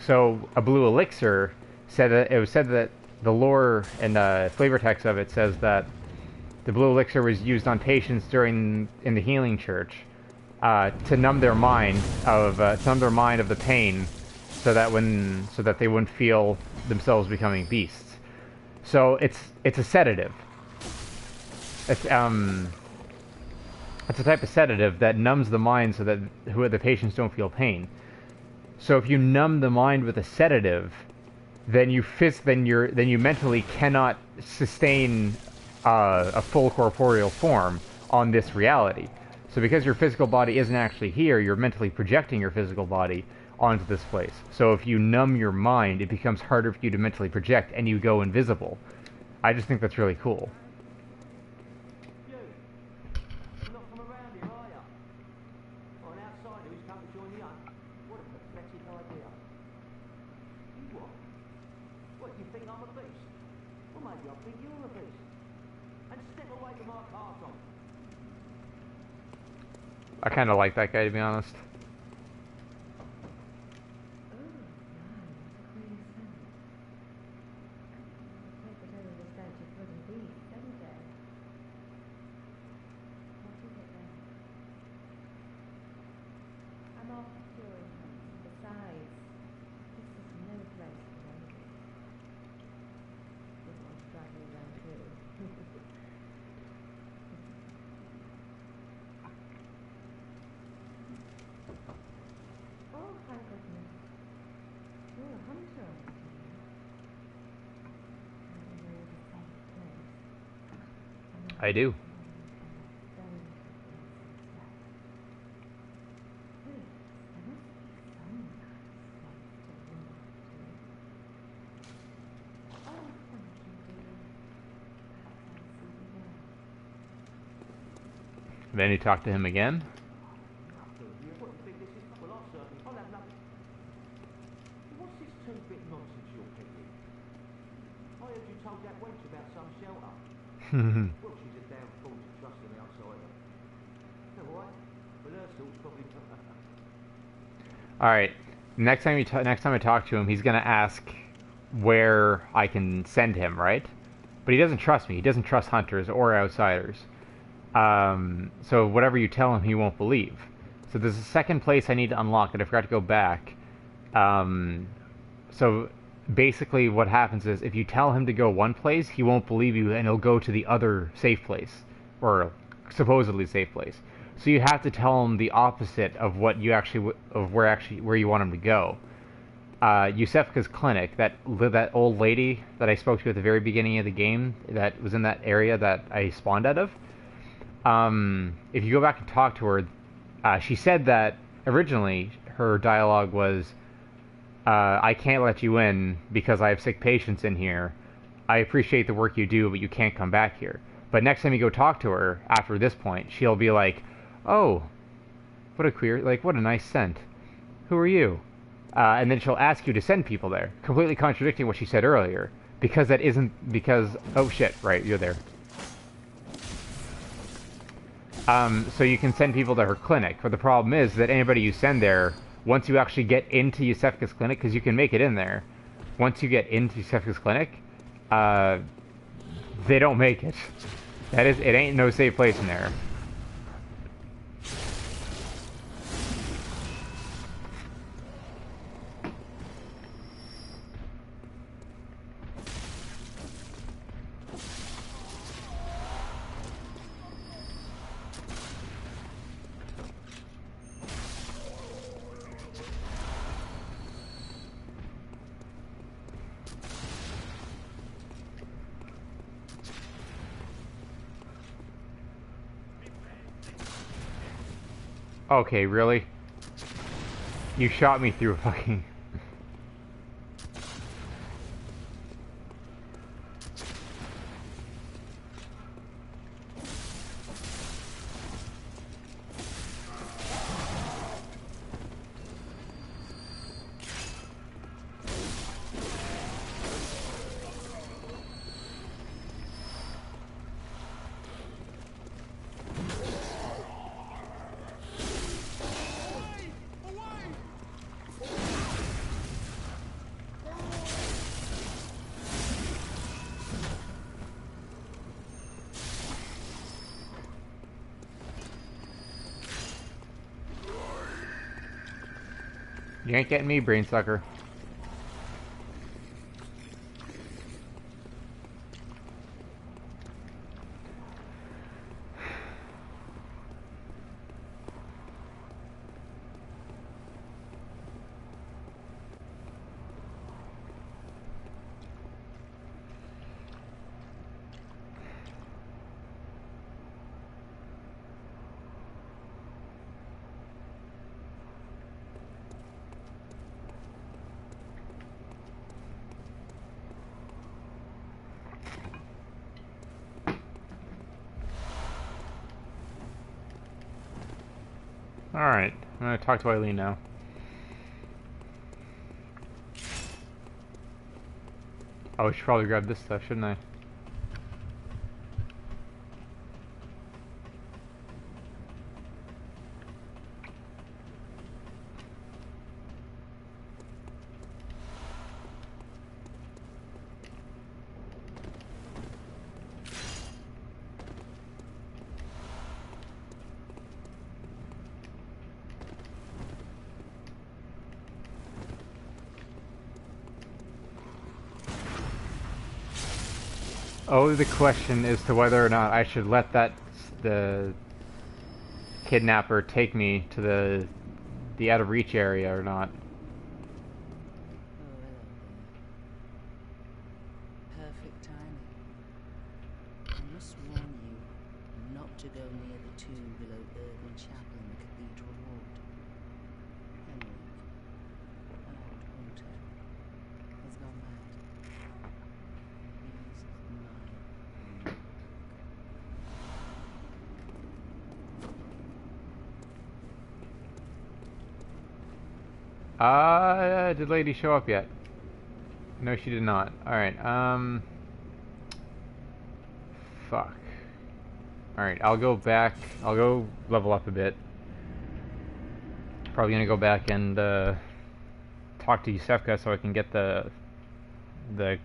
So, a blue elixir it was said that the lore and flavor text of it says that the blue elixir was used on patients in the healing church to numb their mind of the pain, so that they wouldn't feel themselves becoming beasts. So it's a sedative. It's a type of sedative that numbs the mind so that the patients don't feel pain. So if you numb the mind with a sedative, then you mentally cannot sustain a full corporeal form on this reality. So because your physical body isn't actually here, you're mentally projecting your physical body onto this place. So if you numb your mind, it becomes harder for you to mentally project, and you go invisible. I just think that's really cool. You, you're not from around here, are you? Or an outsider who's come to join the hunt? What a pathetic idea. You what? What, you think I'm a beast? Well, maybe I think you're a beast. And step away from my castle. I kind of like that guy, to be honest. I do. Then you talk to him again? What do you think this is? Well, I'll have nothing. What's this two-bit nonsense you're picking? I heard you told that wench about some shelter. Well, she's a damn fool to trust an outsider. You know what? Well, her sort's probably... Alright. Next time I talk to him, he's gonna ask where I can send him, right? But he doesn't trust me. He doesn't trust hunters or outsiders. So whatever you tell him, he won't believe. So there's a second place I need to unlock that I forgot to go back. So basically what happens is if you tell him to go one place, he won't believe you and he'll go to the other safe place, or supposedly safe place. So you have to tell him the opposite of what you where you want him to go. Yusefka's clinic, that old lady that I spoke to at the very beginning of the game, that was in that area that I spawned out of. If you go back and talk to her, she said that originally her dialogue was, I can't let you in because I have sick patients in here. I appreciate the work you do, but you can't come back here. But next time you go talk to her after this point, she'll be like, oh, what a nice scent. Who are you? And then she'll ask you to send people there, completely contradicting what she said earlier. Oh shit, right, you're there. So you can send people to her clinic, but the problem is that anybody you send there, once you actually get into Yusefka's clinic, because you can make it in there, once you get into Yusefka's clinic, they don't make it. It ain't no safe place in there. Okay, really? You shot me through a fucking... You ain't getting me, brain sucker. Alright, I'm gonna talk to Eileen now. Oh, I should probably grab this stuff, shouldn't I? Oh, the question is to whether or not I should let the kidnapper take me to the out of reach area or not. Oh, hello there. Perfect timing. I must warn you not to go near the tomb below Irving Chapel in the Cathedral Ward. Henrik, an old hunter, has gone mad. He's mine. Did lady show up yet? No, she did not. Alright, fuck. Alright, I'll go back. I'll go level up a bit. Probably gonna go back and, talk to Yusefka so I can get the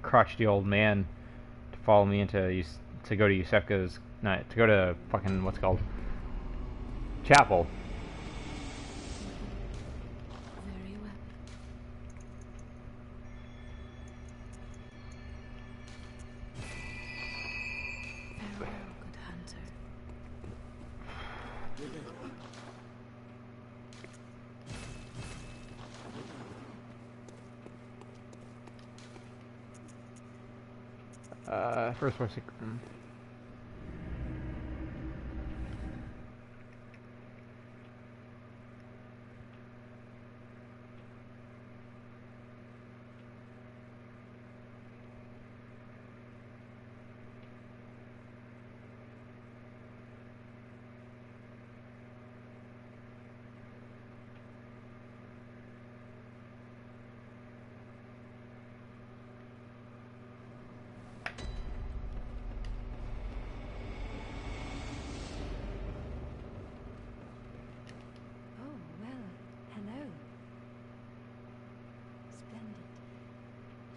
crotchety old man to follow me into, to go to Yusefka's, no, to go to fucking, what's it called? Chapel. Very well. Farewell, good hunter. First my secret room. Oh, well, hello. Splendid.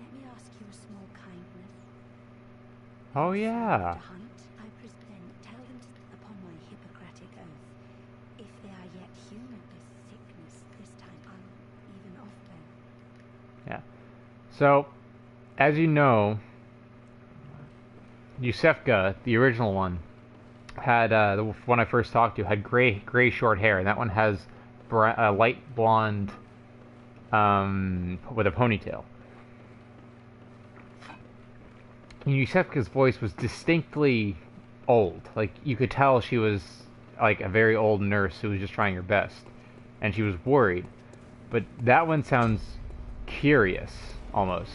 Let me ask you a small kindness. Oh If yeah. to hunt, I then tell them to, upon my Hippocratic oath, if they are yet human, this sickness this time I'll even off them. Yeah. So, as you know, Yusefka, the original one, had the one I first talked to had gray short hair, and that one has light blonde with a ponytail. And Yusefka's voice was distinctly old. Like, you could tell she was like a very old nurse who was just trying her best, and she was worried. But that one sounds curious, almost.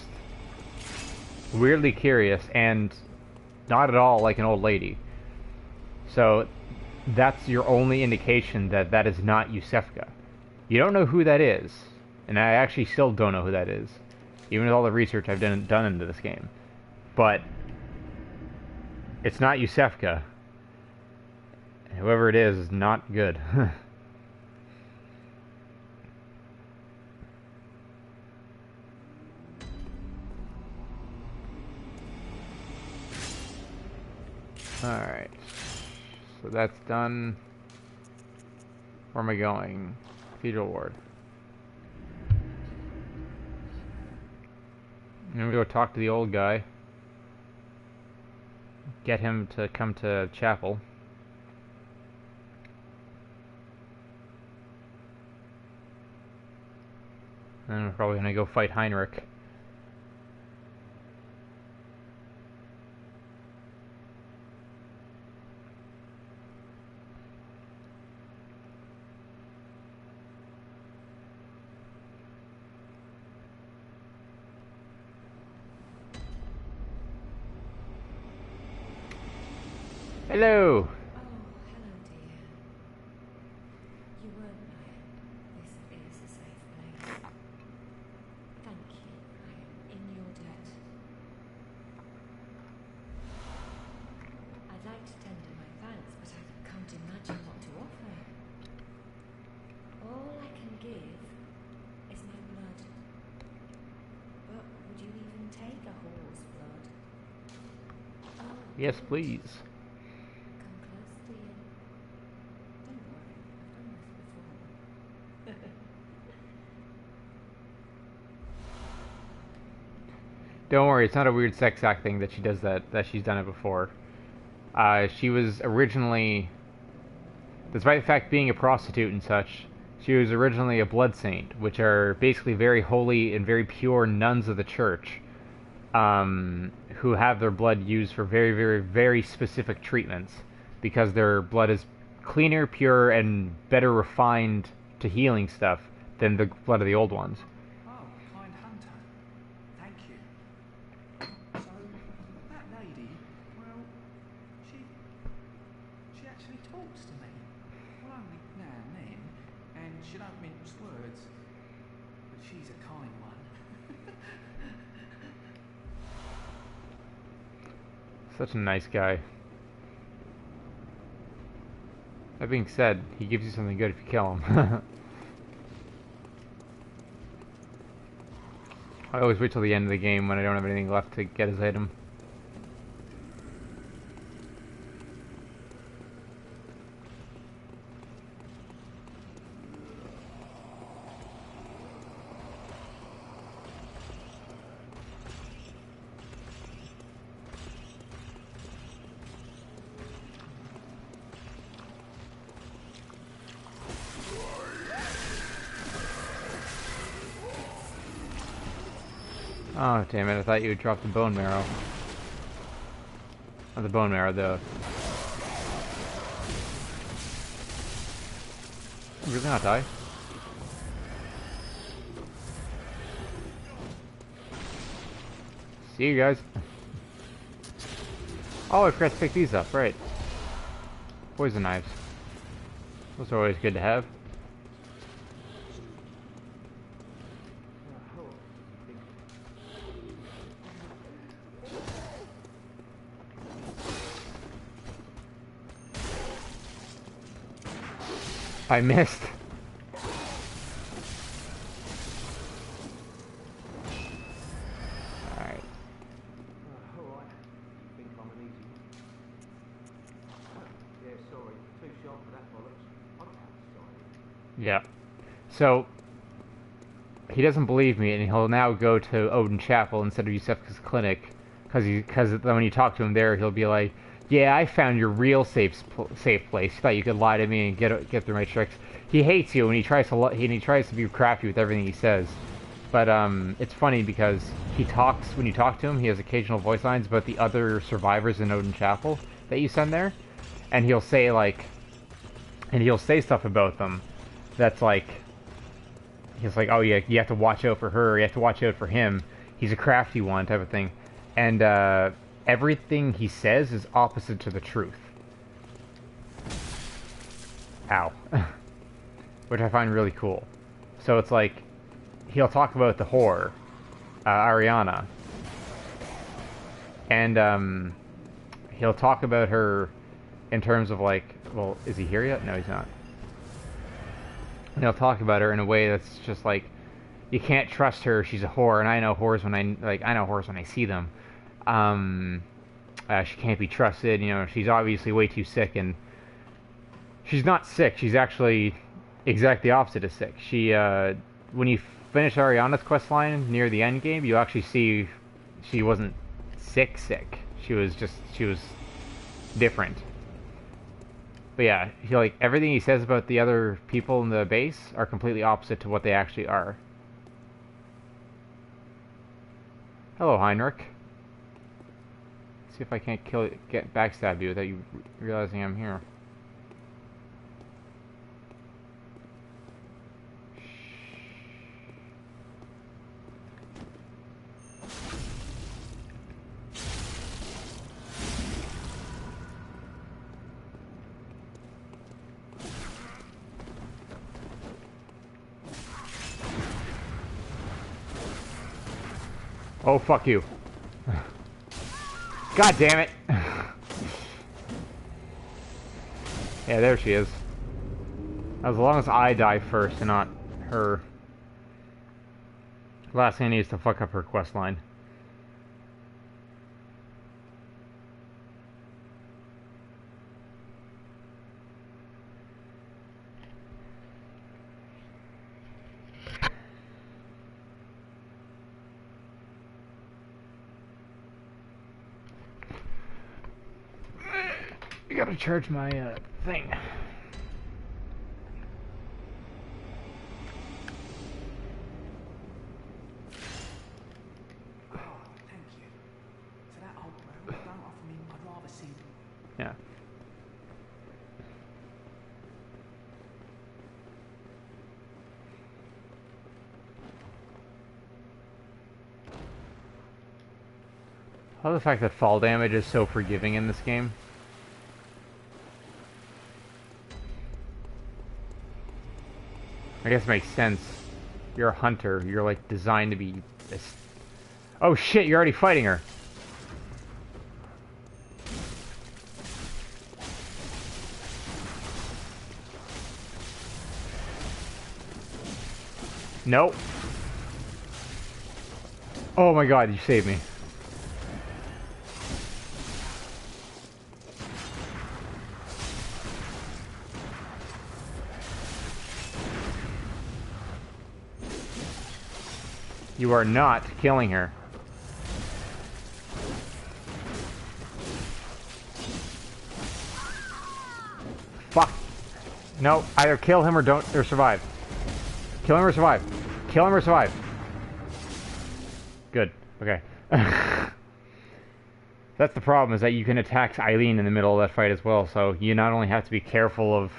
Weirdly curious, and not at all like an old lady. So that's your only indication that that is not Yusefka. You don't know who that is, and I actually still don't know who that is, even with all the research I've done into this game. But it's not Yusefka. Whoever it is not good. Alright. So that's done. Where am I going? Cathedral Ward. I'm gonna go talk to the old guy. Get him to come to chapel. And we're probably gonna go fight Heinrich. Hello! Oh, hello, dear. You weren't lying. This is a safe place. Thank you. I am in your debt. I'd like to tender my thanks, but I can't imagine what to offer. All I can give is my blood. But would you even take a horse blood? Oh. Yes, please. Come close, dear. Don't worry, I've done this before. Don't worry, it's not a weird sex act thing that she does that she's done it before. She was originally, despite the fact being a prostitute and such, she was originally a blood saint, which are basically very holy and very pure nuns of the church, who have their blood used for very, very, very specific treatments, because their blood is cleaner, pure, and better refined to healing stuff than the blood of the old ones. Oh, kind hunter. Thank you. So, that lady, well, she actually talks to me. Well, only now and then, and she don't mince words. But she's a kind one. Such a nice guy. That being said, he gives you something good if you kill him. I always wait till the end of the game when I don't have anything left to get his item. Oh, damn it, I thought you would drop the bone marrow. Not the bone marrow, the... Really not die? See you guys. Oh, I forgot to pick these up, right. Poison knives. Those are always good to have. I missed. Alright. Alright. Think I'm an easy one. Yeah, sorry. Too sharp for that bollocks. I'm outside. Yeah. So, he doesn't believe me, and he'll now go to Odin Chapel instead of Yusefka's clinic, because when you talk to him there, he'll be like, yeah, I found your real safe place. You thought you could lie to me and get through my tricks. He hates you, and he tries to be crafty with everything he says. But it's funny because when you talk to him, he has occasional voice lines about the other survivors in Odin Chapel that you send there, and he'll say stuff about them that's like, he's like, oh yeah, you have to watch out for her, you have to watch out for him. He's a crafty one type of thing. And everything he says is opposite to the truth. Ow. Which I find really cool. So it's like, he'll talk about the whore, Ariana. And he'll talk about her in terms of like, well, is he here yet? No, he's not. And he'll talk about her in a way that's just like, you can't trust her, she's a whore, and I know whores when I see them. She can't be trusted, you know, she's obviously way too sick, and she's not sick, she's actually exactly the opposite of sick. She, when you finish Ariana's questline near the end game, you actually see she wasn't sick. She was different. But yeah, like, everything he says about the other people in the base are completely opposite to what they actually are. Hello, Heinrich. See if I can't get backstab you without you realizing I'm here. Oh, fuck you. God damn it. Yeah, there she is. As long as I die first and not her. Last thing I need is to fuck up her quest line. I gotta charge my thing. Oh, thank you. To that old bro, don't offer me, I'd rather see. Yeah. I love the fact that fall damage is so forgiving in this game. I guess it makes sense. You're a hunter. You're like designed to be... Oh shit, you're already fighting her. Nope. Oh my god, you saved me. You are not killing her. Fuck. No, either kill him or don't, or survive. Kill him or survive. Kill him or survive. Good. Okay. That's the problem, is that you can attack Eileen in the middle of that fight as well, so you not only have to be careful of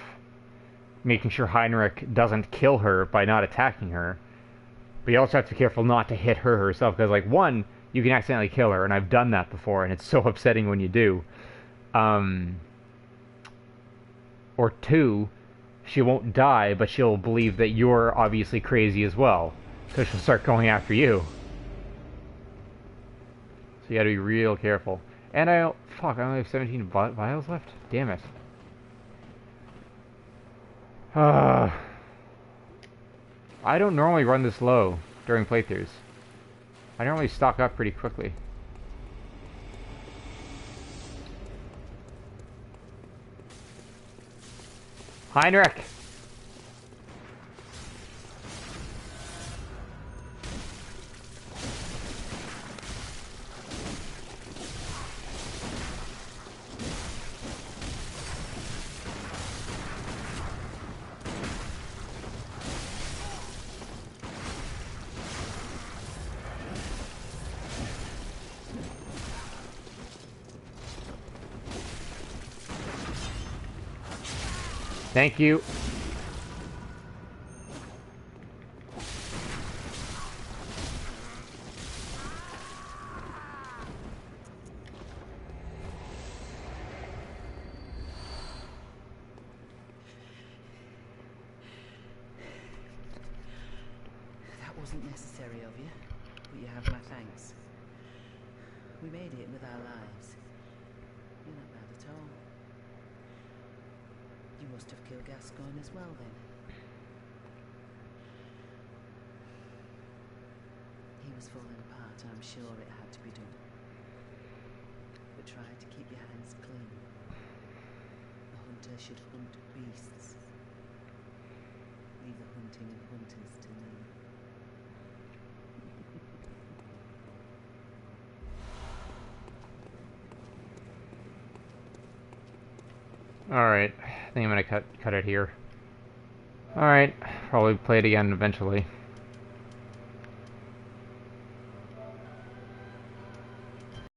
making sure Heinrich doesn't kill her by not attacking her, but you also have to be careful not to hit her herself, because, like, one, you can accidentally kill her, and I've done that before, and it's so upsetting when you do. Or two, she won't die, but she'll believe that you're obviously crazy as well, so she'll start going after you. So you gotta be real careful. And I only have 17 vials left? Damn it. I don't normally run this low during playthroughs. I normally stock up pretty quickly. Heinrich! Thank you. wasn't necessary of you, but you have my thanks. We made it with our lives. You're not bad at all. You must have killed Gascoigne as well, then. He was falling apart, and I'm sure it had to be done. But try to keep your hands clean. A hunter should hunt beasts. Leave the hunting of hunters to me. Alright, I think I'm gonna cut it here. Alright, probably play it again eventually.